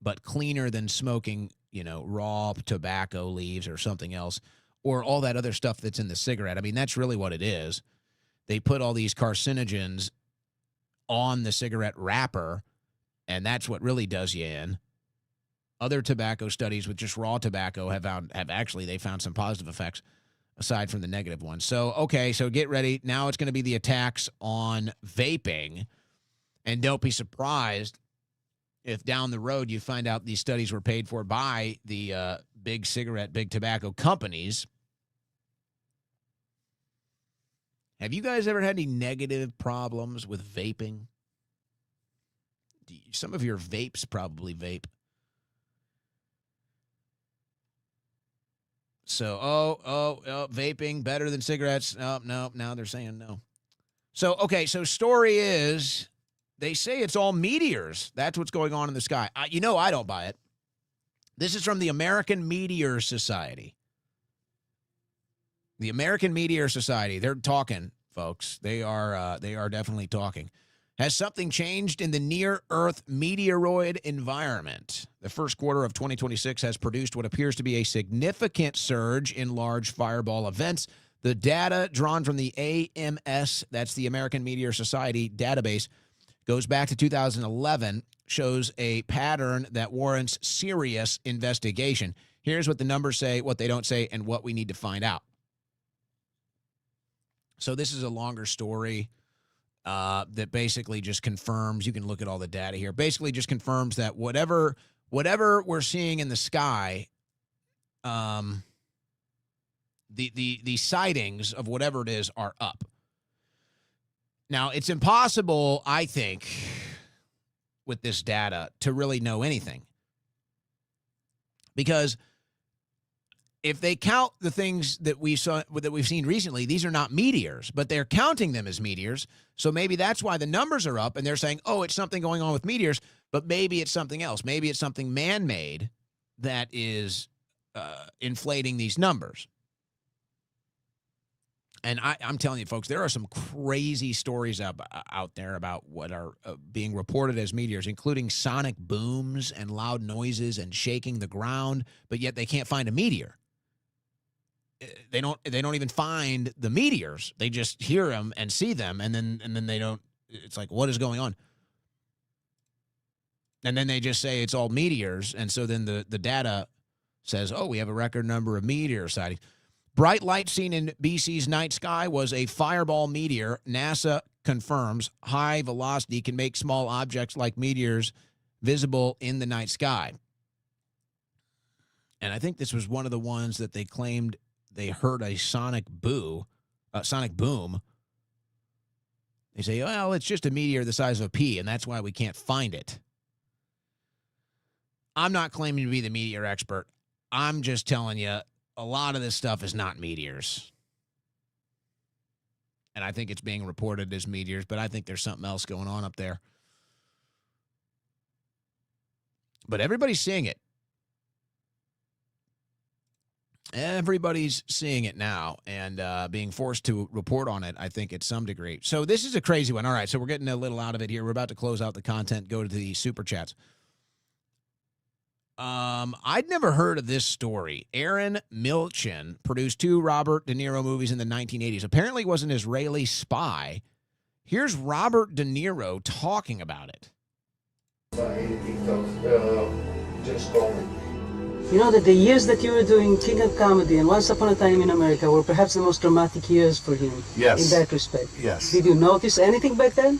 but cleaner than smoking, raw tobacco leaves or something else, or all that other stuff that's in the cigarette. I mean, that's really what it is. They put all these carcinogens on the cigarette wrapper, and that's what really does you in. Other tobacco studies with just raw tobacco have found some positive effects aside from the negative ones. So, okay, so get ready. Now it's going to be the attacks on vaping, and don't be surprised if down the road you find out these studies were paid for by the big tobacco companies. Have you guys ever had any negative problems with vaping? Some of your vapes probably vape. So, vaping better than cigarettes. No, now they're saying no. So, okay, so story is they say it's all meteors. That's what's going on in the sky. I don't buy it. This is from the American Meteor Society. The American Meteor Society, they're talking, folks. They are definitely talking. Has something changed in the near-Earth meteoroid environment? The first quarter of 2026 has produced what appears to be a significant surge in large fireball events. The data drawn from the AMS, that's the American Meteor Society database, goes back to 2011, shows a pattern that warrants serious investigation. Here's what the numbers say, what they don't say, and what we need to find out. So this is a longer story that basically just confirms, you can look at all the data here, basically just confirms that whatever we're seeing in the sky, the sightings of whatever it is are up. Now, it's impossible, I think, with this data to really know anything. Because if they count the things that we've seen recently, these are not meteors, but they're counting them as meteors. So maybe that's why the numbers are up, and they're saying, oh, it's something going on with meteors, but maybe it's something else. Maybe it's something man-made that is inflating these numbers. And I'm telling you, folks, there are some crazy stories out there about what are being reported as meteors, including sonic booms and loud noises and shaking the ground, but yet they can't find a meteor. They don't even find the meteors. They just hear them and see them, and then they don't. It's like, what is going on? And then they just say it's all meteors, and so then the data says, oh, we have a record number of meteor sightings. Bright light seen in BC's night sky was a fireball meteor. NASA confirms high velocity can make small objects like meteors visible in the night sky. And I think this was one of the ones that they claimed they heard a sonic boom. They say, well, it's just a meteor the size of a pea, and that's why we can't find it. I'm not claiming to be the meteor expert. I'm just telling you, a lot of this stuff is not meteors. And I think it's being reported as meteors, but I think there's something else going on up there. But everybody's seeing it. Everybody's seeing it now and being forced to report on it, I think, at some degree. So this is a crazy one. All right, so we're getting a little out of it here. We're about to close out the content, go to the Super Chats. I'd never heard of this story. Aaron Milchan produced 2 Robert De Niro movies in the 1980s. Apparently was an Israeli spy. Here's Robert De Niro talking about it. Just call me. You know that the years that you were doing King of Comedy and Once Upon a Time in America were perhaps the most dramatic years for him. Yes. In that respect. Yes. Did you notice anything back then?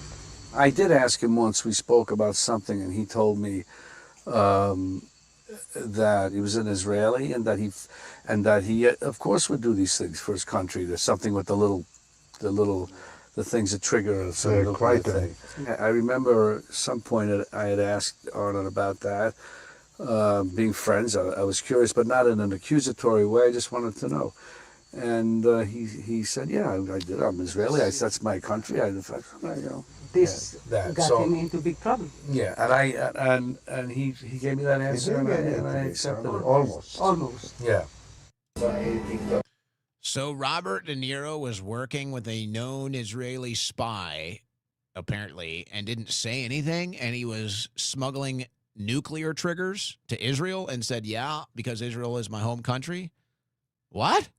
I did ask him once, we spoke about something, and he told me that he was an Israeli and that he of course would do these things for his country. There's something with the things that trigger a certain kind of thing. I remember some point I had asked Arnold about that. Being friends, I was curious, but not in an accusatory way. I just wanted to know. And he said, yeah, I did. I'm Israeli. That's my country. This got him into big trouble. Yeah, and he gave me that answer, and I accepted it. Almost. Yeah. So Robert De Niro was working with a known Israeli spy, apparently, and didn't say anything, and he was smuggling nuclear triggers to Israel and said, yeah, because Israel is my home country. What?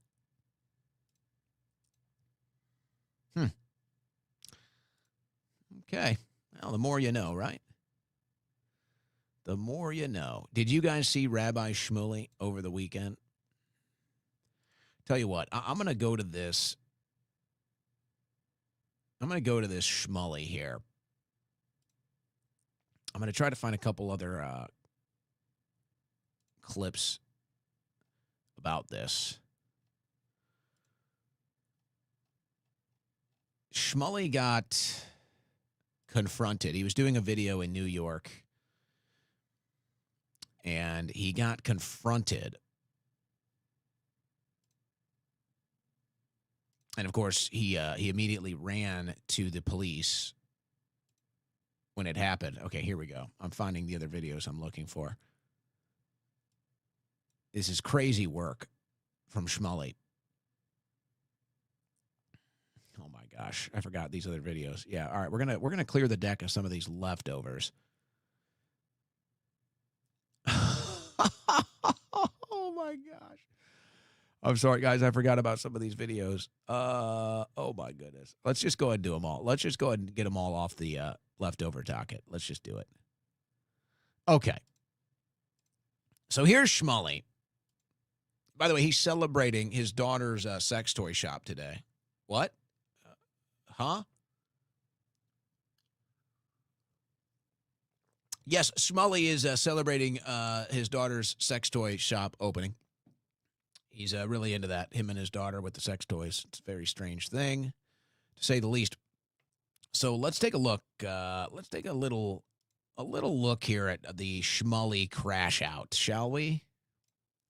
Okay. Well, the more you know, right? The more you know. Did you guys see Rabbi Shmuley over the weekend? Tell you what, I'm going to go to this. I'm going to go to this Shmuley here. I'm going to try to find a couple other clips about this. Shmuley got confronted. He was doing a video in New York, and he got confronted. And, of course, he immediately ran to the police when it happened. Okay, here we go. I'm finding the other videos I'm looking for. This is crazy work from Shmuley. Oh my gosh, I forgot these other videos. Yeah, all right, we're gonna clear the deck of some of these leftovers. Oh my gosh. I'm sorry, guys. I forgot about some of these videos. Oh, my goodness. Let's just go ahead and do them all. Let's just go ahead and get them all off the leftover docket. Let's just do it. Okay. So here's Shmuley. By the way, he's celebrating his daughter's sex toy shop today. What? Huh? Yes, Shmuley is celebrating his daughter's sex toy shop opening. He's really into that, him and his daughter with the sex toys. It's a very strange thing, to say the least. So let's take a look. Let's take a little look here at the Shmuley crash out, shall we?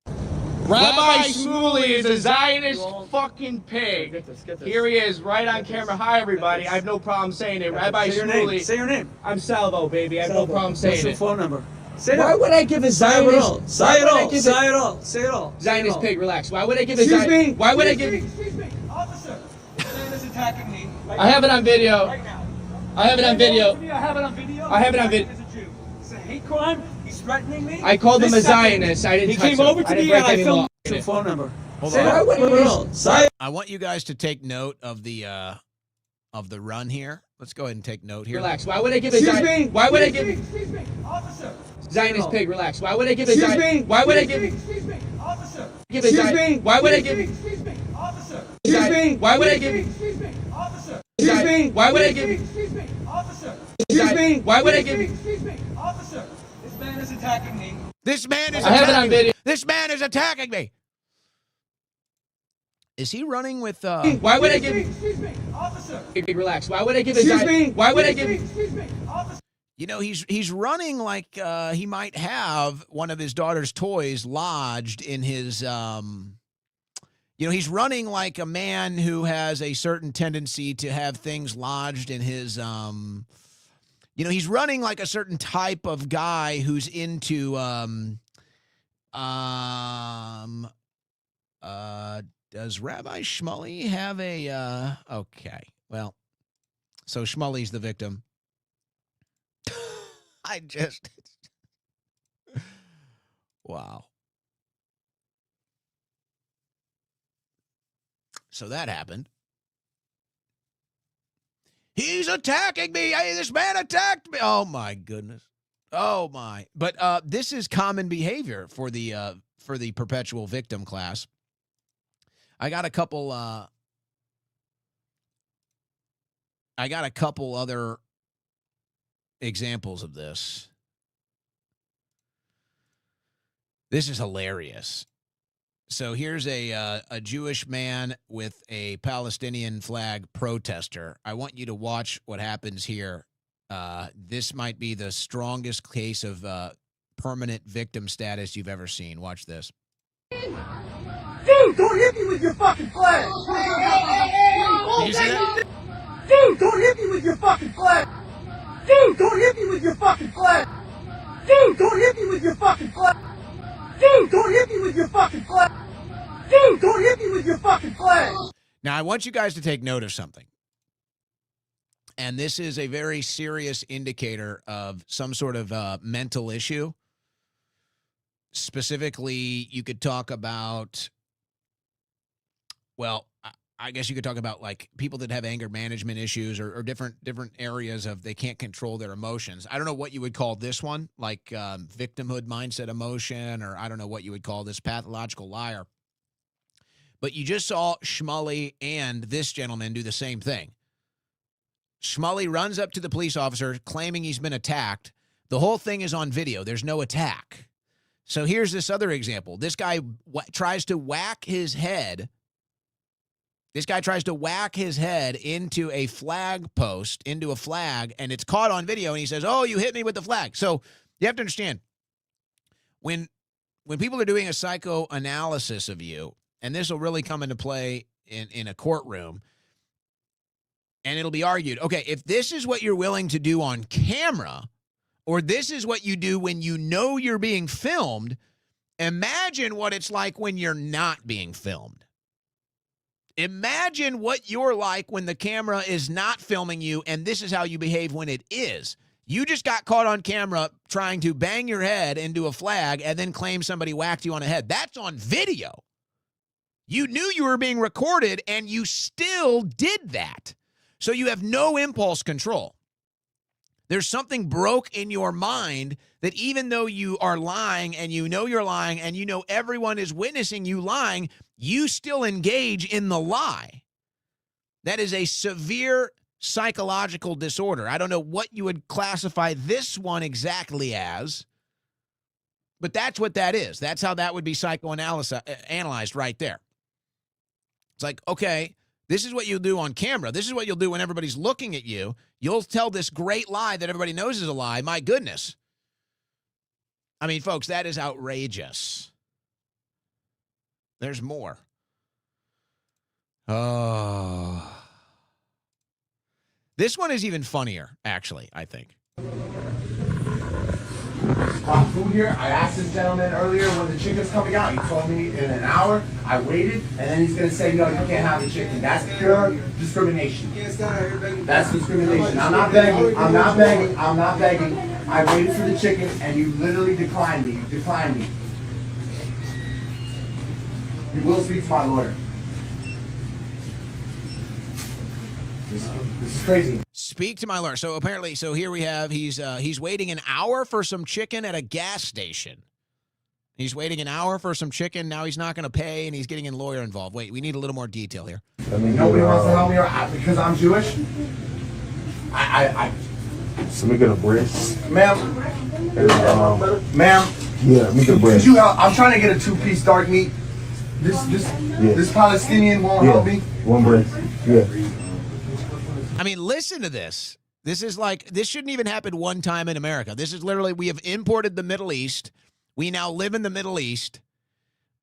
Rabbi Shmuley is a Zionist fucking pig. Get this. Here he is, right on camera. Hi, everybody. I have no problem saying it. Rabbi Shmuley. Say your name. I'm Salvo, baby. I have no problem saying What's your it. phone number? Why would I give a Zionist? Say it all. Zionist pig, relax. Why would I give a Zionist? Why would I give? Excuse me, officer. This man is attacking me. I have it on video. Right now. I have it on video. I have it on video. I have it on video. He's a Jew. It's a hate crime. He's threatening me. I called him a Zionist. I didn't. He came over to me and I filmed your phone number. Hold Say on. it. I want you guys to take note of the run here. Let's go ahead and take note here. Relax. Why would I give a Zionist? Why would I give? Excuse me, officer. Zionist pig, relax. Why would I give a Zionist? Why would I give? Excuse me, officer. Give a Zionist? Why would I give? Excuse me, officer. Excuse me. Why would I give? Excuse me, officer. Excuse me. Why would I give? Excuse me, officer. Excuse me. Why would I give? Excuse me, officer. This man is attacking me. This man is I have it on attacking video. me. This man is attacking me. Is he running with Why would I give? Excuse me, officer. Relax. Why would I give a Zionist? Why would I give? Excuse me, officer. You know, he's running like he might have one of his daughter's toys lodged in his he's running like a man who has a certain tendency to have things lodged in his he's running like a certain type of guy who's into does Rabbi Shmuley have a okay. Well, so Shmuley's the victim. Wow. So that happened. He's attacking me. Hey, this man attacked me. Oh my goodness. Oh my. But this is common behavior for the perpetual victim class. I got a couple other examples of this. This is hilarious. So here's a Jewish man with a Palestinian flag protester. I want you to watch what happens here. This might be the strongest case of permanent victim status you've ever seen. Watch this. Jew! Dude, don't hit me with your fucking flag! Did you see that? Dude, don't hit me with your fucking flag! Dude, don't hit me with your fucking flag! Dude, don't hit me with your fucking flag! Dude, don't hit me with your fucking flag! Dude, don't hit me with your fucking flag! Now, I want you guys to take note of something. And this is a very serious indicator of some sort of mental issue. Specifically, you could talk about, well, I guess you could talk about like people that have anger management issues or different areas of they can't control their emotions. I don't know what you would call this one, like victimhood mindset emotion, or I don't know what you would call this pathological liar. But you just saw Shmuley and this gentleman do the same thing. Shmuley runs up to the police officer claiming he's been attacked. The whole thing is on video. There's no attack. So here's this other example. This guy tries to whack his head. This guy tries to whack his head into a flag post, into a flag, and it's caught on video, and he says, oh, you hit me with the flag. So you have to understand, when people are doing a psychoanalysis of you, and this will really come into play in a courtroom, and it'll be argued, okay, if this is what you're willing to do on camera, or this is what you do when you know you're being filmed, imagine what it's like when you're not being filmed. Imagine what you're like when the camera is not filming you, and this is how you behave when it is. You just got caught on camera trying to bang your head into a flag and then claim somebody whacked you on the head. That's on video. You knew you were being recorded, and you still did that. So you have no impulse control. There's something broke in your mind that even though you are lying and you know you're lying and you know everyone is witnessing you lying, you still engage in the lie. That is a severe psychological disorder. I don't know what you would classify this one exactly as, but that's what that is. That's how that would be psychoanalyzed right there. It's like, okay, this is what you'll do on camera. This is what you'll do when everybody's looking at you. You'll tell this great lie that everybody knows is a lie. My goodness. I mean, folks, that is outrageous. There's more. Oh. This one is even funnier, actually, I think. Spot food here. I asked this gentleman earlier when the chicken's coming out. He told me in an hour. I waited, and then he's gonna say, no, you can't have the chicken. That's pure discrimination. That's discrimination. I'm not begging. I'm not begging. I'm not begging. I waited for the chicken, and you literally declined me. You declined me. You will speak to my lawyer. This is crazy. Speak to my lawyer. So apparently, so here we have, he's waiting an hour for some chicken at a gas station. He's waiting an hour for some chicken. Now he's not going to pay, and he's getting a lawyer involved. Wait, we need a little more detail here. I mean, nobody wants to help me because I'm Jewish. So we get a bread. Ma'am. Ma'am. Yeah, let me get a bread. Could you help? I'm trying to get a 2-piece dark meat. This Palestinian won't help me. One bread. Yeah. I mean, listen to this. This is like, this shouldn't even happen one time in America. This is literally, we have imported the Middle East. We now live in the Middle East.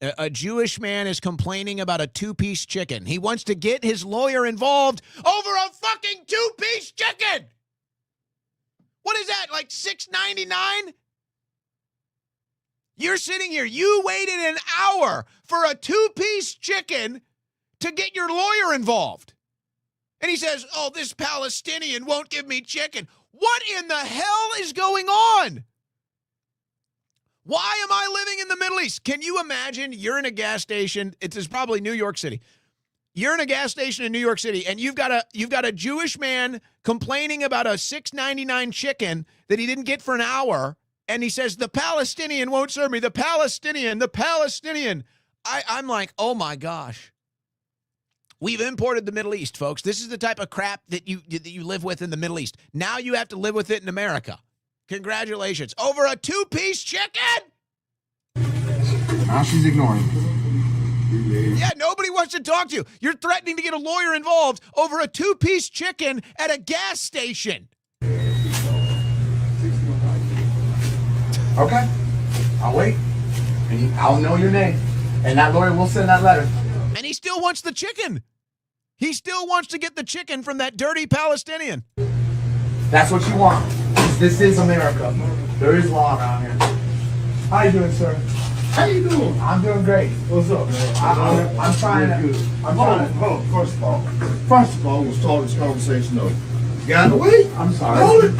A Jewish man is complaining about a 2-piece chicken. He wants to get his lawyer involved over a fucking 2-piece chicken. What is that, like $6.99? You're sitting here. You waited an hour for a 2-piece chicken to get your lawyer involved. And he says, oh, this Palestinian won't give me chicken. What in the hell is going on? Why am I living in the Middle East? Can you imagine you're in a gas station? It's probably New York City. You're in a gas station in New York City, and you've got a Jewish man complaining about a $6.99 chicken that he didn't get for an hour, and he says, the Palestinian won't serve me. The Palestinian. I'm like, oh, my gosh. We've imported the Middle East, folks. This is the type of crap that you live with in the Middle East. Now you have to live with it in America. Congratulations. Over a 2-piece chicken? Now she's ignoring me. Yeah, nobody wants to talk to you. You're threatening to get a lawyer involved over a 2-piece chicken at a gas station. Okay. I'll wait. And I'll know your name. And that lawyer will send that letter. And he still wants the chicken. He still wants to get the chicken from that dirty Palestinian. That's what you want. This is America. There is law around here. How you doing, sir? How you doing? I'm doing great. What's up, man? I'm trying to. Hold on. First of all, we'll start this conversation over. You got in the way? I'm sorry. Hold it.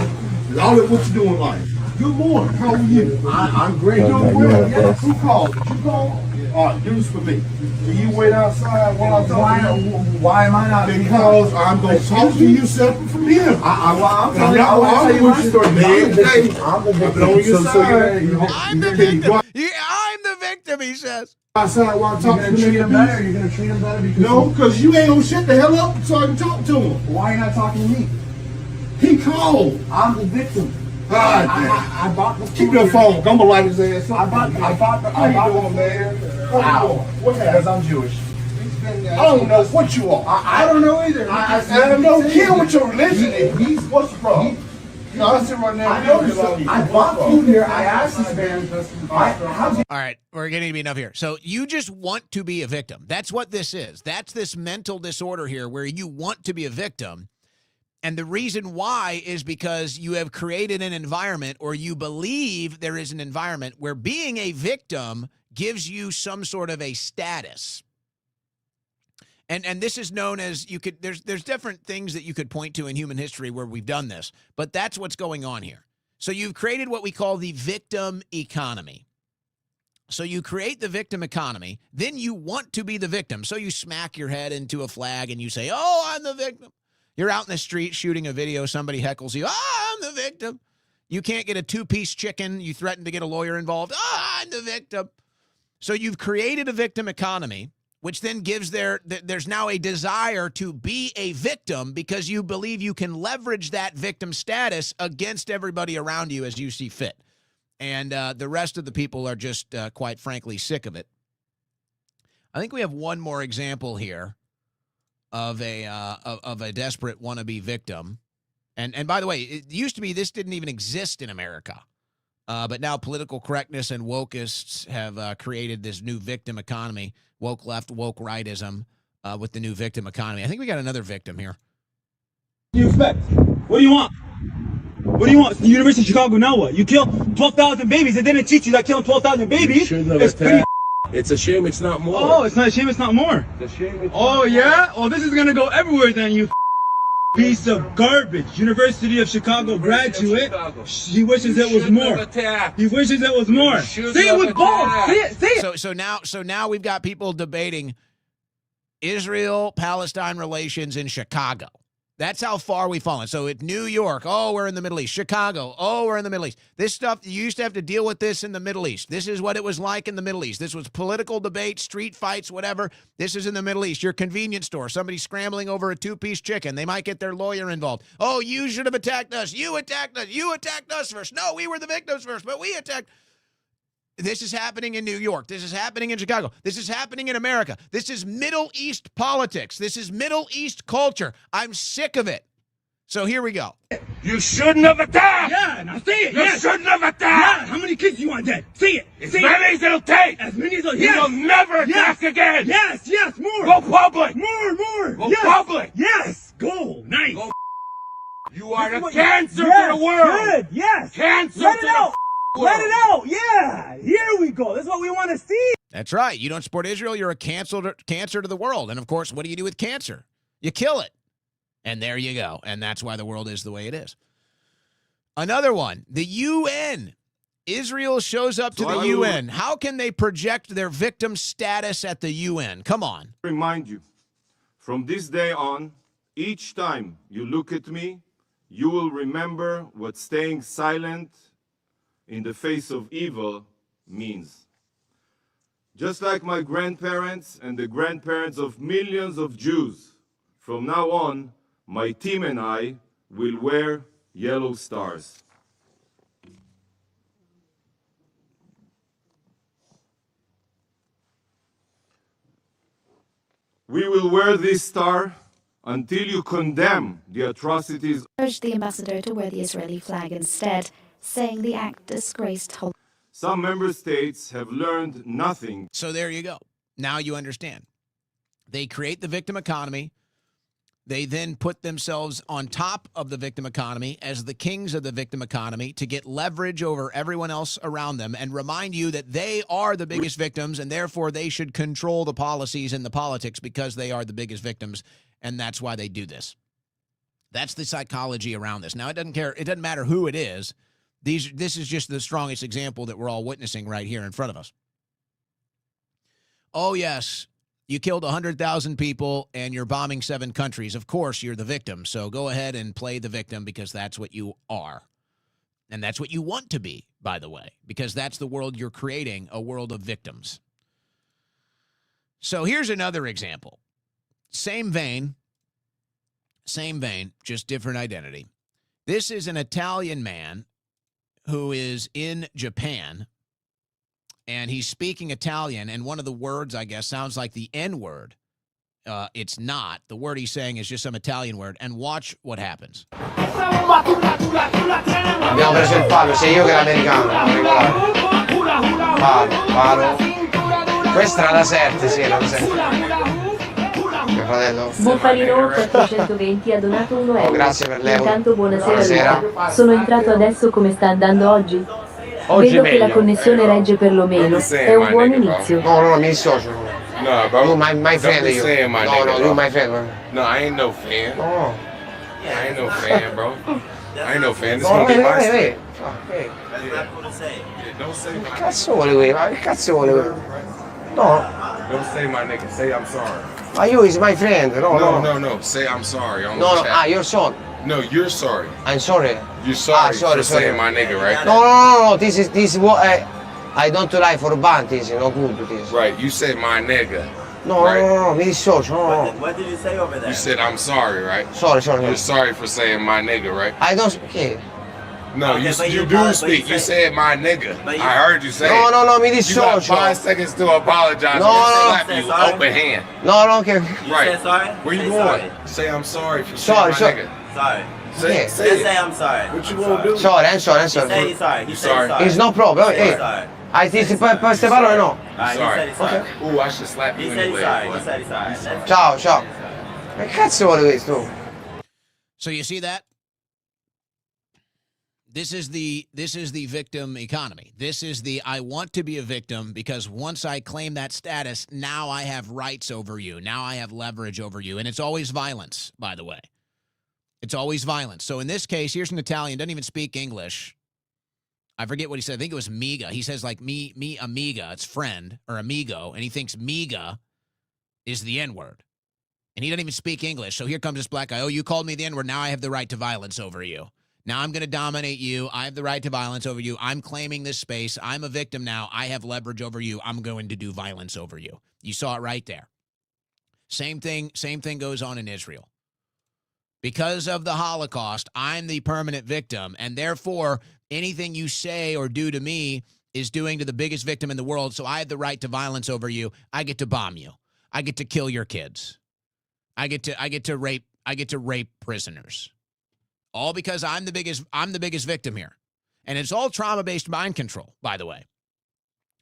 All that what you doing in life? Good morning. How are you? I'm great. Doing well. Yes. Who called? Did you call? All right, do this for me. Do you wait outside while I'm talking to you? Why am I not? Because I'm going to talk to you separate from him. I'm telling you my story. I'm the victim. I'm the victim. I'm the victim, he says. Outside while I'm talking to him. You're going to treat him better? No, because you ain't going to shut the hell up so I can talk to him. Why are you not talking to me? He called. I'm the victim. I bought the Keep your phone. I'm going to light his ass up. I bought the man. What happened? Because I'm Jewish. I don't know what you are. I don't know either. I don't care what your religion is. What's the problem? No, I sit right now. I bought food here. I asked this man. All right, we're getting to be enough here. So you just want to be a victim. That's what this is. That's this mental disorder here where you want to be a victim. And the reason why is because you have created an environment, or you believe there is an environment where being a victim gives you some sort of a status. And this is known as, there's different things that you could point to in human history where we've done this, but that's what's going on here. So you've created what we call the victim economy. So you create the victim economy, then you want to be the victim. So you smack your head into a flag and you say, oh, I'm the victim. You're out in the street shooting a video, somebody heckles you, oh, I'm the victim. You can't get a two-piece chicken, you threaten to get a lawyer involved, oh, I'm the victim. So you've created a victim economy, which then gives there's now a desire to be a victim because you believe you can leverage that victim status against everybody around you as you see fit. And the rest of the people are just, quite frankly, sick of it. I think we have one more example here of a desperate wannabe victim. And by the way, it used to be this didn't even exist in America. But now political correctness and wokeists have created this new victim economy, woke left, woke rightism, with the new victim economy. I think we got another victim here. What do you expect? What do you want? What do you want? It's the University of Chicago, now what? You kill 12,000 babies, and then it teaches you that killing 12,000 babies is pretty. It's a shame it's not more. Oh, it's not a shame it's not more. It's a shame it's oh, yeah? Oh, this is going to go everywhere then, you piece of garbage. University of Chicago graduate. He wishes it was more. He wishes it was more. Say it with balls. Say it. So now we've got people debating Israel-Palestine relations in Chicago. That's how far we've fallen. So at New York, oh, we're in the Middle East. Chicago, oh, we're in the Middle East. This stuff, you used to have to deal with this in the Middle East. This is what it was like in the Middle East. This was political debate, street fights, whatever. This is in the Middle East. Your convenience store, somebody scrambling over a two-piece chicken. They might get their lawyer involved. Oh, you should have attacked us. You attacked us. You attacked us first. No, we were the victims first, but we attacked. This is happening in New York. This is happening in Chicago. This is happening in America. This is Middle East politics. This is Middle East culture. I'm sick of it. So here we go. You shouldn't have attacked! Yeah, now say it! You shouldn't have attacked! Yeah, how many kids do you want dead? Say it! As many as it'll take! As many as it'll take! You will never attack again! Yes, more! Go public! More! Go public! Yes! Go! Nice! Go. You are the cancer to the world! Good! Yes! Cancer Let to it out! the world! Let it out! Yeah! Here we go! That's what we want to see! That's right. You don't support Israel, you're a cancer to the world. And, of course, what do you do with cancer? You kill it. And there you go. And that's why the world is the way it is. Another one, the UN. Israel shows up to the UN. How can they project their victim status at the UN? Come on. Remind you, from this day on, each time you look at me, you will remember what staying silent in the face of evil means. Just like my grandparents and the grandparents of millions of Jews, from now on, my team and I will wear yellow stars. We will wear this star until you condemn the atrocities. Urged the ambassador to wear the Israeli flag instead, saying the act disgraced whole. Some member states have learned nothing. So there you go. Now you understand. They create the victim economy. They then put themselves on top of the victim economy as the kings of the victim economy to get leverage over everyone else around them and remind you that they are the biggest victims and therefore they should control the policies and the politics because they are the biggest victims, and that's why they do this. That's the psychology around this. Now, it doesn't matter who it is. This is just the strongest example that we're all witnessing right here in front of us. Oh, yes. You killed 100,000 people and you're bombing 7 countries. Of course, you're the victim. So go ahead and play the victim because that's what you are. And that's what you want to be, by the way, because that's the world you're creating, a world of victims. So here's another example. Same vein, just different identity. This is an Italian man who is in Japan. And he's speaking Italian, and one of the words, I guess, sounds like the N-word. It's not. The word he's saying is just some Italian word. And watch what happens. Abbiamo preso il palo, sia io che l'americano. Palo. Questa è la 7, sì, la 7. Mio fratello. Bufalino 420 ha donato 1 euro. Oh, grazie per l'euro. Intanto buonasera Luca. Sono entrato adesso, come sta andando oggi? Oggi vedo che la connessione regge perlomeno. È un buon inizio. No, mi dissocio. No, bro. You my friend, you. No, you my friend, bro. No, I ain't no fan. No. I ain't no fan, bro. I ain't no fan. This No, gonna be my wait. stick. Don't say my Che cazzo vuole lui? Ma che cazzo vuole lui? No. Don't say my nigga. Say I'm sorry. Ma you is my friend. No. Say I'm sorry on the chat. Ah, you're sorry. No, you're sorry. I'm sorry. You're sorry, sorry. for saying my nigga, right? No. This is what I don't like for banties. No good. This. Right. You said my nigga. No, right? no, mi dissocio. No. What did you say over there? You said I'm sorry, right? Sorry. You're sorry for saying my nigga, right? I don't speak. No, Okay, you do speak. You said my nigga. I heard you say it. No, mi You got dissocio. 5 seconds to apologize. No. Slap you open hand. No, okay. Right. Say sorry? Where you Say going? sorry. Say I'm sorry for Sorry, saying my nigga. Sorry. Say Just it. say I'm sorry. What you I'm gonna do? Sorry, I'm sorry. He said he's sorry. He You said sorry? he's sorry. It's no problem. He said he's sorry. I think per queste parole no. He said he's sorry. Ooh, I should slap He you said he's anyway. sorry. boy. He said he's sorry. Ciao. Ma che cazzo vuole questo? So you see that? This is the victim economy. This is the I want to be a victim because once I claim that status, now I have rights over you. Now I have leverage over you. And it's always violence, by the way. It's always violence. So in this case, here's an Italian, doesn't even speak English. I forget what he said. I think it was miga. He says like me amiga. It's friend or amigo. And he thinks miga is the N-word. And he doesn't even speak English. So here comes this black guy. Oh, you called me the N-word. Now I have the right to violence over you. Now I'm going to dominate you. I have the right to violence over you. I'm claiming this space. I'm a victim now. I have leverage over you. I'm going to do violence over you. You saw it right there. Same thing goes on in Israel. Because of the Holocaust, I'm the permanent victim, and therefore anything you say or do to me is doing to the biggest victim in the world, so I have the right to violence over you. I get to bomb you. I get to kill your kids. I get to rape prisoners. All because I'm the biggest victim here. And it's all trauma-based mind control, by the way.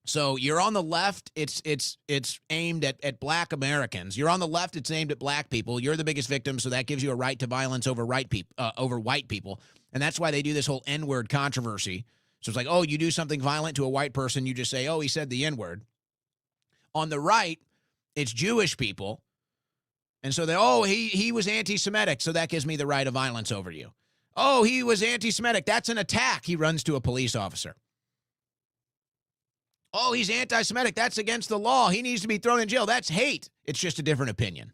So you're on the left, it's aimed at black Americans. You're on the left, it's aimed at black people. You're the biggest victim, so that gives you a right to violence over white people. And that's why they do this whole N-word controversy. So it's like, oh, you do something violent to a white person, you just say, oh, he said the N-word. On the right, it's Jewish people. And so he was anti-Semitic, so that gives me the right of violence over you. Oh, he was anti-Semitic. That's an attack. He runs to a police officer. Oh, he's anti-Semitic. That's against the law. He needs to be thrown in jail. That's hate. It's just a different opinion.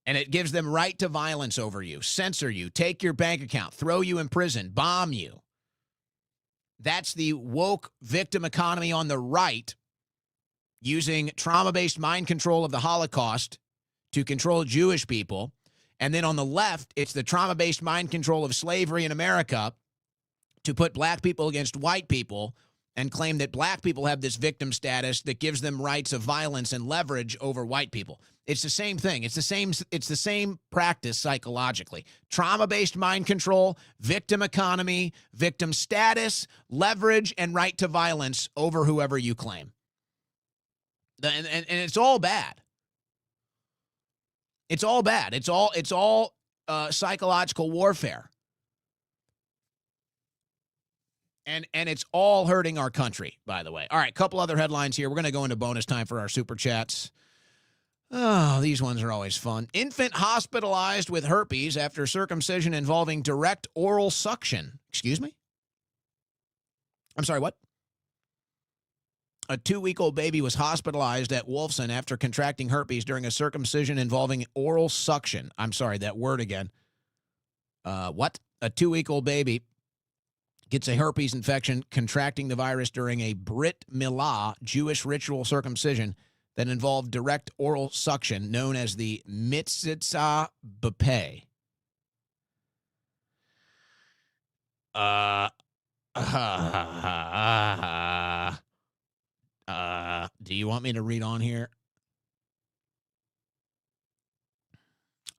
And it gives them right to violence over you, censor you, take your bank account, throw you in prison, bomb you. That's the woke victim economy on the right, using trauma-based mind control of the Holocaust to control Jewish people. And then on the left, it's the trauma-based mind control of slavery in America to put black people against white people and claim that black people have this victim status that gives them rights of violence and leverage over white people. It's the same thing. It's the same practice psychologically. Trauma-based mind control, victim economy, victim status, leverage, and right to violence over whoever you claim. And it's all bad. It's all bad. It's all psychological warfare. And it's all hurting our country, by the way. All right, couple other headlines here. We're going to go into bonus time for our super chats. Oh, these ones are always fun. Infant hospitalized with herpes after circumcision involving direct oral suction. Excuse me? I'm sorry, what? A 2-week-old baby was hospitalized at Wolfson after contracting herpes during a circumcision involving oral suction. I'm sorry, that word again. What? A 2-week-old baby gets a herpes infection contracting the virus during a Brit Milah Jewish ritual circumcision that involved direct oral suction known as the mitzvah b'peh. Do you want me to read on here?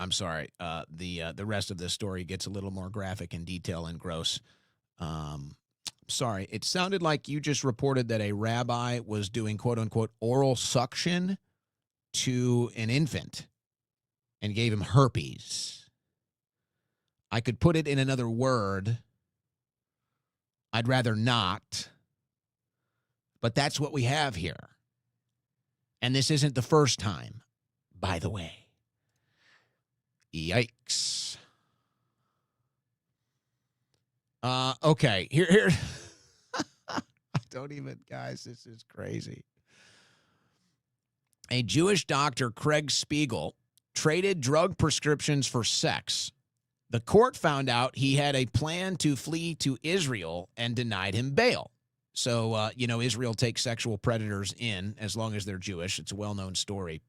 I'm sorry. The rest of this story gets a little more graphic and detail and gross. Sorry. It sounded like you just reported that a rabbi was doing quote unquote oral suction to an infant and gave him herpes. I could put it in another word. I'd rather not. But that's what we have here. And this isn't the first time, by the way. Yikes. Okay, here. Don't even, guys, this is crazy. A Jewish doctor, Craig Spiegel, traded drug prescriptions for sex. The court found out he had a plan to flee to Israel and denied him bail. So, Israel takes sexual predators in as long as they're Jewish. It's a well-known story.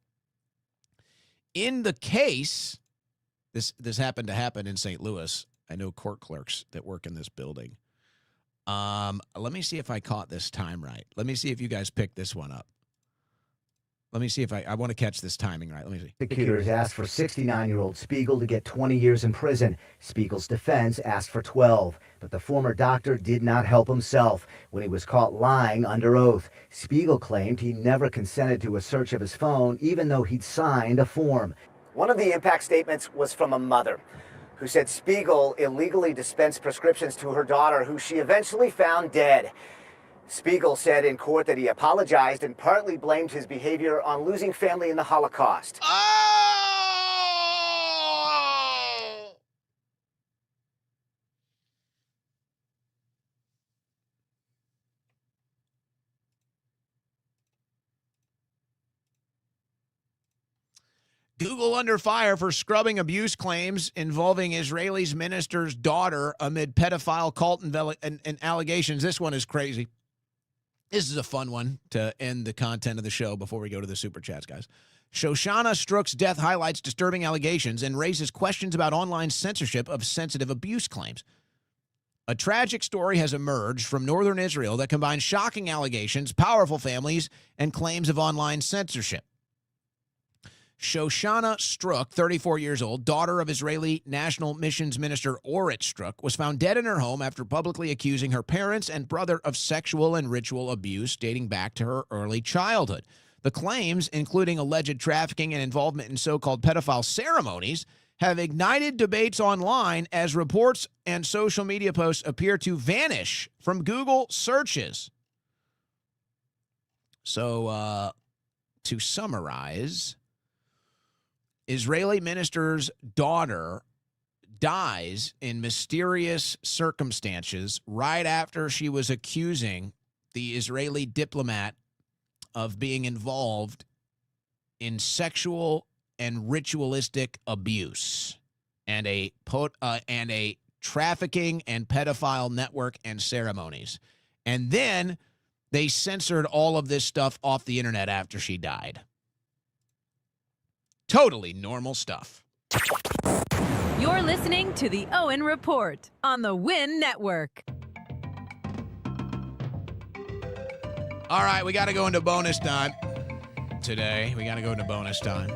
In the case, this happened to happen in St. Louis. I know court clerks that work in this building. Let me see if I caught this time right. Let me see if you guys picked this one up. Let me see if I want to catch this timing right. Let me see. Prosecutors asked for 69-year-old Spiegel to get 20 years in prison. Spiegel's defense asked for 12, but the former doctor did not help himself when he was caught lying under oath. Spiegel claimed he never consented to a search of his phone, even though he'd signed a form. One of the AIPAC statements was from a mother who said Spiegel illegally dispensed prescriptions to her daughter, who she eventually found dead. Spiegel said in court that he apologized and partly blamed his behavior on losing family in the Holocaust. Google under fire for scrubbing abuse claims involving Israeli minister's daughter amid pedophile cult and allegations. This one is crazy. This is a fun one to end the content of the show before we go to the super chats, guys. Shoshana Strook's death highlights disturbing allegations and raises questions about online censorship of sensitive abuse claims. A tragic story has emerged from northern Israel that combines shocking allegations, powerful families, and claims of online censorship. Shoshana Strook, 34 years old, daughter of Israeli National Missions Minister Orit Strook, was found dead in her home after publicly accusing her parents and brother of sexual and ritual abuse dating back to her early childhood. The claims, including alleged trafficking and involvement in so-called pedophile ceremonies, have ignited debates online as reports and social media posts appear to vanish from Google searches. So, to summarize, Israeli minister's daughter dies in mysterious circumstances right after she was accusing the Israeli diplomat of being involved in sexual and ritualistic abuse and a trafficking and pedophile network and ceremonies. And then they censored all of this stuff off the internet after she died. Totally normal stuff. You're listening to the Owen Report on the Win Network. All right, we got to go into bonus time today. We got to go into bonus time.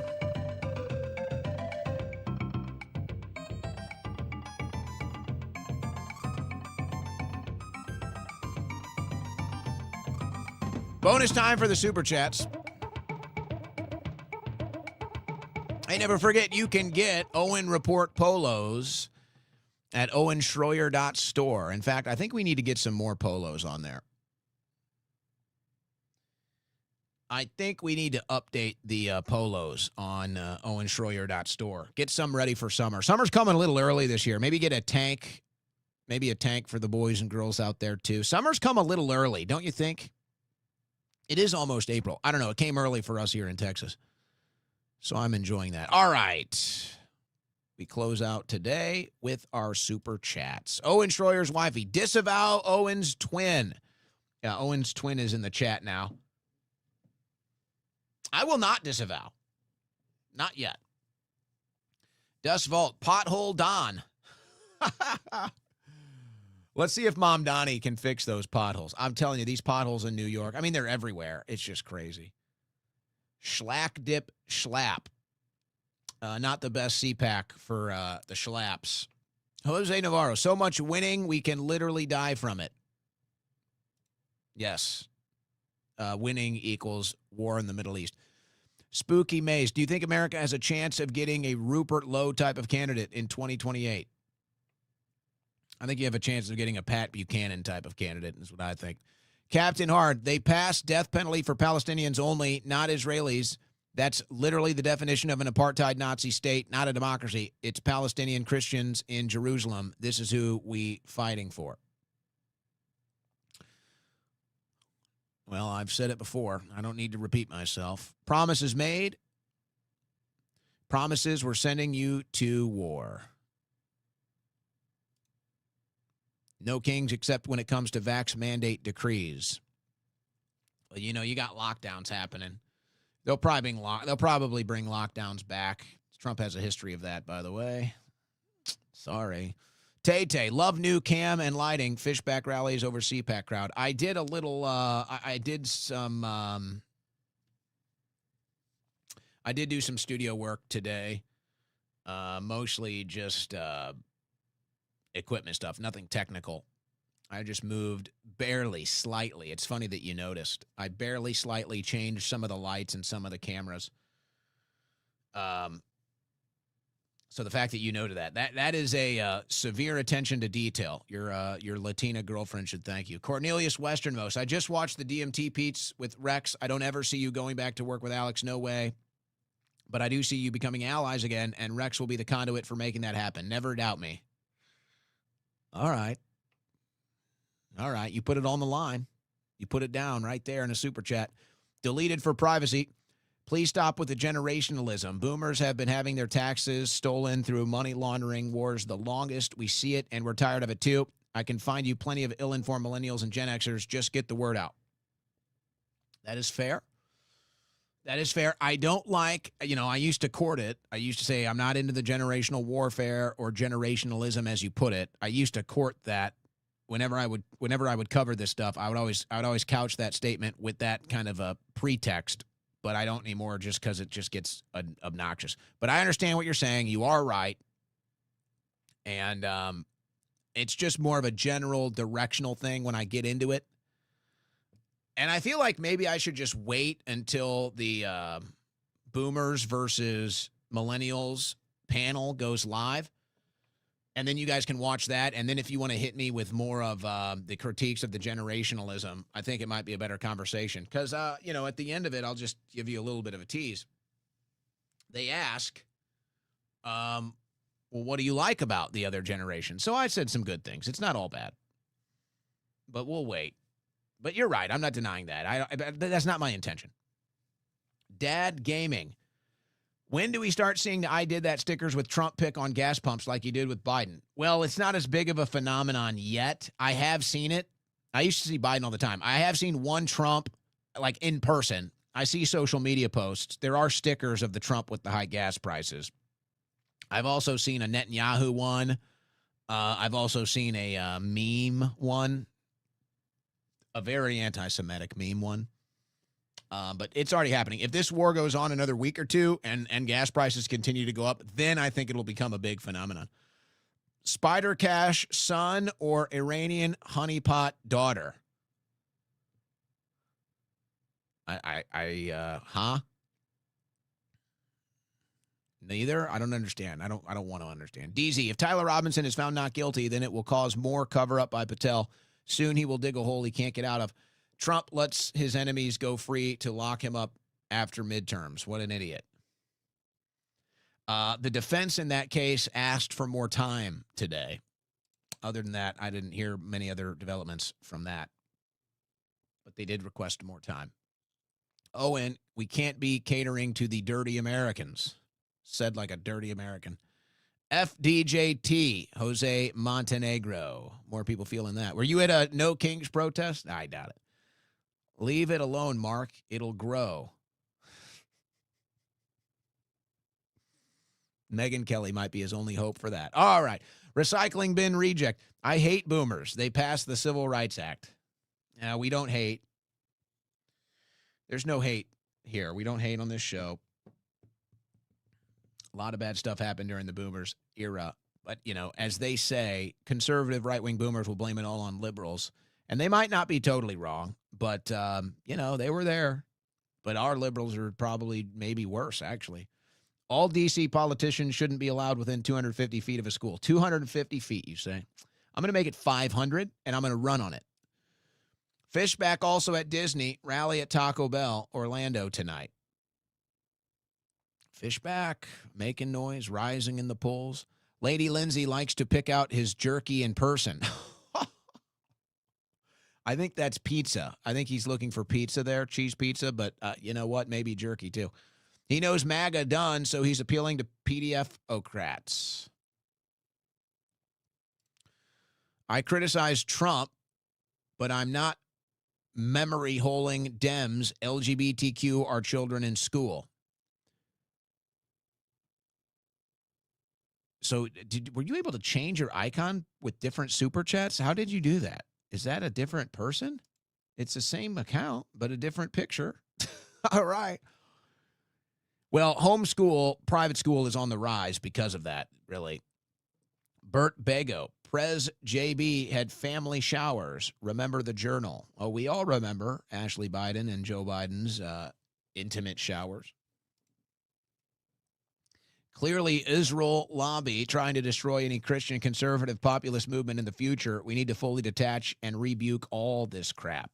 Bonus time for the super chats. Hey, never forget, you can get Owen Report polos at owenschroyer.store. In fact, I think we need to get some more polos on there. I think we need to update the polos on owenschroyer.store. Get some ready for summer. Summer's coming a little early this year. Maybe get a tank. Maybe a tank for the boys and girls out there, too. Summer's come a little early, don't you think? It is almost April. I don't know. It came early for us here in Texas. So I'm enjoying that. All right. We close out today with our super chats. Owen Schroyer's wifey. Disavow Owen's twin. Yeah, Owen's twin is in the chat now. I will not disavow. Not yet. Dust Vault. Pothole Don. Let's see if Mom Donnie can fix those potholes. I'm telling you, these potholes in New York, I mean, they're everywhere. It's just crazy. Schlack Dip Schlap. Not the best CPAC for the schlaps. Jose Navarro. So much winning, we can literally die from it. Yes. Winning equals war in the Middle East. Spooky Maze. Do you think America has a chance of getting a Rupert Lowe type of candidate in 2028? I think you have a chance of getting a Pat Buchanan type of candidate, is what I think. Captain Hard, they passed death penalty for Palestinians only, not Israelis. That's literally the definition of an apartheid Nazi state, not a democracy. It's Palestinian Christians in Jerusalem. This is who we fighting for. Well, I've said it before. I don't need to repeat myself. Promises made. Promises we're sending you to war. No kings except when it comes to vax mandate decrees. Well, you know, you got lockdowns happening. They'll probably bring lockdowns back. Trump has a history of that, by the way. Sorry. Tay-Tay, love new cam and lighting. Fishback rallies over CPAC crowd. I did a little, I did do some studio work today. Mostly just equipment stuff, nothing technical. I just moved barely, slightly. It's funny that you noticed. I barely, slightly changed some of the lights and some of the cameras. So the fact that you noted that is a severe attention to detail. Your Latina girlfriend should thank you. Cornelius Westernmost. I just watched the DMT Pete's with Rex. I don't ever see you going back to work with Alex. No way. But I do see you becoming allies again, and Rex will be the conduit for making that happen. Never doubt me. All right. All right. You put it on the line. You put it down right there in a super chat. Deleted for privacy. Please stop with the generationalism. Boomers have been having their taxes stolen through money laundering wars the longest. We see it, and we're tired of it, too. I can find you plenty of ill-informed millennials and Gen Xers. Just get the word out. That is fair. That is fair. I don't like, I used to court it. I used to say I'm not into the generational warfare or generationalism, as you put it. I used to court that whenever I would cover this stuff. I would always couch that statement with that kind of a pretext, but I don't anymore just because it just gets obnoxious. But I understand what you're saying. You are right. And it's just more of a general directional thing when I get into it. And I feel like maybe I should just wait until the boomers versus millennials panel goes live. And then you guys can watch that. And then if you want to hit me with more of the critiques of the generationalism, I think it might be a better conversation. Because, at the end of it, I'll just give you a little bit of a tease. They ask, well, what do you like about the other generation? So I said some good things. It's not all bad. But we'll wait. But you're right. I'm not denying that. That's not my intention. Dad Gaming. When do we start seeing the I did that stickers with Trump pick on gas pumps like you did with Biden? Well, it's not as big of a phenomenon yet. I have seen it. I used to see Biden all the time. I have seen one Trump, like in person. I see social media posts. There are stickers of the Trump with the high gas prices. I've also seen a Netanyahu one. I've also seen a meme one. A very anti-Semitic meme one. But it's already happening. If this war goes on another week or two and gas prices continue to go up, then I think it'll become a big phenomenon. Spider Cash son or Iranian honeypot daughter? Neither? I don't understand. I don't want to understand. DZ, if Tyler Robinson is found not guilty, then it will cause more cover-up by Patel. Soon he will dig a hole he can't get out of. Trump lets his enemies go free to lock him up after midterms. What an idiot. The defense in that case asked for more time today. Other than that, I didn't hear many other developments from that. But they did request more time. Owen, we can't be catering to the dirty Americans. Said like a dirty American. FDJT, Jose Montenegro. More people feeling that. Were you at a No Kings protest? I doubt it. Leave it alone, Mark. It'll grow. Megyn Kelly might be his only hope for that. All right. Recycling bin reject. I hate boomers. They passed the Civil Rights Act. Now, we don't hate. There's no hate here. We don't hate on this show. A lot of bad stuff happened during the boomers era. But, you know, as they say, conservative right-wing boomers will blame it all on liberals. And they might not be totally wrong, but, you know, they were there. But our liberals are probably maybe worse, actually. All D.C. politicians shouldn't be allowed within 250 feet of a school. 250 feet, you say? I'm going to make it 500, and I'm going to run on it. Fishback also at Disney. Rally at Taco Bell, Orlando tonight. Fishback, making noise, rising in the polls. Lady Lindsay likes to pick out his jerky in person. I think that's pizza. I think he's looking for pizza there, cheese pizza, but you know what? Maybe jerky too. He knows MAGA done, so he's appealing to PDF-ocrats. I criticize Trump, but I'm not memory-holing Dems. LGBTQ are children in school. So were you able to change your icon with different super chats? How did you do that? Is that a different person? It's the same account, but a different picture. All right. Well, homeschool, private school is on the rise because of that, really. Bert Bago, Prez JB had family showers. Remember the journal. Oh, we all remember Ashley Biden and Joe Biden's intimate showers. Clearly, Israel lobby trying to destroy any Christian conservative populist movement in the future. We need to fully detach and rebuke all this crap.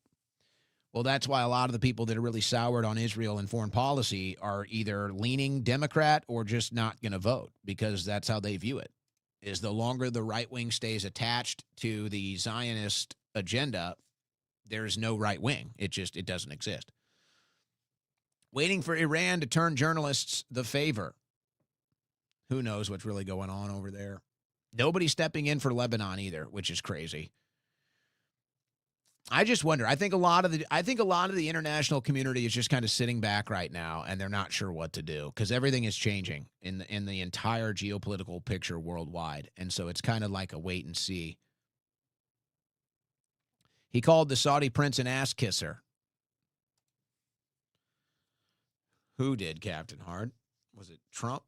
Well, that's why a lot of the people that are really soured on Israel and foreign policy are either leaning Democrat or just not going to vote, because that's how they view it. Is the longer the right wing stays attached to the Zionist agenda, there's no right wing. It doesn't exist. Waiting for Iran to turn journalists the favor. Who knows what's really going on over there? Nobody's stepping in for Lebanon either, which is crazy. I just wonder. I think a lot of the international community is just kind of sitting back right now, and they're not sure what to do because everything is changing in the entire geopolitical picture worldwide, and so it's kind of like a wait and see. He called the Saudi prince an ass kisser. Who did, Captain Hard? Was it Trump?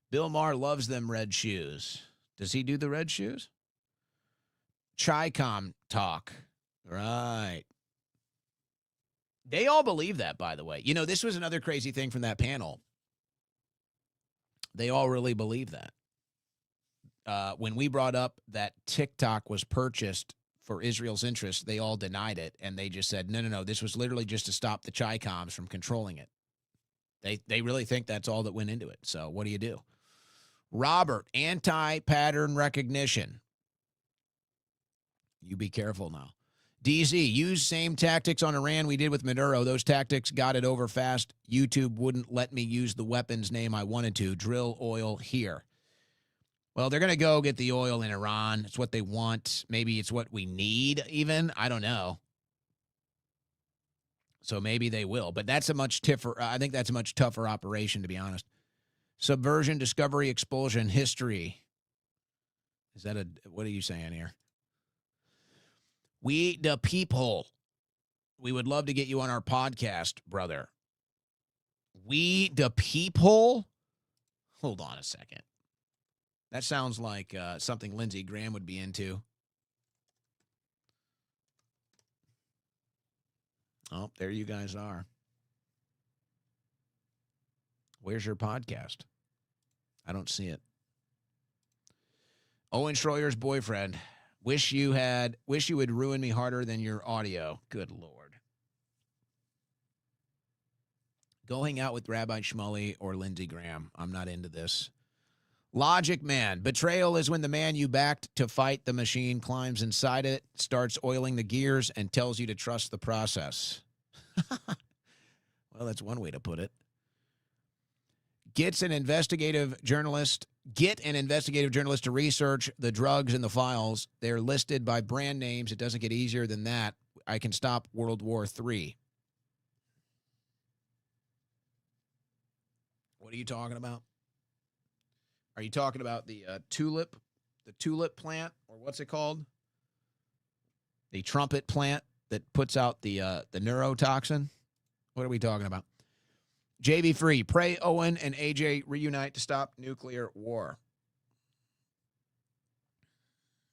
Bill Maher loves them red shoes. Does he do the red shoes? Chi-Com talk. Right. They all believe that, by the way. You know, this was another crazy thing from that panel. They all really believe that. When we brought up that TikTok was purchased for Israel's interest, they all denied it, and they just said, no, this was literally just to stop the Chi-Coms from controlling it. They really think that's all that went into it. So what do you do? Robert, anti-pattern recognition. You be careful now. DZ, use same tactics on Iran we did with Niro. Those tactics got it over fast. YouTube wouldn't let me use the weapons name I wanted to. Drill oil here. Well, they're going to go get the oil in Iran. It's what they want. Maybe it's what we need even. I don't know. So maybe they will. But that's a much tougher, I think that's a much tougher operation, to be honest. Subversion, discovery, expulsion, history. Is that what are you saying here? We the people. We would love to get you on our podcast, brother. We the people? Hold on a second. That sounds like something Lindsey Graham would be into. Oh, there you guys are. Where's your podcast? I don't see it. Owen Schroyer's boyfriend. Wish you would ruin me harder than your audio. Good Lord. Go hang out with Rabbi Shmuley or Lindsey Graham. I'm not into this. Logic Man. Betrayal is when the man you backed to fight the machine climbs inside it, starts oiling the gears, and tells you to trust the process. Well, that's one way to put it. Get an investigative journalist to research the drugs in the files. They're listed by brand names. It doesn't get easier than that. I can stop World War III. What are you talking about? Are you talking about the tulip plant, or what's it called? The trumpet plant that puts out the neurotoxin? What are we talking about? JV Free, pray Owen and AJ reunite to stop nuclear war.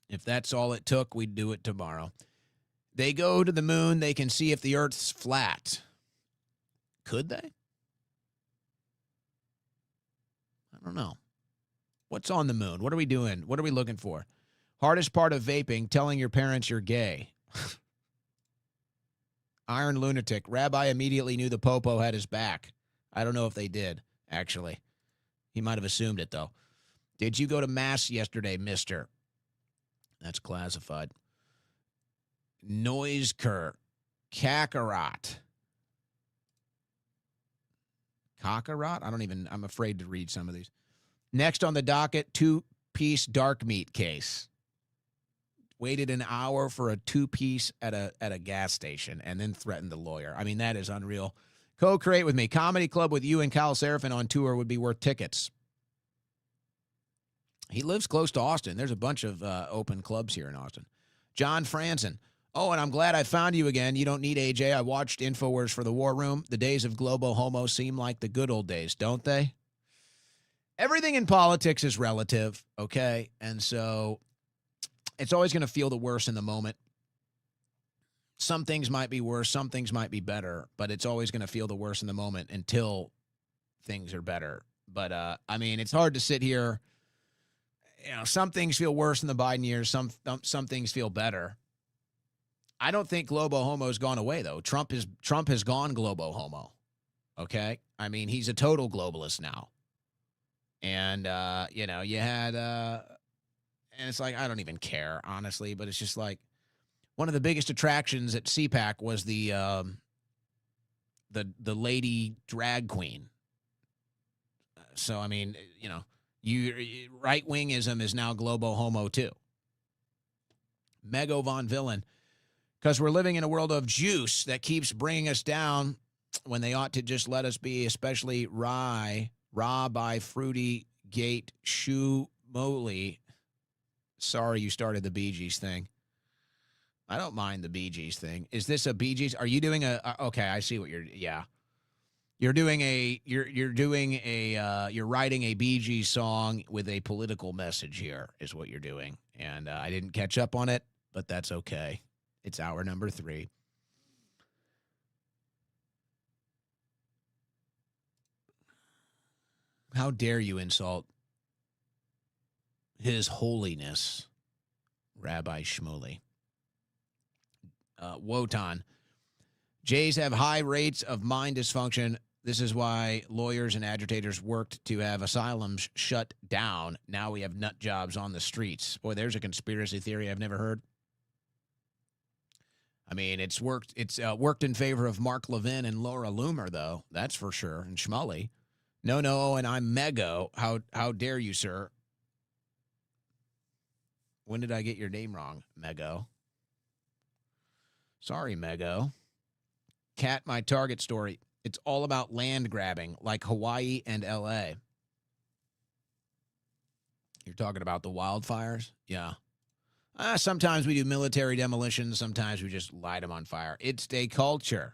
If that's all it took, we'd do it tomorrow. They go to the moon. They can see if the Earth's flat. Could they? I don't know. What's on the moon? What are we doing? What are we looking for? Hardest part of vaping, telling your parents you're gay. Iron Lunatic. Rabbi immediately knew the popo had his back. I don't know if they did, actually. He might have assumed it, though. Did you go to Mass yesterday, mister? That's classified. Noiseker. Kakarot. Kakarot? I'm afraid to read some of these. Next on the docket, 2-piece dark meat case. Waited an hour for a 2-piece at a gas station and then threatened the lawyer. I mean, that is unreal. Co-create with me. Comedy Club with you and Kyle Seraphin on tour would be worth tickets. He lives close to Austin. There's a bunch of open clubs here in Austin. John Franson. Oh, and I'm glad I found you again. You don't need AJ. I watched InfoWars for the War Room. The days of Globo Homo seem like the good old days, don't they? Everything in politics is relative, okay? And so it's always going to feel the worst in the moment. Some things might be worse. Some things might be better. But it's always going to feel the worst in the moment until things are better. But, I mean, it's hard to sit here. You know, some things feel worse in the Biden years. Some things feel better. I don't think Globo Homo has gone away, though. Trump has gone Globo Homo, okay? I mean, he's a total globalist now. And, you know, you had, and it's like, I don't even care, honestly, but it's just like one of the biggest attractions at CPAC was the lady drag queen. So, I mean, you know, right-wingism is now Globo Homo, too. Mego Von Villain. Because we're living in a world of juice that keeps bringing us down when they ought to just let us be, especially raw by Fruity Gate Shoe Moly. Sorry you started the Bee Gees thing. I don't mind the Bee Gees thing. Is this a Bee Gees? Are you doing okay, I see what you're, yeah. You're writing a Bee Gees song with a political message here is what you're doing. And I didn't catch up on it, but that's okay. It's hour number 3. How dare you insult His Holiness, Rabbi Shmuley. Wotan. Jays have high rates of mind dysfunction. This is why lawyers and agitators worked to have asylums shut down. Now we have nut jobs on the streets. Boy, there's a conspiracy theory I've never heard. I mean, it's worked in favor of Mark Levin and Laura Loomer, though. That's for sure. And Shmuley. No, and I'm Mego. How dare you, sir? When did I get your name wrong, Mego? Sorry, Mego. Cat, my target story. It's all about land grabbing, like Hawaii and L.A. You're talking about the wildfires? Yeah. Sometimes we do military demolitions. Sometimes we just light them on fire. It's a culture.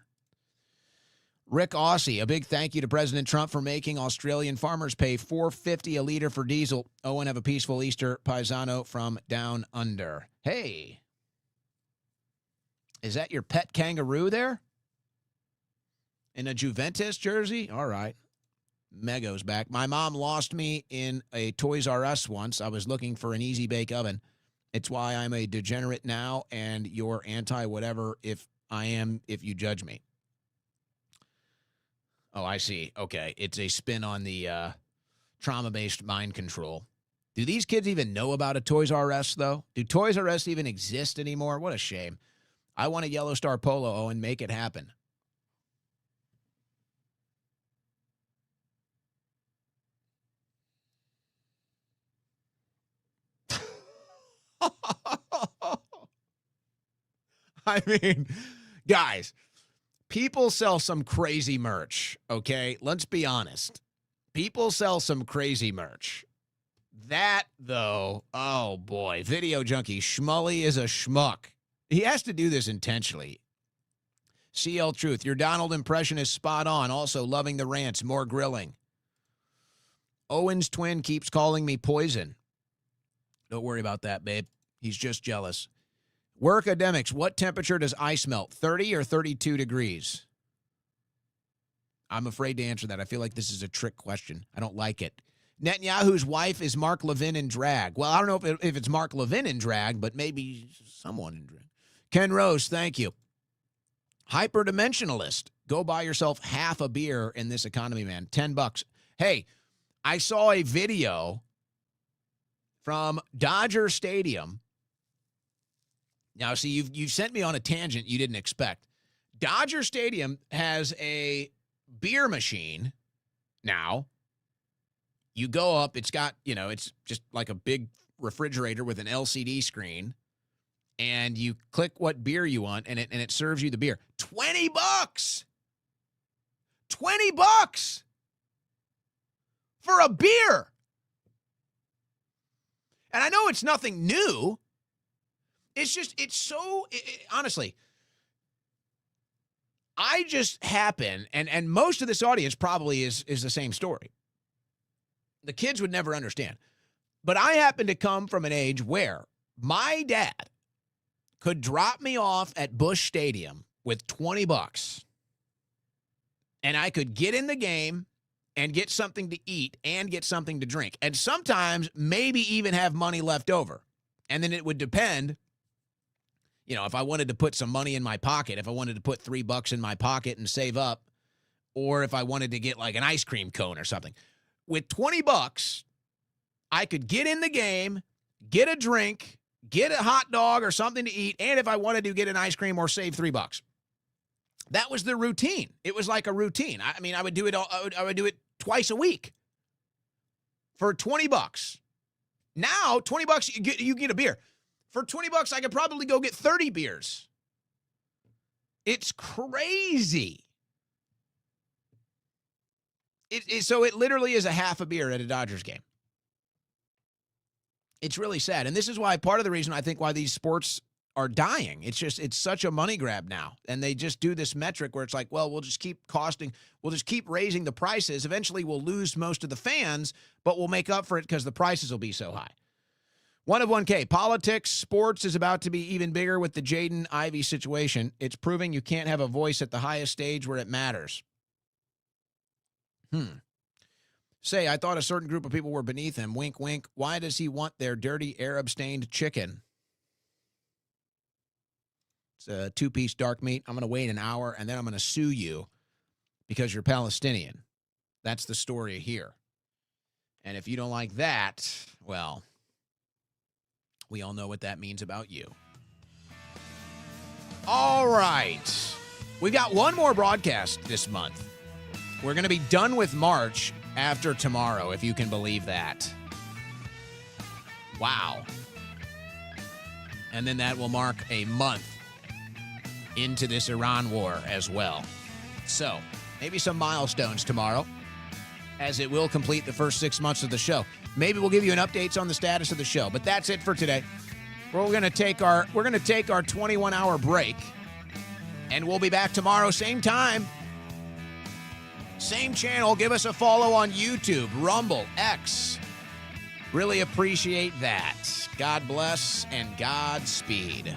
Rick Aussie, a big thank you to President Trump for making Australian farmers pay $4.50 a liter for diesel. Oh, and have a peaceful Easter, Paisano from down under. Hey. Is that your pet kangaroo there? In a Juventus jersey? All right. Mego's back. My mom lost me in a Toys R Us once. I was looking for an easy bake oven. It's why I'm a degenerate now, and you're anti-whatever if you judge me. Oh, I see. Okay. It's a spin on the trauma-based mind control. Do these kids even know about a Toys R Us, though? Do Toys R Us even exist anymore? What a shame. I want a Yellow Star Polo, Owen. Make it happen. I mean, guys, people sell some crazy merch, okay? Let's be honest. People sell some crazy merch. That, though, oh, boy. Video junkie. Shmuley is a schmuck. He has to do this intentionally. CL Truth. Your Donald impression is spot on. Also, loving the rants. More grilling. Owen's twin keeps calling me poison. Don't worry about that, babe. He's just jealous. Workademics, what temperature does ice melt? 30 or 32 degrees? I'm afraid to answer that. I feel like this is a trick question. I don't like it. Netanyahu's wife is Mark Levin in drag. Well, I don't know if it's Mark Levin in drag, but maybe someone in drag. Ken Rose, thank you. Hyperdimensionalist, go buy yourself half a beer in this economy, man. $10. Hey, I saw a video from Dodger Stadium. Now, see, you've sent me on a tangent you didn't expect. Dodger Stadium has a beer machine now. You go up, it's got, it's just like a big refrigerator with an LCD screen, and you click what beer you want, and it serves you the beer. $20! $20 for a beer! And I know it's nothing new. It's just, honestly, I just happen, and most of this audience probably is the same story. The kids would never understand. But I happen to come from an age where my dad could drop me off at Busch Stadium with $20, and I could get in the game and get something to eat and get something to drink, and sometimes maybe even have money left over. And then it would depend, if I wanted to put some money in my pocket, if I wanted to put $3 in my pocket and save up, or if I wanted to get like an ice cream cone or something. With $20, I could get in the game, get a drink, get a hot dog or something to eat, and if I wanted to get an ice cream or save $3. That was the routine. It was like a routine. I mean, I would do it twice a week for $20. Now, $20 you get a beer. For $20, I could probably go get 30 beers. It's crazy. So it literally is a half a beer at a Dodgers game. It's really sad. And this is why part of the reason I think why these sports are dying. It's such a money grab now. And they just do this metric where it's like, well, we'll just keep raising the prices. Eventually we'll lose most of the fans, but we'll make up for it because the prices will be so high. 1 of 1K. Politics, sports is about to be even bigger with the Jaden Ivey situation. It's proving you can't have a voice at the highest stage where it matters. Say, I thought a certain group of people were beneath him. Wink, wink. Why does he want their dirty Arab-stained chicken? It's a 2-piece dark meat. I'm going to wait an hour, and then I'm going to sue you because you're Palestinian. That's the story here. And if you don't like that, well, we all know what that means about you. All right. We've got one more broadcast this month. We're going to be done with March after tomorrow, if you can believe that. Wow. And then that will mark a month into this Iran war as well. So, maybe some milestones tomorrow, as it will complete the first 6 months of the show. Maybe we'll give you an update on the status of the show, but that's it for today. We're going to take our 21-hour break, and we'll be back tomorrow, same time, same channel. Give us a follow on YouTube, Rumble, X. Really appreciate that. God bless and Godspeed.